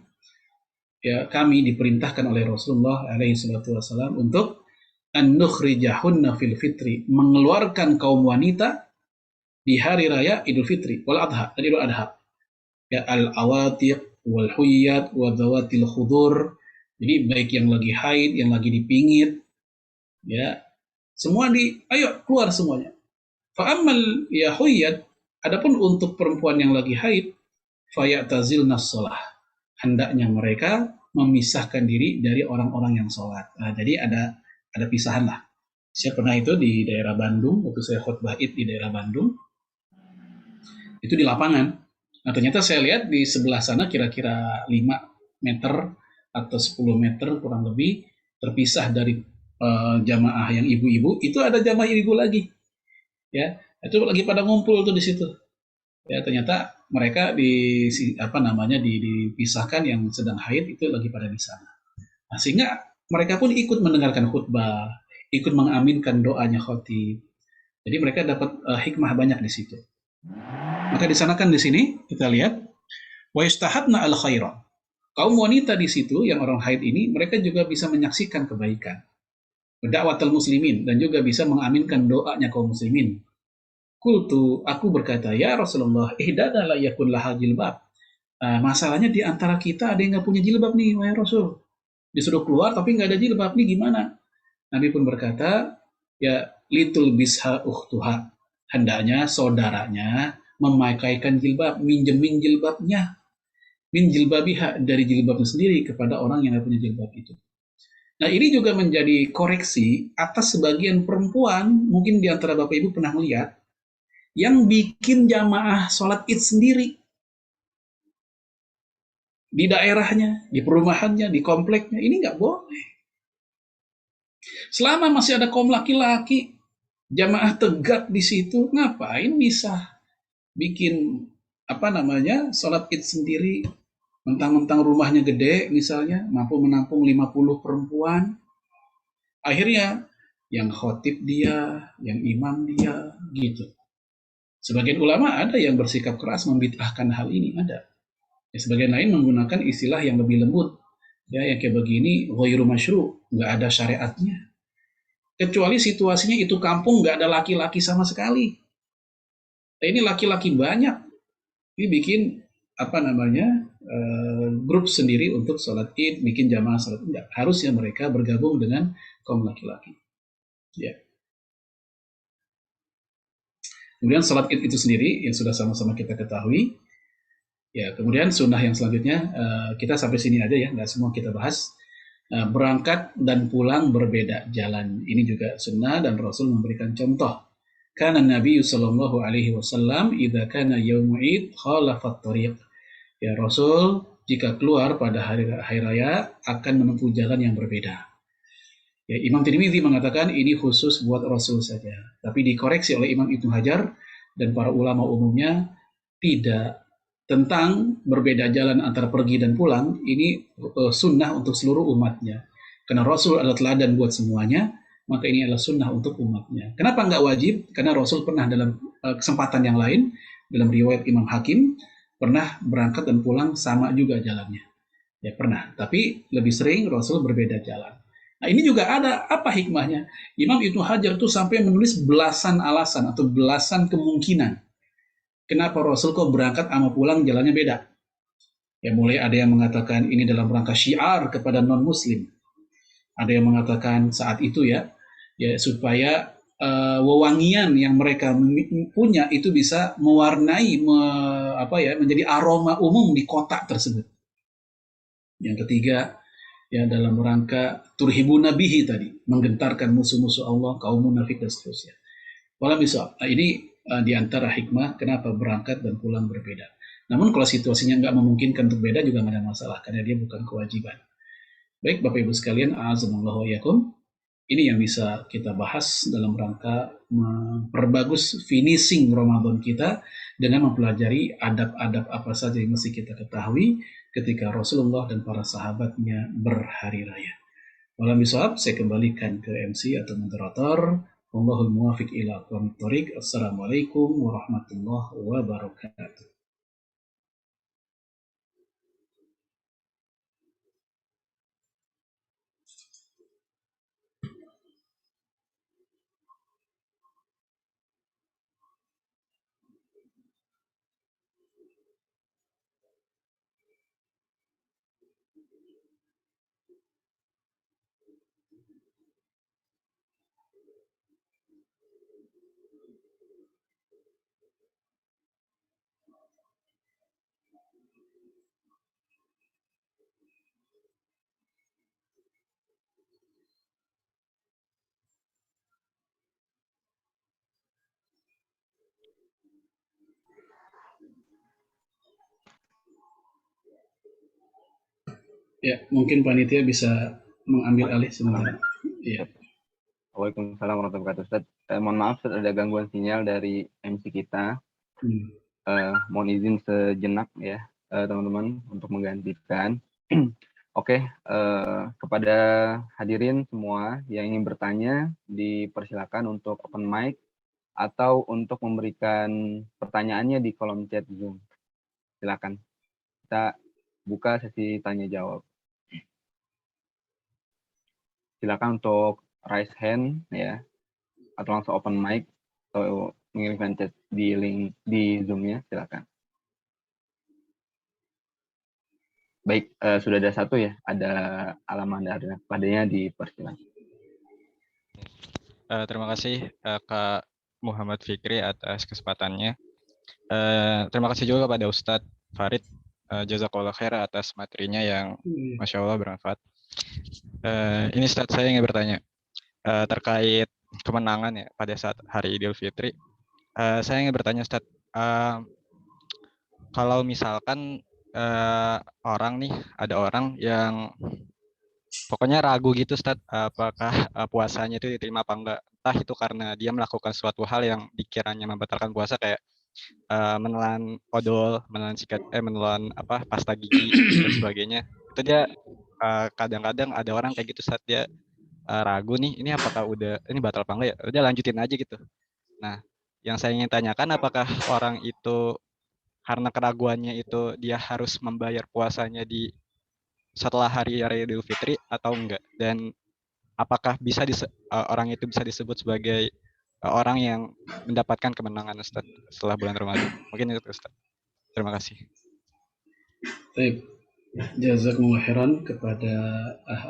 ya kami diperintahkan oleh Rasulullah alaihi salatu wassalam untuk an-nukhrijahunna fil fitri, mengeluarkan kaum wanita di hari raya Idul Fitri wal Adha dan Idul Adha. Ya al-awatiq wal huyyat wa dhawatil khudur. Jadi baik yang lagi haid, yang lagi dipingit, ya semua ayo keluar semuanya. Fa ammal ya huyyat, adapun untuk perempuan yang lagi haid, fayatazilna shalah, hendaknya mereka memisahkan diri dari orang-orang yang sholat. Nah, jadi ada pisahan lah. Saya pernah itu di daerah Bandung, waktu saya khutbah Id di daerah Bandung, itu di lapangan. Nah ternyata saya lihat di sebelah sana kira-kira 5 meter atau 10 meter kurang lebih terpisah dari jamaah yang ibu-ibu, itu ada jamaah ibu lagi, ya itu lagi pada ngumpul tuh di situ, ya ternyata mereka dipisahkan, yang sedang haid itu lagi pada di sana. Nah, sehingga mereka pun ikut mendengarkan khutbah, ikut mengaminkan doanya khatib. Jadi mereka dapat hikmah banyak di situ. Maka di sana kan di sini kita lihat wa yustahabna al khairan. Kaum wanita di situ yang orang haid ini mereka juga bisa menyaksikan kebaikan. Dakwatul muslimin, dan juga bisa mengaminkan doanya kaum muslimin. Qultu, aku berkata, ya Rasulullah, ihdana la yakun laha jilbab. Masalahnya di antara kita ada yang nggak punya jilbab nih, wahai Rasul. Disuruh keluar tapi nggak ada jilbab nih, gimana? Nabi pun berkata, ya litul bisha ukhtuha. Hendaknya saudaranya memakaikan jilbab, minjemin jilbabnya, min jilbabiha, dari jilbabnya sendiri kepada orang yang nggak punya jilbab itu. Nah, ini juga menjadi koreksi atas sebagian perempuan, mungkin di antara Bapak Ibu pernah melihat, yang bikin jamaah sholat id sendiri. Di daerahnya, di perumahannya, di kompleknya, ini nggak boleh. Selama masih ada kaum laki-laki, jamaah tegak di situ, ngapain bisa bikin sholat id sendiri, mentang-mentang rumahnya gede misalnya, mampu menampung 50 perempuan, akhirnya yang khotib dia, yang imam dia, gitu. Sebagian ulama ada yang bersikap keras membid'ahkan hal ini, ada. Ya, sebagian lain menggunakan istilah yang lebih lembut, ya, yang kayak begini, ghairu masyru', nggak ada syariatnya. Kecuali situasinya itu kampung nggak ada laki-laki sama sekali. Nah, ini laki-laki banyak, ini bikin grup sendiri untuk sholat id, bikin jamaah sholat id. Enggak, harusnya mereka bergabung dengan kaum laki-laki. Ya. Kemudian sholat id itu sendiri yang sudah sama-sama kita ketahui. Ya, kemudian sunnah yang selanjutnya kita sampai sini aja ya, nggak semua kita bahas. Berangkat dan pulang berbeda jalan, ini juga sunnah dan Rasul memberikan contoh. Kana Nabi sallallahu alaihi wasallam idza kana yaumul id khalafat thariq. Ya, Rasul jika keluar pada hari raya akan menempuh jalan yang berbeda. Ya, Imam Tirmidzi mengatakan ini khusus buat Rasul saja, tapi dikoreksi oleh Imam Ibnu Hajar dan para ulama umumnya, tidak. Tentang berbeda jalan antara pergi dan pulang, ini sunnah untuk seluruh umatnya. Karena Rasul adalah teladan buat semuanya, maka ini adalah sunnah untuk umatnya. Kenapa nggak wajib? Karena Rasul pernah dalam kesempatan yang lain, dalam riwayat Imam Hakim, pernah berangkat dan pulang sama juga jalannya. Ya pernah, tapi lebih sering Rasul berbeda jalan. Nah, ini juga ada apa hikmahnya? Imam Ibnu Hajar itu sampai menulis belasan alasan atau belasan kemungkinan kenapa Rasul kok berangkat sama pulang jalannya beda. Ya, mulai ada yang mengatakan ini dalam rangka syiar kepada non-muslim. Ada yang mengatakan saat itu ya supaya wewangian yang mereka punya itu bisa mewarnai menjadi aroma umum di kota tersebut. Yang ketiga, ya dalam rangka turhibuna bihi tadi, menggentarkan musuh-musuh Allah, kaum munafik dan seterusnya. Walau bisa, ini di antara hikmah kenapa berangkat dan pulang berbeda. Namun kalau situasinya nggak memungkinkan untuk beda juga nggak ada masalah, karena dia bukan kewajiban. Baik Bapak Ibu sekalian, a'azamallahu wa iyyakum. Ini yang bisa kita bahas dalam rangka memperbagus finishing Ramadan kita dengan mempelajari adab-adab apa saja yang mesti kita ketahui ketika Rasulullah dan para sahabatnya berhari raya. Walau bisa, saya kembalikan ke MC atau moderator. Wallahul muwafiq ila aqwamit thoriq. Assalamualaikum warahmatullahi wabarakatuh. Ya, mungkin panitia bisa mengambil alih sebentar. Iya. Waalaikumsalam warahmatullahi wabarakatuh. Ustaz, mohon maaf Ustaz, ada gangguan sinyal dari MC kita. Mohon izin sejenak ya teman-teman untuk menggantikan. Oke, kepada hadirin semua yang ingin bertanya dipersilakan untuk open mic atau untuk memberikan pertanyaannya di kolom chat Zoom. Silakan. Kita buka sesi tanya jawab. Silakan untuk raise hand ya, atau langsung open mic atau mengirimkan chat di link di Zoom-nya, silakan. Baik, sudah ada satu ya, ada Alamanda padanya dipersilakan. Terima kasih Kak Muhammad Fikri atas kesempatannya. Terima kasih juga kepada Ustadz Farid, jazakallah khair atas materinya yang Masya Allah bermanfaat. Ini Ustadz, saya ingin bertanya terkait kemenangan ya pada saat hari Idul Fitri. Saya ingin bertanya Ustadz, kalau misalkan orang nih, ada orang yang pokoknya ragu gitu Ustadz, apakah puasanya itu diterima apa enggak. Entah itu karena dia melakukan suatu hal yang dikiranya membatalkan puasa, kayak menelan odol, menelan pasta gigi dan sebagainya. Itu dia kadang-kadang ada orang kayak gitu saat dia ragu nih, ini apakah ini batal apa enggak ya? Udah lanjutin aja gitu. Nah, yang saya ingin tanyakan, apakah orang itu karena keraguannya itu dia harus membayar puasanya di setelah hari raya Idul Fitri atau enggak? Dan apakah bisa orang itu bisa disebut sebagai orang yang mendapatkan kemenangan Ustaz setelah bulan Ramadan? Mungkin itu Ustaz. Terima kasih. Baik, jazakumullah khairan kepada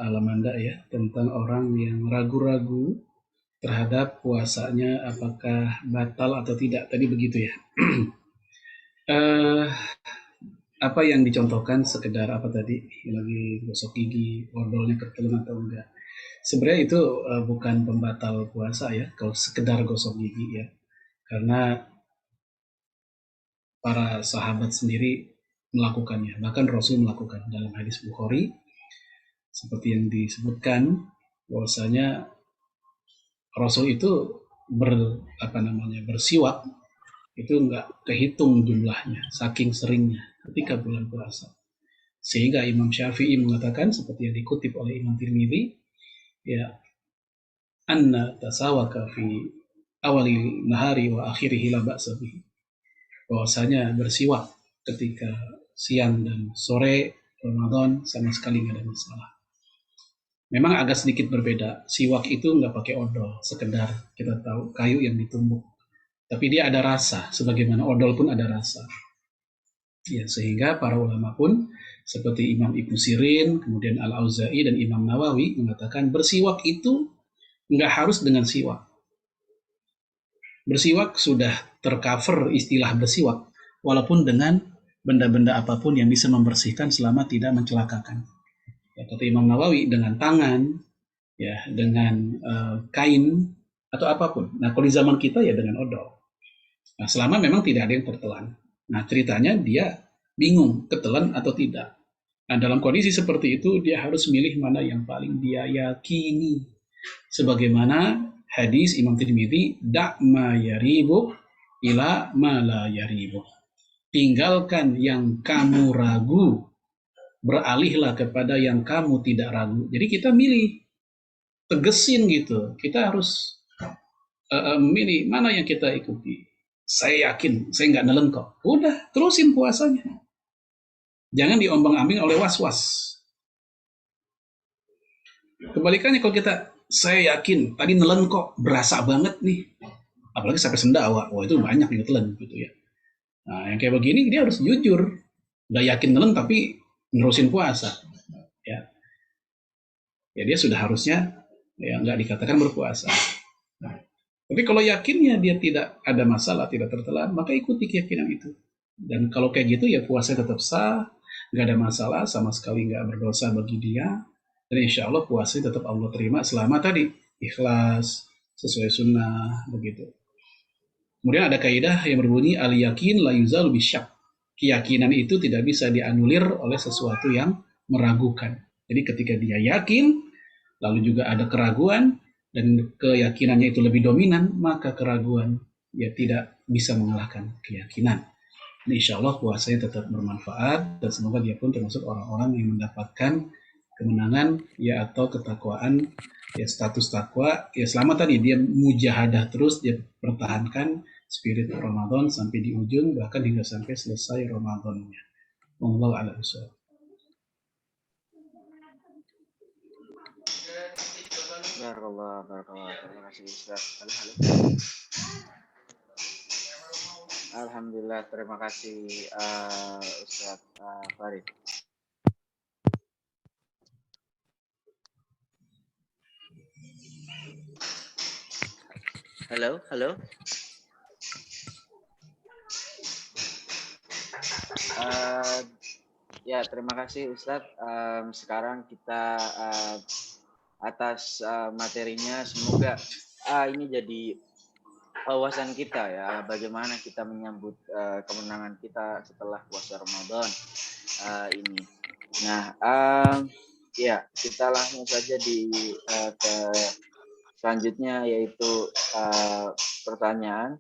Alamanda ya, tentang orang yang ragu-ragu terhadap puasanya apakah batal atau tidak, tadi begitu ya. Apa yang dicontohkan sekedar apa tadi, lagi gosok gigi, odolnya ketelan atau enggak. Sebenarnya itu bukan pembatal puasa ya, kalau sekedar gosok gigi ya. Karena para sahabat sendiri melakukannya, bahkan Rasul melakukan. Dalam hadis Bukhari seperti yang disebutkan bahwasanya Rasul itu bersiwak itu enggak kehitung jumlahnya, saking seringnya ketika bulan puasa. Sehingga Imam Syafi'i mengatakan seperti yang dikutip oleh Imam Tirmidzi, ya, anna tasawaka fi awali nahari wa akhirihi la ba'sa bihi. Bahwasanya bersiwak ketika siang dan sore Ramadan sama sekali nggak ada masalah. Memang agak sedikit berbeda. Siwak itu nggak pakai odol, sekedar kita tahu kayu yang ditumbuk. Tapi dia ada rasa, sebagaimana odol pun ada rasa. Ya, sehingga para ulama pun seperti Imam Ibnu Sirin, kemudian Al-Auza'i dan Imam Nawawi mengatakan bersiwak itu nggak harus dengan siwak. Bersiwak sudah tercover istilah bersiwak, walaupun dengan benda-benda apapun yang bisa membersihkan selama tidak mencelakakan. Ya, kata Imam Nawawi, dengan tangan, ya, dengan kain atau apapun. Nah, kalau di zaman kita ya dengan odol. Nah, selama memang tidak ada yang tertelan. Nah, ceritanya dia bingung ketelan atau tidak. Nah, dalam kondisi seperti itu dia harus milih mana yang paling dia yakini. Sebagaimana hadis Imam Tirmidzi, da' ma yaribuk ila ma la yaribuk. Tinggalkan yang kamu ragu, beralihlah kepada yang kamu tidak ragu. Jadi kita milih, tegesin gitu. Kita harus memilih mana yang kita ikuti. Saya yakin, saya nggak nelen kok. Udah, terusin puasanya. Jangan diombang-ambing oleh was-was. Kebalikannya kalau saya yakin, tadi nelen kok, berasa banget nih. Apalagi sampai sendawa, wah itu banyak yang nelen gitu ya. Nah, yang kayak begini dia harus jujur. Udah yakin nelen tapi nerusin puasa. Ya, dia sudah harusnya ya nggak dikatakan berpuasa. Nah, tapi kalau yakinnya dia tidak ada masalah, tidak tertelan, maka ikuti keyakinan itu. Dan kalau kayak gitu ya puasa tetap sah, nggak ada masalah, sama sekali nggak berdosa bagi dia. Dan insya Allah puasa tetap Allah terima selama tadi ikhlas, sesuai sunnah, begitu. Kemudian ada kaidah yang berbunyi al-yakin la yuzalu bisyak. Keyakinan itu tidak bisa dianulir oleh sesuatu yang meragukan. Jadi ketika dia yakin, lalu juga ada keraguan, dan keyakinannya itu lebih dominan, maka keraguan ya tidak bisa mengalahkan keyakinan. Dan insya Allah puasanya tetap bermanfaat, dan semoga dia pun termasuk orang-orang yang mendapatkan kemenangan ya atau ketakwaan ya, status takwa ya, selama tadi dia mujahadah terus, dia pertahankan spirit Ramadan sampai di ujung, bahkan hingga sampai selesai Ramadannya. Wallahu a'lam bishawab. Barakallah, barakallah. Terima kasih Ustaz. Alhamdulillah, terima kasih Ustaz Farid. Halo, halo. Ya, terima kasih Ustadz. Sekarang kita atas materinya, semoga ini jadi wawasan kita ya, bagaimana kita menyambut kemenangan kita setelah puasa Ramadan ini. Nah, ya kita langsung saja ke selanjutnya, yaitu pertanyaan.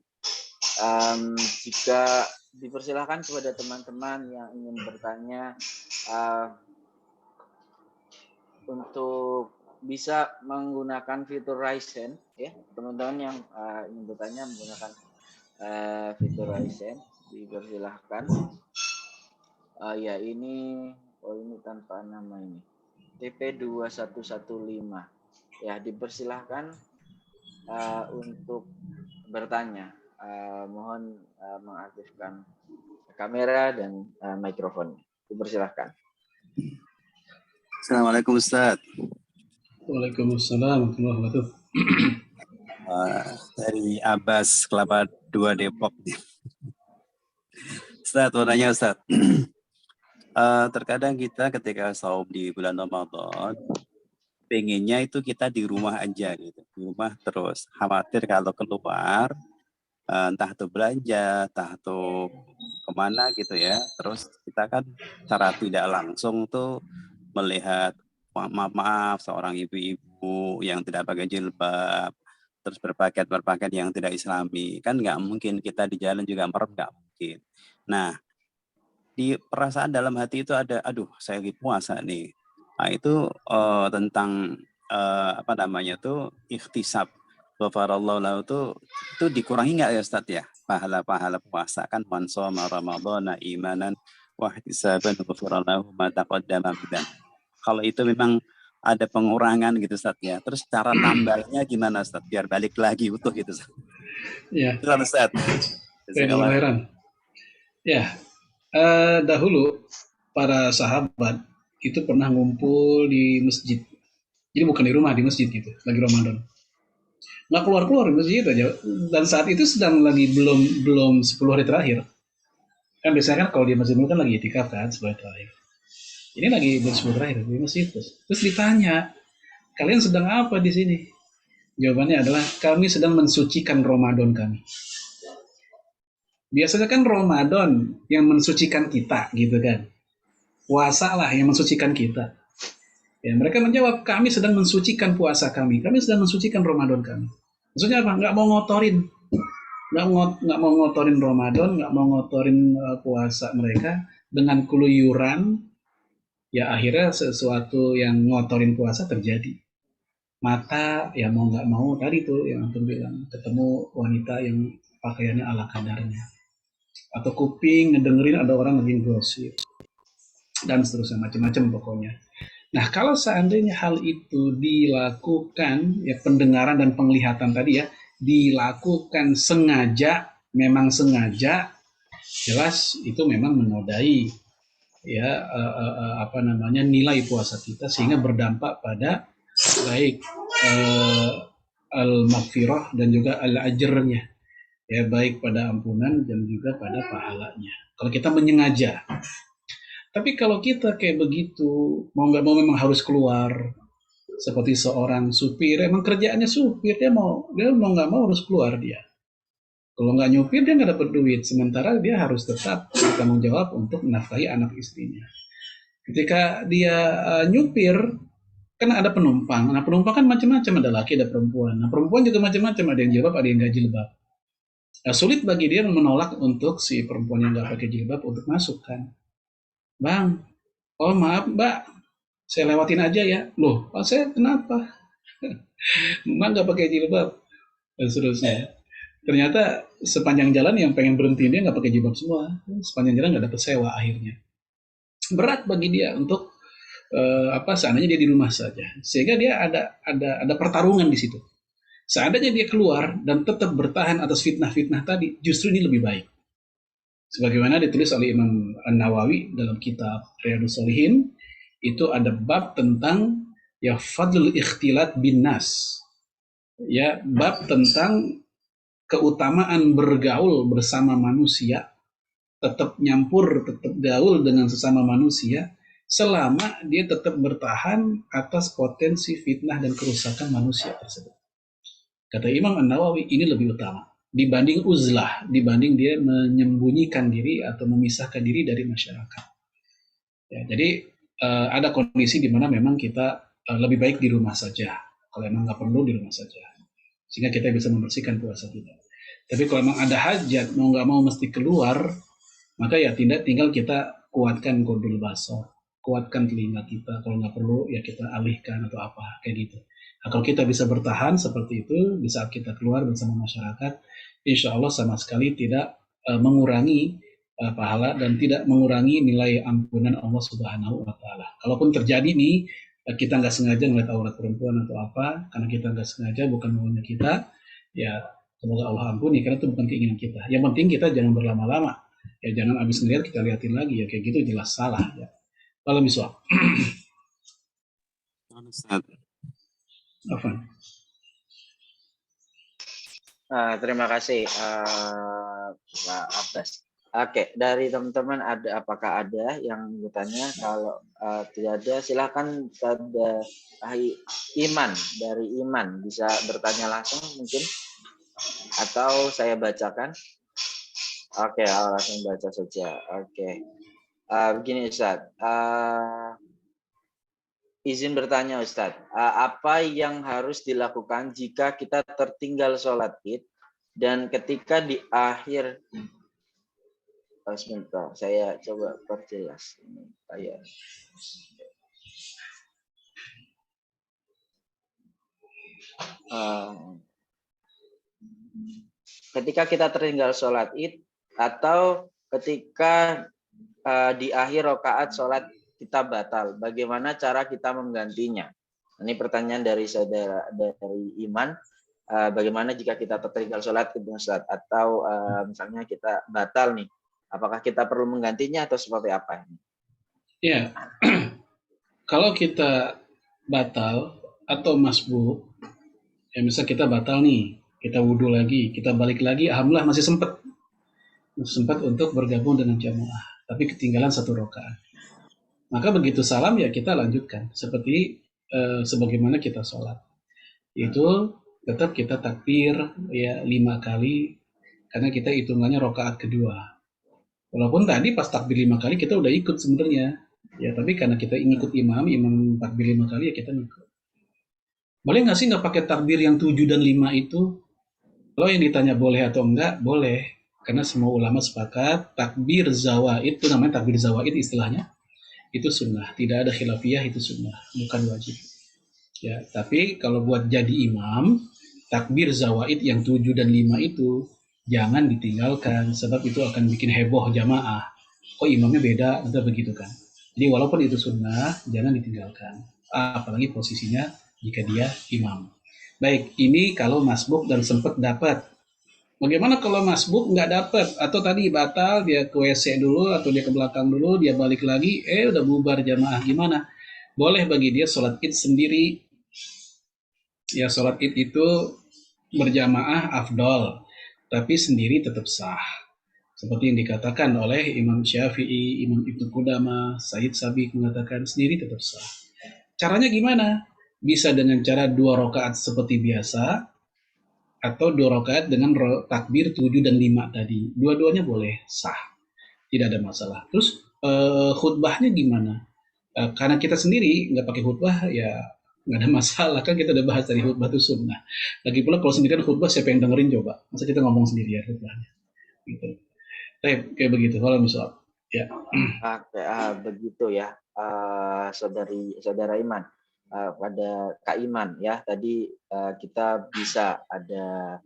Jika dipersilahkan kepada teman-teman yang ingin bertanya untuk bisa menggunakan fitur Raise Hand, ya teman-teman yang ingin bertanya menggunakan fitur Raise Hand, dipersilahkan. Ya ini tanpa nama ini TP2115 ya, dipersilahkan untuk bertanya. Mohon mengaktifkan kamera dan mikrofon. Dipersilahkan. Assalamualaikum Ustaz. Waalaikumsalam warahmatullahi wabarakatuh. Dari Abbas Kelapa 2 Depok. Ustaz, mau nanya Ustaz. Terkadang kita ketika saum di bulan Ramadan, pengennya itu kita di rumah aja gitu, di rumah terus. Khawatir kalau keluar, entah itu belanja, entah itu kemana gitu ya. Terus kita kan secara tidak langsung tuh melihat maaf seorang ibu-ibu yang tidak pakai jilbab, terus berpakaian yang tidak islami. Kan nggak mungkin kita di jalan juga merem, nggak mungkin. Nah, di perasaan dalam hati itu ada, aduh saya lagi puasa nih. Nah itu tentang ikhtisab. Ghafarallahu lahu itu dikurangi nggak ya Ustaz ya? Pahala-pahala puasa kan, man shoma ramadhana imanan wa ihtisaban ghafirallahu ma taqaddama min. Kalau itu memang ada pengurangan gitu Ustaz ya. Terus cara tambahnya gimana Ustaz biar balik lagi utuh gitu Ustaz? Ya. Selamat Ustaz. Ya. Dahulu para sahabat itu pernah ngumpul di masjid. Jadi bukan di rumah, di masjid gitu, lagi Ramadan. Nggak keluar-keluar di masjid aja. Dan saat itu sedang lagi belum 10 hari terakhir. Kan biasanya kan kalau di masjid kan lagi itikaf kan 10 hari terakhir. Ini lagi belum 10 terakhir di masjid terus ditanya, kalian sedang apa di sini? Jawabannya adalah kami sedang mensucikan Ramadan kami. Biasanya kan Ramadan yang mensucikan kita gitu kan. Puasa lah yang mensucikan kita. Ya, mereka menjawab, kami sedang mensucikan puasa kami. Kami sedang mensucikan Ramadan kami. Maksudnya apa? Nggak mau ngotorin. Nggak mau ngotorin Ramadan, nggak mau ngotorin puasa mereka dengan keluyuran. Ya akhirnya sesuatu yang ngotorin puasa terjadi. Mata ya mau nggak mau tadi tuh yang antum bilang, ketemu wanita yang pakaiannya ala kadarnya. Atau kuping ngedengerin ada orang lagi gosip. Dan seterusnya, macam-macam pokoknya. Nah, kalau seandainya hal itu dilakukan, ya pendengaran dan penglihatan tadi ya, dilakukan sengaja, memang sengaja, jelas itu memang menodai ya nilai puasa kita, sehingga berdampak pada baik al-maghfirah dan juga al-ajrnya, ya baik pada ampunan dan juga pada pahalanya. Kalau kita menyengaja. Tapi kalau kita kayak begitu, mau nggak mau memang harus keluar, seperti seorang supir, emang kerjaannya supir, dia mau nggak mau harus keluar dia. Kalau nggak nyupir dia nggak dapat duit, sementara dia harus tetap bertanggung jawab untuk menafkahi anak istrinya. Ketika dia nyupir, kan ada penumpang. Nah, penumpang kan macam-macam, ada laki, ada perempuan. Nah, perempuan juga macam-macam, ada yang jilbab, ada yang nggak jilbab. Nah, sulit bagi dia menolak untuk si perempuan yang nggak pakai jilbab untuk masuk kan. Bang, oh maaf mbak, saya lewatin aja ya. Loh, saya kenapa? Mbak nggak pakai jilbab, dan seterusnya. Ternyata sepanjang jalan yang pengen berhenti dia nggak pakai jilbab semua. Sepanjang jalan nggak dapet sewa akhirnya. Berat bagi dia untuk seandainya dia di rumah saja, sehingga dia ada pertarungan di situ. Seandainya dia keluar dan tetap bertahan atas fitnah-fitnah tadi, justru ini lebih baik. Sebagaimana ditulis oleh Imam An-Nawawi dalam kitab Riyadhus Shalihin, itu ada bab tentang ya fadlul ikhtilat bin nas. Ya, bab tentang keutamaan bergaul bersama manusia, tetap nyampur, tetap gaul dengan sesama manusia, selama dia tetap bertahan atas potensi fitnah dan kerusakan manusia tersebut. Kata Imam An-Nawawi, ini lebih utama dibanding uzlah, dibanding dia menyembunyikan diri atau memisahkan diri dari masyarakat. Ya, jadi ada kondisi di mana memang kita lebih baik di rumah saja. Kalau memang nggak perlu di rumah saja, sehingga kita bisa membersihkan puasa kita. Tapi kalau memang ada hajat, mau nggak mau mesti keluar, maka ya tinggal kita kuatkan godul basar, kuatkan telinga kita. Kalau nggak perlu ya kita alihkan atau apa kayak gitu. Nah, kalau kita bisa bertahan seperti itu di saat kita keluar bersama masyarakat, insya Allah sama sekali tidak mengurangi pahala dan tidak mengurangi nilai ampunan Allah Subhanahu wa Ta'ala. Kalaupun terjadi nih, kita nggak sengaja ngeliat aurat perempuan atau apa, karena kita nggak sengaja, bukan maunya kita, ya semoga Allah ampuni, karena itu bukan keinginan kita. Yang penting kita jangan berlama-lama, ya jangan abis ngeliat kita liatin lagi, ya kayak gitu jelas salah. Ya. Kalau misal, terima kasih Pak Abbas. Oke, dari teman-teman apakah ada yang bertanya? Kalau tidak ada, silakan pada Iman dari Iman bisa bertanya langsung mungkin, atau saya bacakan. Oke, langsung baca saja. Oke, begini Ustaz. Izin bertanya Ustadz, apa yang harus dilakukan jika kita tertinggal sholat id dan ketika di akhir, sebentar, saya coba perjelas ini ayat. Ketika kita tertinggal sholat id atau ketika di akhir rakaat sholat kita batal, bagaimana cara kita menggantinya? Ini pertanyaan dari saudara dari Iman. Bagaimana jika kita tertinggal sholat atau misalnya kita batal nih, apakah kita perlu menggantinya atau seperti apa? Ya, kalau kita batal atau masbuk, ya misal kita batal nih, kita wudhu lagi, kita balik lagi, alhamdulillah masih sempat untuk bergabung dengan jamaah, tapi ketinggalan 1 rakaat. Maka begitu salam ya kita lanjutkan seperti sebagaimana kita sholat. Itu tetap kita takbir ya 5 kali karena kita hitungannya rakaat kedua. Walaupun tadi pas takbir 5 kali kita udah ikut sebenarnya. Ya tapi karena kita ngikut imam takbir 5 kali ya kita ngikut. Boleh nggak sih nggak pakai takbir yang 7 dan 5 itu? Kalau yang ditanya boleh atau enggak, boleh. Karena semua ulama sepakat takbir zawaid, itu namanya takbir zawaid istilahnya. Itu sunnah, tidak ada khilafiyah, itu sunnah, bukan wajib. Ya, tapi kalau buat jadi imam, takbir zawaid yang 7 dan 5 itu jangan ditinggalkan, sebab itu akan bikin heboh jamaah. Kok imamnya beda, entah begitu kan. Jadi walaupun itu sunnah, jangan ditinggalkan. Apalagi posisinya jika dia imam. Baik, ini kalau masbuk dan sempat dapat. Bagaimana kalau masbuk nggak dapat atau tadi batal, dia ke WC dulu atau dia ke belakang dulu, dia balik lagi, udah bubar jamaah, gimana? Boleh bagi dia sholat id sendiri. Ya sholat id itu berjamaah afdol, tapi sendiri tetap sah. Seperti yang dikatakan oleh Imam Syafi'i, Imam Ibnu Qudamah, Said Sabiq mengatakan sendiri tetap sah. Caranya gimana? Bisa dengan cara 2 rakaat seperti biasa, atau 2 rakaat dengan takbir 7 dan 5 tadi. Dua-duanya boleh sah. Tidak ada masalah. Terus khutbahnya gimana? Karena kita sendiri nggak pakai khutbah, ya nggak ada masalah, kan kita udah bahas dari khutbah itu sunnah. Lagi pula kalau sendirian khutbah, siapa yang dengerin coba? Masa kita ngomong sendirian khutbahnya? Gitu. Kayak begitu. Kalau misal, ya. Begitu ya, saudara Iman, pada Kak Iman ya, tadi kita bisa ada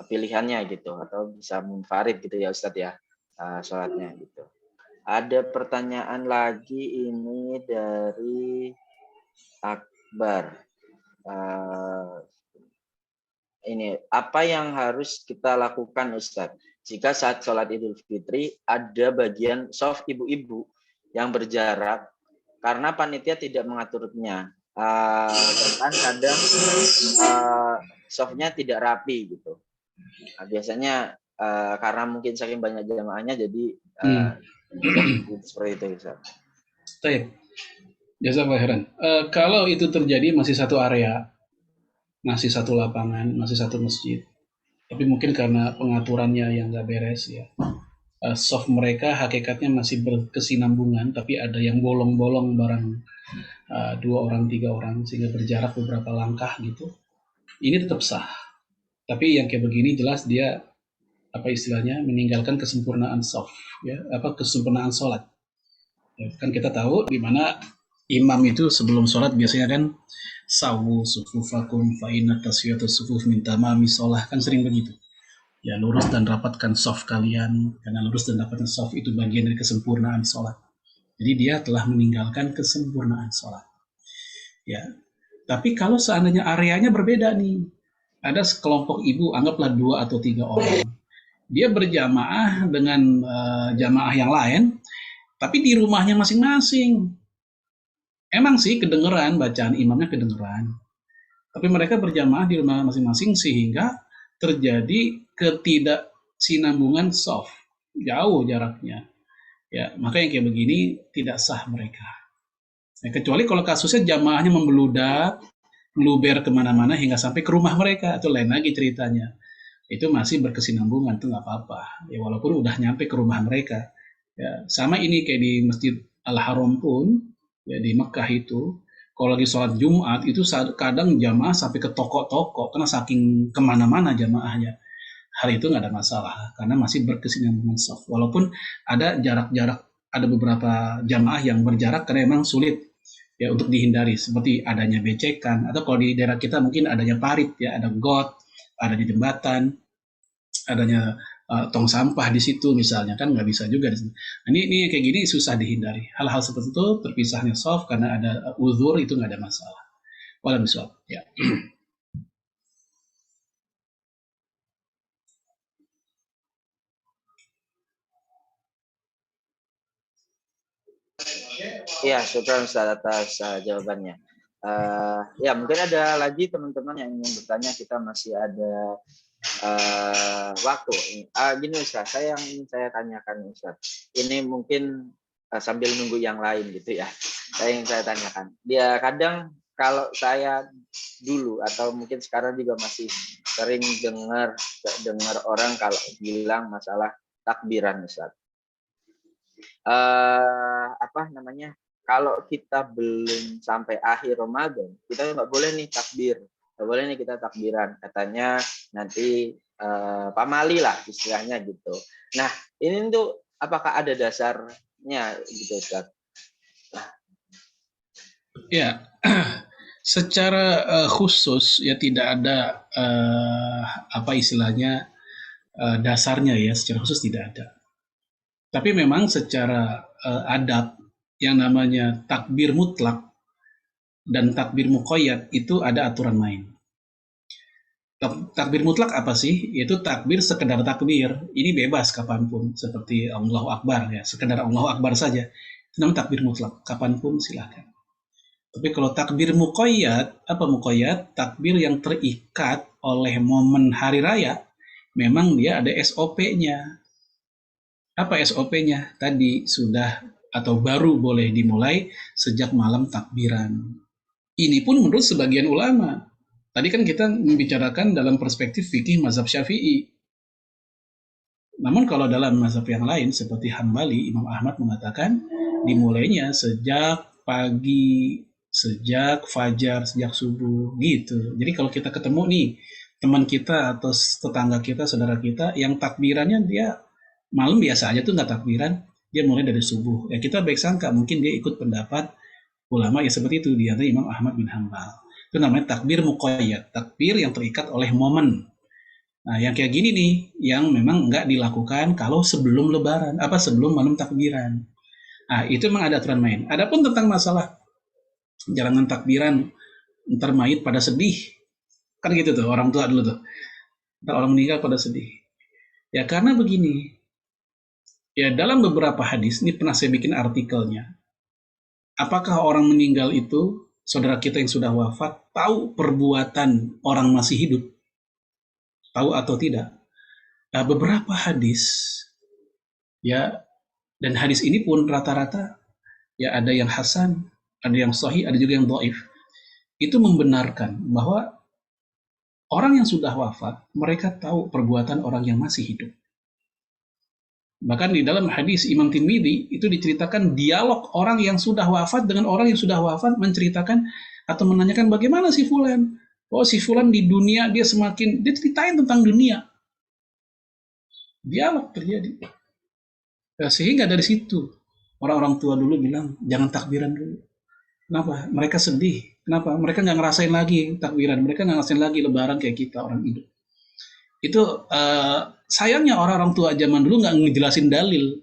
pilihannya gitu, atau bisa munfarid gitu ya Ustadz ya, sholatnya gitu. Ada pertanyaan lagi ini dari Akbar. Ini apa yang harus kita lakukan Ustadz jika saat sholat Idul Fitri ada bagian soft ibu-ibu yang berjarak karena panitia tidak mengaturnya, dan kadang softnya tidak rapi gitu. Biasanya karena mungkin saking banyak jamaahnya jadi seperti itu Ustadz. Baik. Jazakallahu khairan. Kalau itu terjadi masih satu area, masih satu lapangan, masih satu masjid, tapi mungkin karena pengaturannya yang nggak beres ya, soft mereka hakikatnya masih berkesinambungan, tapi ada yang bolong-bolong barang 2 orang, 3 orang, sehingga berjarak beberapa langkah gitu. Ini tetap sah. Tapi yang kayak begini jelas dia apa istilahnya meninggalkan kesempurnaan soft, ya, kesempurnaan sholat. Ya, kan kita tahu di mana imam itu sebelum sholat biasanya kan sawu sufufakum fa inna taswiyatus sufuf min tamami sholah, kan sering begitu. Ya, lurus dan rapatkan soft kalian, karena lurus dan rapatkan soft itu bagian dari kesempurnaan sholat. Jadi dia telah meninggalkan kesempurnaan sholat. Ya, tapi kalau seandainya areanya berbeda nih, ada sekelompok ibu, anggaplah 2 atau 3 orang, dia berjamaah dengan jamaah yang lain, tapi di rumahnya masing-masing. Emang sih kedengeran, bacaan imamnya kedengeran. Tapi mereka berjamaah di rumah masing-masing sehingga terjadi ketidaksinambungan soft. Jauh jaraknya. Ya, maka yang kayak begini tidak sah mereka. Ya, kecuali kalau kasusnya jamaahnya membeludak, meluber kemana-mana hingga sampai ke rumah mereka. Itu lain lagi ceritanya. Itu masih berkesinambungan, itu nggak apa-apa. Ya, walaupun udah nyampe ke rumah mereka. Ya, sama ini kayak di Masjid Al-Haram pun, ya di Mekah itu, kalau lagi sholat Jumat itu kadang jamaah sampai ke toko-toko karena saking kemana-mana jamaahnya. Hal itu nggak ada masalah karena masih berkesinambungan soft. Walaupun ada jarak-jarak, ada beberapa jamaah yang berjarak karena memang sulit ya untuk dihindari, seperti adanya becekan atau kalau di daerah kita mungkin adanya parit ya, ada got, ada di jembatan, adanya tong sampah di situ misalnya, kan nggak bisa juga di sini. Ini kayak gini susah dihindari. Hal-hal seperti itu terpisahnya soft karena ada uzur itu nggak ada masalah. Walau misal, ya. Iya, syukur Ustaz atas jawabannya. Ya mungkin ada lagi teman-teman yang ingin bertanya, kita masih ada waktu. Gini Ustaz, yang ingin saya tanyakan Ustaz, ini mungkin sambil nunggu yang lain gitu ya, saya tanyakan. Dia kadang kalau saya dulu atau mungkin sekarang juga masih sering dengar orang kalau bilang masalah takbiran Ustaz. Kalau kita belum sampai akhir Ramadan, kita nggak boleh nih takbir. Nggak boleh nih kita takbiran, katanya nanti pamali lah istilahnya gitu. Nah ini tuh apakah ada dasarnya gitu Ustaz? Ya, secara khusus ya tidak ada apa istilahnya dasarnya ya, secara khusus tidak ada. Tapi memang secara adab yang namanya takbir mutlak dan takbir muqayyad itu ada aturan main. Takbir mutlak apa sih? Yaitu takbir sekedar takbir. Ini bebas kapanpun, seperti Allahu Akbar ya, sekedar Allahu Akbar saja. Itu namanya takbir mutlak, kapanpun silakan. Tapi kalau takbir muqayyad, apa muqayyad? Takbir yang terikat oleh momen hari raya, memang dia ada SOP-nya. Apa SOP-nya? Tadi sudah atau baru boleh dimulai sejak malam takbiran. Ini pun menurut sebagian ulama. Tadi kan kita membicarakan dalam perspektif fikih mazhab Syafi'i. Namun kalau dalam mazhab yang lain seperti Hambali, Imam Ahmad mengatakan dimulainya sejak pagi, sejak fajar, sejak subuh gitu. Jadi kalau kita ketemu nih teman kita atau tetangga kita, saudara kita yang takbirannya dia malam biasa aja tuh nggak takbiran, dia mulai dari subuh. Ya kita baik sangka mungkin dia ikut pendapat ulama ya seperti itu, dia Imam Ahmad bin Hambal. Itu namanya takbir muqayyad, takbir yang terikat oleh momen. Nah, yang kayak gini nih, yang memang nggak dilakukan kalau sebelum lebaran, sebelum malam takbiran. Nah, itu memang ada aturan main. Adapun tentang masalah jangan takbiran, ntar mayit pada sedih. Kan gitu tuh, orang tua dulu tuh. Ntar orang meninggal pada sedih. Ya karena begini, ya dalam beberapa hadis, ini pernah saya bikin artikelnya. Apakah orang meninggal itu, saudara kita yang sudah wafat, tahu perbuatan orang masih hidup? Tahu atau tidak? Nah, beberapa hadis, ya, dan hadis ini pun rata-rata, ya ada yang hasan, ada yang sahih, ada juga yang dhaif. Itu membenarkan bahwa orang yang sudah wafat, mereka tahu perbuatan orang yang masih hidup. Bahkan di dalam hadis Imam Tirmidzi itu diceritakan dialog orang yang sudah wafat dengan orang yang sudah wafat menceritakan atau menanyakan bagaimana si fulan. Oh si fulan di dunia dia ceritain tentang dunia. Dialog terjadi. Sehingga dari situ orang-orang tua dulu bilang jangan takbiran dulu. Kenapa? Mereka sedih. Kenapa? Mereka nggak ngerasain lagi takbiran. Mereka nggak ngerasain lagi lebaran kayak kita orang hidup. Itu sayangnya orang-orang tua zaman dulu nggak ngejelasin dalil.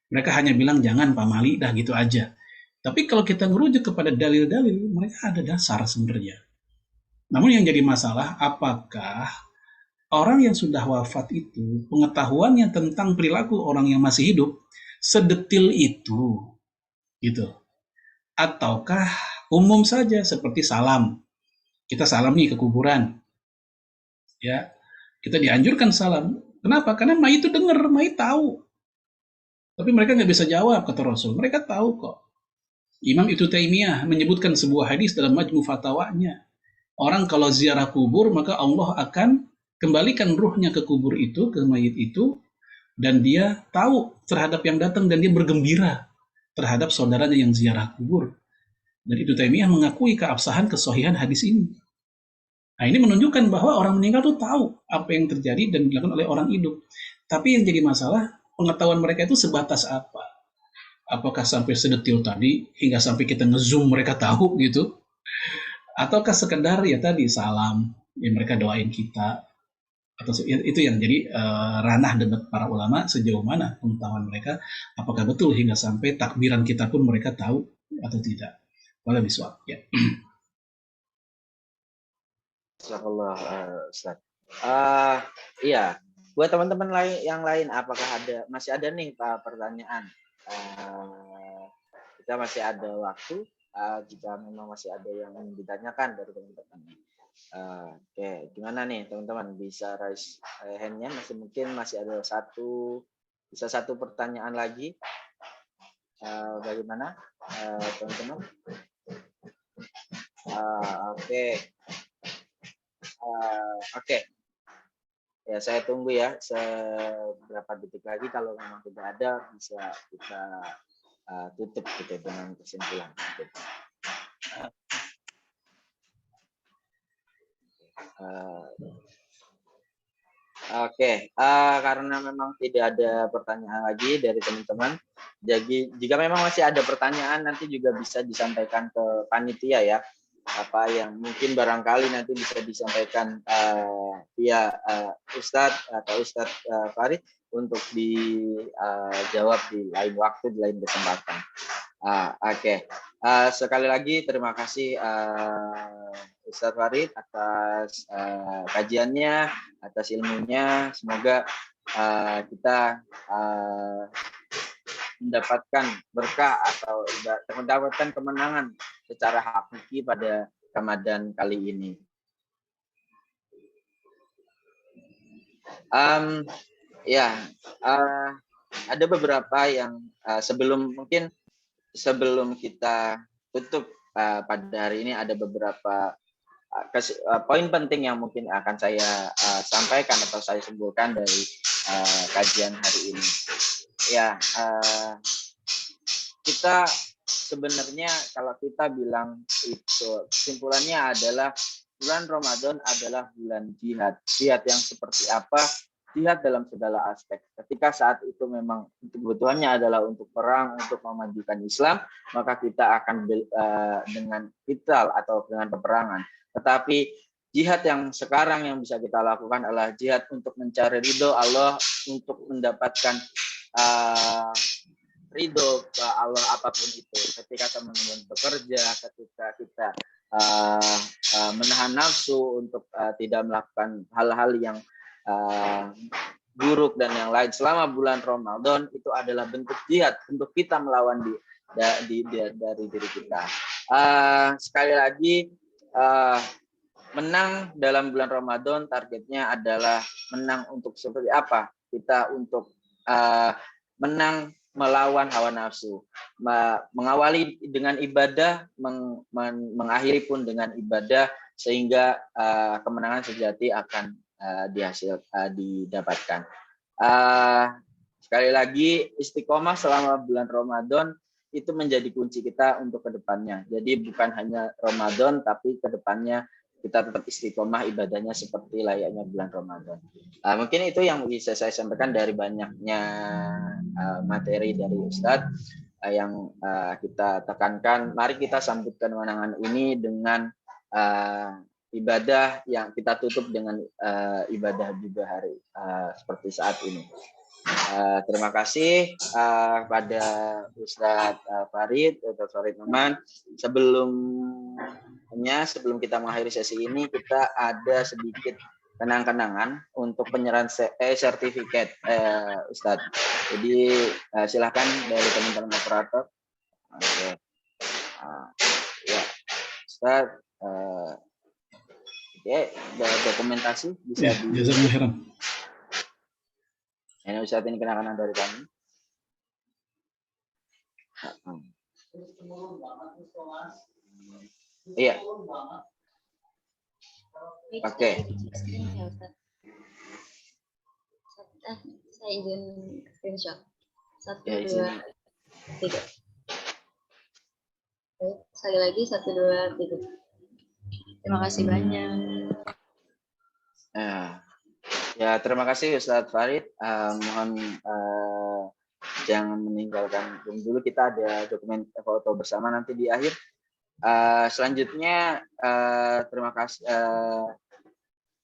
Mereka hanya bilang jangan pamali dah gitu aja. Tapi kalau kita merujuk kepada dalil-dalil, mereka ada dasar sebenarnya. Namun yang jadi masalah, apakah orang yang sudah wafat itu pengetahuannya tentang perilaku orang yang masih hidup sedetil itu, gitu? Ataukah umum saja seperti salam? Kita salam nih ke kuburan, ya. Kita dianjurkan salam. Kenapa? Karena mayit itu dengar, mayit tahu. Tapi mereka nggak bisa jawab, kata Rasul. Mereka tahu kok. Imam Ibnu Taimiyah menyebutkan sebuah hadis dalam Majmu' Fatawanya. Orang kalau ziarah kubur, maka Allah akan kembalikan ruhnya ke kubur itu, ke mayit itu, dan dia tahu terhadap yang datang, dan dia bergembira terhadap saudaranya yang ziarah kubur. Dan Ibnu Taimiyah mengakui keabsahan, kesohihan hadis ini. Nah ini menunjukkan bahwa orang meninggal tuh tahu apa yang terjadi dan dilakukan oleh orang hidup. Tapi yang jadi masalah, pengetahuan mereka itu sebatas apa? Apakah sampai sedetil tadi, hingga sampai kita nge-zoom mereka tahu gitu? Ataukah sekedar ya tadi salam, ya mereka doain kita? Atau itu yang jadi ranah debat para ulama sejauh mana pengetahuan mereka? Apakah betul hingga sampai takbiran kita pun mereka tahu atau tidak? Kalau biswab, ya. Jazakallah, Ustaz. Iya, buat teman-teman yang lain, apakah masih ada nih pertanyaan? Kita masih ada waktu. Jika memang masih ada yang ingin ditanyakan dari teman-teman. Oke, gimana nih teman-teman? Bisa raise hand-nya? Mungkin masih ada satu pertanyaan lagi. Bagaimana, teman-teman? Oke. Oke. Ya, saya tunggu ya seberapa detik lagi. Kalau memang tidak ada, bisa kita tutup gitu dengan kesimpulan. Oke, karena memang tidak ada pertanyaan lagi dari teman-teman. Jadi jika memang masih ada pertanyaan, nanti juga bisa disampaikan ke panitia ya. Apa yang mungkin barangkali nanti bisa disampaikan via Ustadz atau Ustadz Farid untuk dijawab di lain waktu, di lain kesempatan. Oke. Sekali lagi terima kasih Ustadz Farid atas kajiannya, atas ilmunya. Semoga kita mendapatkan berkah atau mendapatkan kemenangan secara hakiki pada Ramadan kali ini. Ada beberapa yang sebelum kita tutup pada hari ini, ada beberapa poin penting yang mungkin akan saya sampaikan atau saya simpulkan dari kajian hari ini. Ya, kita sebenarnya kalau kita bilang itu kesimpulannya adalah bulan Ramadan adalah bulan jihad. Jihad yang seperti apa? Jihad dalam segala aspek. Ketika saat itu memang kebutuhannya adalah untuk perang, untuk memajukan Islam, maka kita akan dengan vital atau dengan peperangan. Tetapi jihad yang sekarang yang bisa kita lakukan adalah jihad untuk mencari ridho Allah, untuk mendapatkan ridho ke Allah apapun itu. Ketika teman-teman bekerja, ketika kita menahan nafsu untuk tidak melakukan hal-hal yang buruk dan yang lain selama bulan Ramadan, itu adalah bentuk jihad untuk kita melawan dari diri kita. Sekali lagi, menang dalam bulan Ramadan targetnya adalah menang untuk seperti apa? Kita untuk menang melawan hawa nafsu, mengawali dengan ibadah, mengakhiri pun dengan ibadah, sehingga kemenangan sejati akan didapatkan. Sekali lagi, istiqomah selama bulan Ramadan itu menjadi kunci kita untuk kedepannya. Jadi bukan hanya Ramadan, tapi kedepannya kita tetap istiqomah ibadahnya seperti layaknya bulan Ramadan. Mungkin itu yang bisa saya sampaikan dari banyaknya materi dari Ustadz yang kita tekankan. Mari kita sambut kemenangan ini dengan ibadah yang kita tutup dengan ibadah juga hari seperti saat ini. Terima kasih kepada Ustadz Farid, Ustadz Farid Numan. Sebelum kita mengakhiri sesi ini, kita ada sedikit kenang-kenangan untuk penyerahan sertifikat Ustadz. Jadi silakan dari teman-teman operator. Oke. Ya, Ustadz. Oke, dokumentasi bisa Jazakumullah. Ini Ustadz, ini kenang-kenang dari kami. Iya. Oke. Saya izin screenshot. 1, 2, 3. Sekali lagi 1, 2, 3. Terima kasih banyak. Ya, terima kasih Ustadz Farid. Mohon jangan meninggalkan room dulu. Kita ada dokumen foto bersama nanti di akhir. Selanjutnya terima kasih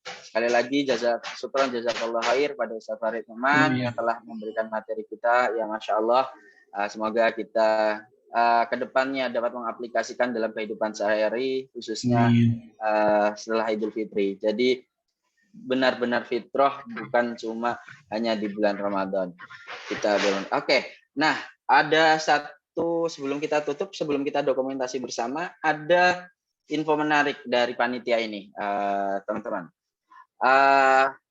sekali lagi jazakallah khair pada Ustadz Farid Numan yang telah memberikan materi kita. Ya, Masya Allah. Semoga kita kedepannya dapat mengaplikasikan dalam kehidupan sehari-hari, khususnya setelah Idul Fitri. Jadi benar-benar fitrah, bukan cuma hanya di bulan Ramadan. Oke. Nah, ada satu sebelum kita tutup, sebelum kita dokumentasi bersama, ada info menarik dari panitia ini, teman-teman.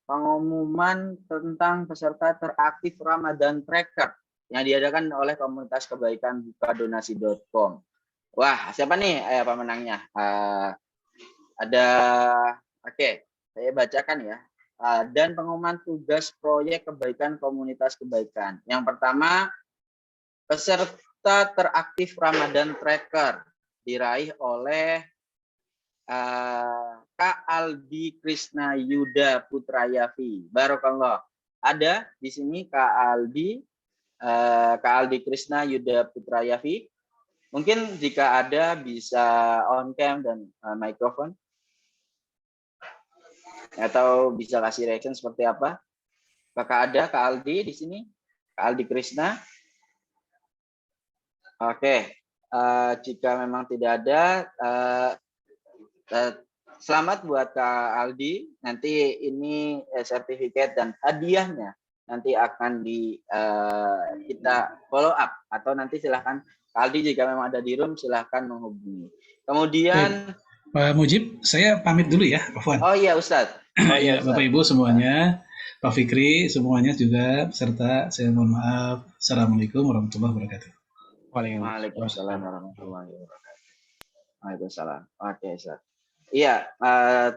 Pengumuman tentang peserta teraktif Ramadan Tracker yang diadakan oleh komunitas kebaikan bukadonasi.com. Wah, siapa nih pemenangnya? Oke, saya bacakan ya. Dan pengumuman tugas proyek kebaikan komunitas kebaikan. Yang pertama, peserta teraktif Ramadan Tracker diraih oleh Kak Aldi Krisna Yuda Putrayavi. Barokallah. Ada di sini Kak Aldi Krisna Yuda Putrayavi. Mungkin jika ada bisa on cam dan mikrofon. Atau bisa kasih reaction seperti apa? Apakah ada Kak Aldi di sini? Kak Aldi Krisna? Oke. Jika memang tidak ada, selamat buat Kak Aldi. Nanti ini sertifikat dan hadiahnya nanti akan kita follow up, atau nanti silahkan Kak Aldi jika memang ada di room silahkan menghubungi. Kemudian Pak Mujib, saya pamit dulu ya, Afwan. Oh iya Ustadz. Ya, Bapak Ibu semuanya, Pak Fikri semuanya juga, serta saya mohon maaf. Assalamualaikum warahmatullahi wabarakatuh. Waalaikumsalam warahmatullahi wabarakatuh. Waalaikumsalam. Oke, Ustaz. Iya,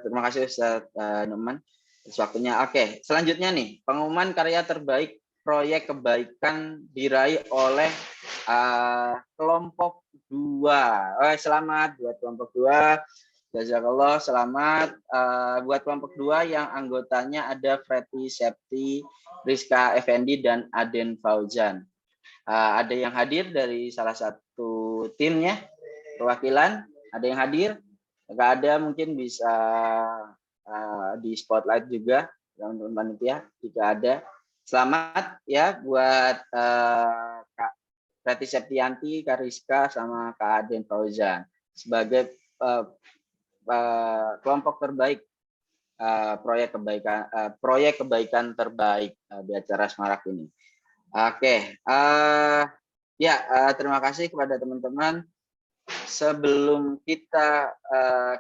terima kasih Ustaz Numan atas waktunya. Oke, selanjutnya nih, pengumuman karya terbaik proyek kebaikan diraih oleh kelompok 2. Selamat buat kelompok 2. Jazakallah, selamat. Buat kelompok 2 yang anggotanya ada Freddy Septi, Rizka Effendi, dan Aden Fauzan. Ada yang hadir dari salah satu timnya, perwakilan? Ada yang hadir? Jika ada mungkin bisa di spotlight juga teman-teman panitia jika ada. Selamat ya buat Kak Rati Septianti, Kak Rizka, sama Kak Aden Fauzan sebagai kelompok terbaik proyek kebaikan terbaik di acara Semarak ini. Oke, terima kasih kepada teman-teman. Sebelum kita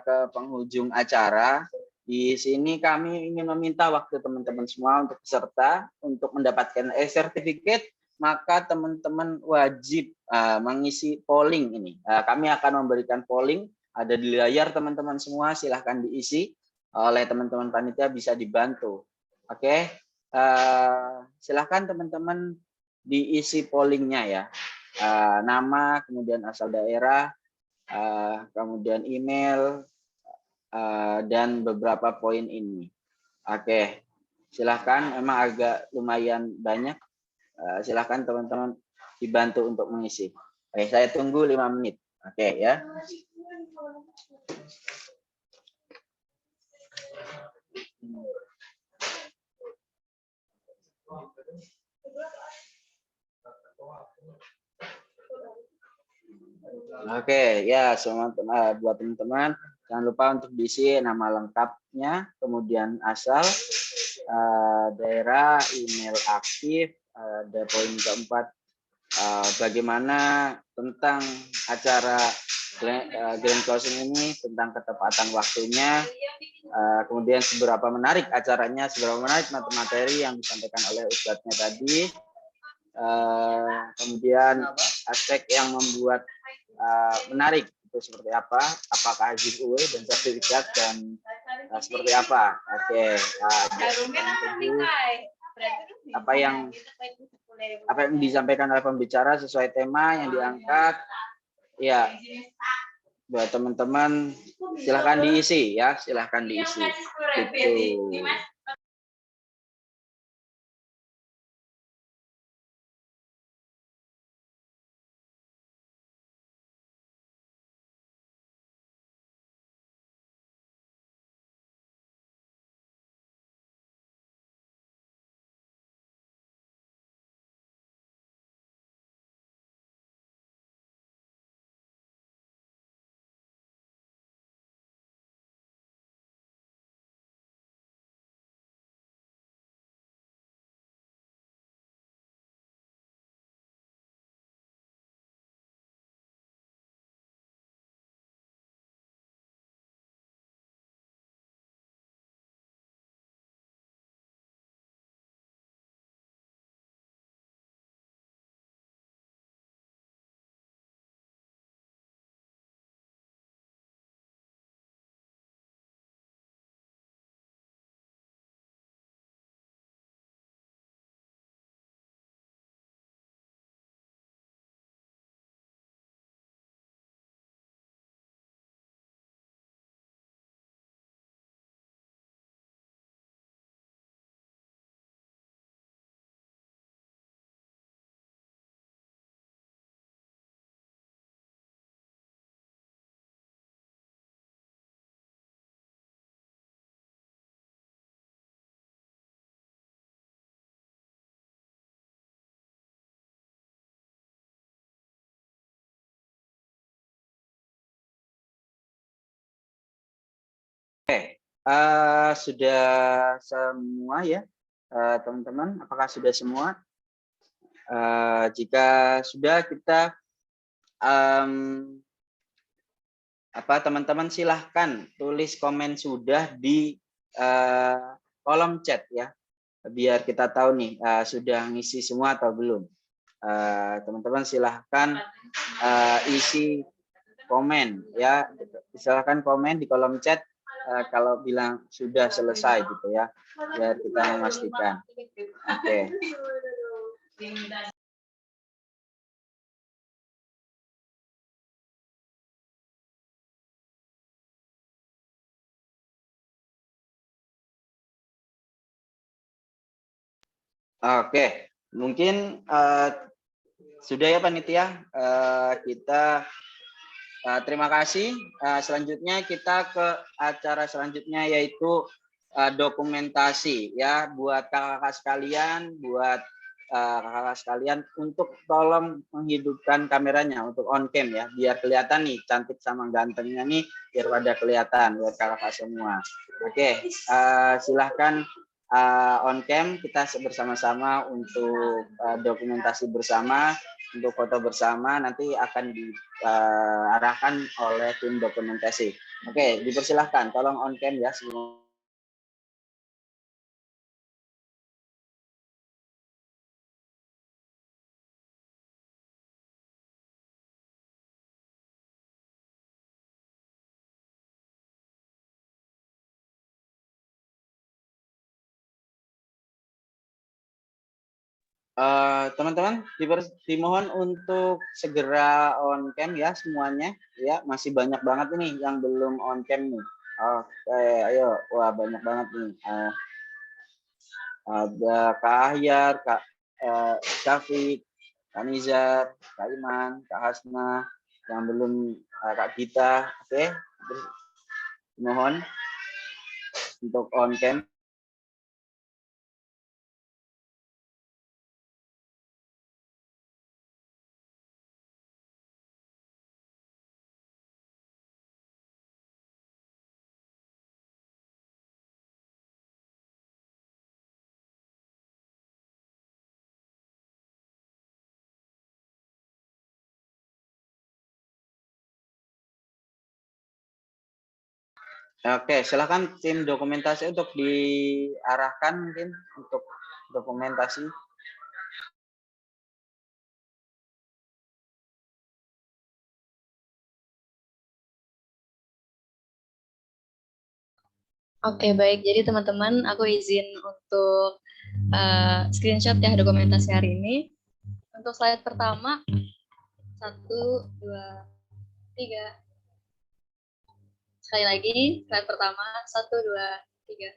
ke penghujung acara, di sini kami ingin meminta waktu teman-teman semua untuk peserta untuk mendapatkan sertifikat, maka teman-teman wajib mengisi polling ini. Kami akan memberikan polling, ada di layar teman-teman semua, silahkan diisi oleh teman-teman panitia, bisa dibantu. Oke, silahkan teman-teman diisi pollingnya ya. Nama, kemudian asal daerah, kemudian email, dan beberapa poin ini. Oke, silahkan, memang agak lumayan banyak. Silahkan teman-teman dibantu untuk mengisi. Oke, saya tunggu 5 menit. Oke ya. Oke, ya semua buat teman-teman jangan lupa untuk diisi nama lengkapnya, kemudian asal, daerah, email aktif, ada poin keempat, bagaimana tentang acara grand closing ini, tentang ketepatan waktunya, kemudian seberapa menarik acaranya, seberapa menarik materi yang disampaikan oleh ustadznya tadi, kemudian aspek yang membuat menarik itu seperti apa, apakah giveaway dan sertifikat dan seperti apa. Oke, apa yang disampaikan oleh pembicara sesuai tema yang diangkat ya. Buat teman-teman silahkan diisi ya, silahkan diisi gitu. Oke, sudah semua ya teman-teman, apakah sudah semua? Jika sudah, kita teman-teman silahkan tulis komen sudah di kolom chat ya, biar kita tahu nih sudah ngisi semua atau belum. Teman-teman silahkan isi komen ya, silahkan komen di kolom chat kalau bilang sudah selesai gitu ya, biar kita memastikan. Oke. Oke, mungkin sudah ya panitia. Kita terima kasih. Selanjutnya kita ke acara selanjutnya yaitu dokumentasi ya buat kakak-kakak sekalian, kakak-kakak sekalian untuk tolong menghidupkan kameranya untuk on cam ya, biar kelihatan nih cantik sama gantengnya nih, biar pada kelihatan buat kakak-kakak semua. Oke, silahkan on cam kita bersama-sama untuk dokumentasi bersama, untuk foto bersama nanti akan diarahkan oleh tim dokumentasi. Oke, dipersilahkan tolong on cam ya semua. Teman-teman dimohon untuk segera on cam ya semuanya ya, masih banyak banget ini yang belum on cam nih. Oke, ayo, wah banyak banget nih. Ada Kak Ahyar, Kak Syafiq, Kak Nizar, Kak Iman, Kak Hasna, yang belum Kak Gita. Oke, mohon untuk on cam. Oke, silakan tim dokumentasi untuk diarahkan mungkin untuk dokumentasi. Oke, baik. Jadi teman-teman, aku izin untuk screenshot ya dokumentasi hari ini. Untuk slide pertama, 1, 2, 3. Sekali lagi, slide pertama, 1, 2, 3.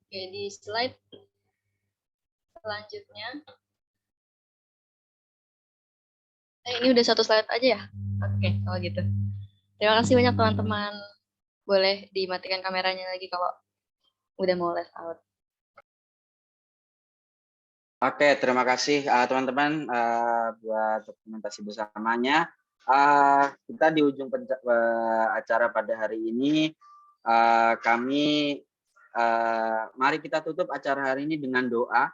Oke, di slide selanjutnya. Ini udah satu slide aja ya? Oke, kalau gitu. Terima kasih banyak teman-teman. Boleh dimatikan kameranya lagi kalau udah mau left out. Oke, terima kasih teman-teman buat dokumentasi bersamanya. Kita di ujung acara pada hari ini, mari kita tutup acara hari ini dengan doa.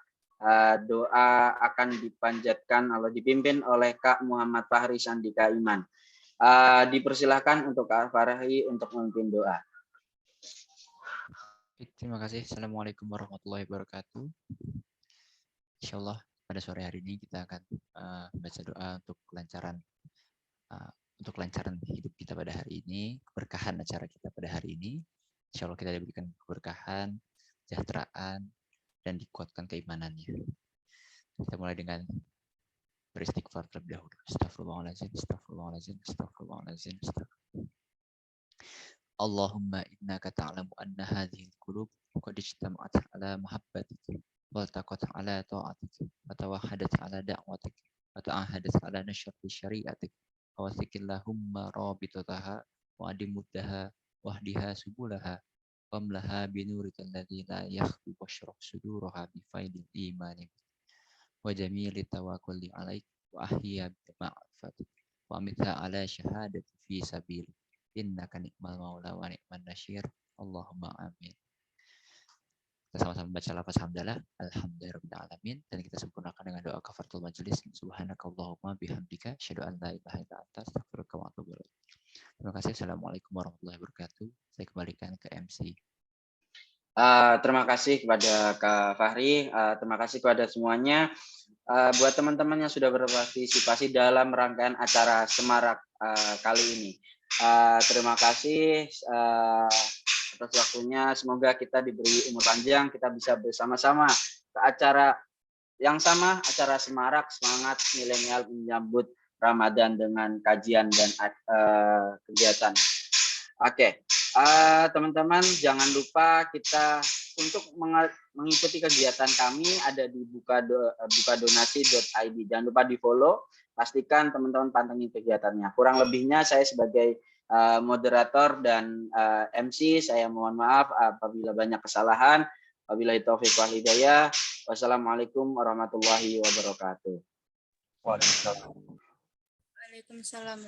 Doa akan dipanjatkan atau dipimpin oleh Kak Muhammad Fahri Sandika Iman. Dipersilahkan untuk Kak Fahri untuk memimpin doa. Terima kasih. Assalamualaikum warahmatullahi wabarakatuh. Insyaallah pada sore hari ini kita akan membaca doa untuk kelancaran hidup kita pada hari ini, keberkahan acara kita pada hari ini. Insyaallah kita diberikan keberkahan, kesejahteraan, dan dikuatkan keimanannya. Kita mulai dengan beristighfar terlebih dahulu. Astaghfirullahaladzim, astaghfirullahaladzim, astaghfirullahaladzim, astaghfirullah. Allahumma innaka ta'lamu anna hadhihi al-qulub qad ijtama'at ala muhabbatik والتقت على طاعتك وتوحدت على دعوتك وتعاهدت على نشر شريعتك فوثق اللهم رابطتها وأدم مدها واهدها سبلها واملها بنورك الذي لا يخفي واشرح صدورها بفيض الإيمان وجميل التوكل عليك وأحيا بمعرفتك وأمتها على شهادة في سبيلك إنك نعم المولى ونعم النصير اللهم آمين. Kita sama-sama baca lafaz hamdalah, alhamdulillahirabbil dan kita sempurnakan dengan doa kafaratul majelis. Subhanakallahumma bihamdika asyhadu an la ilaha illa anta astaghfiruka wa atubu ilaik. Terima kasih. Assalamualaikum warahmatullahi wabarakatuh. Saya kembalikan ke MC. Terima kasih kepada Kak Fahri, terima kasih kepada semuanya. Buat teman-teman yang sudah berpartisipasi dalam rangkaian acara Semarak kali ini, terima kasih atas waktunya. Semoga kita diberi umur panjang, kita bisa bersama-sama ke acara yang sama, acara Semarak, semangat milenial menyambut Ramadan dengan kajian dan kegiatan. Oke, teman-teman jangan lupa kita untuk mengikuti kegiatan kami ada di bukadonasi.id. Jangan lupa di-follow, pastikan teman-teman pantengin kegiatannya. Kurang lebihnya saya sebagai moderator dan MC, saya mohon maaf apabila banyak kesalahan. Wabillahi taufiq wal hidayah. Wassalamualaikum warahmatullahi wabarakatuh. Waalaikumsalam. Waalaikumsalam.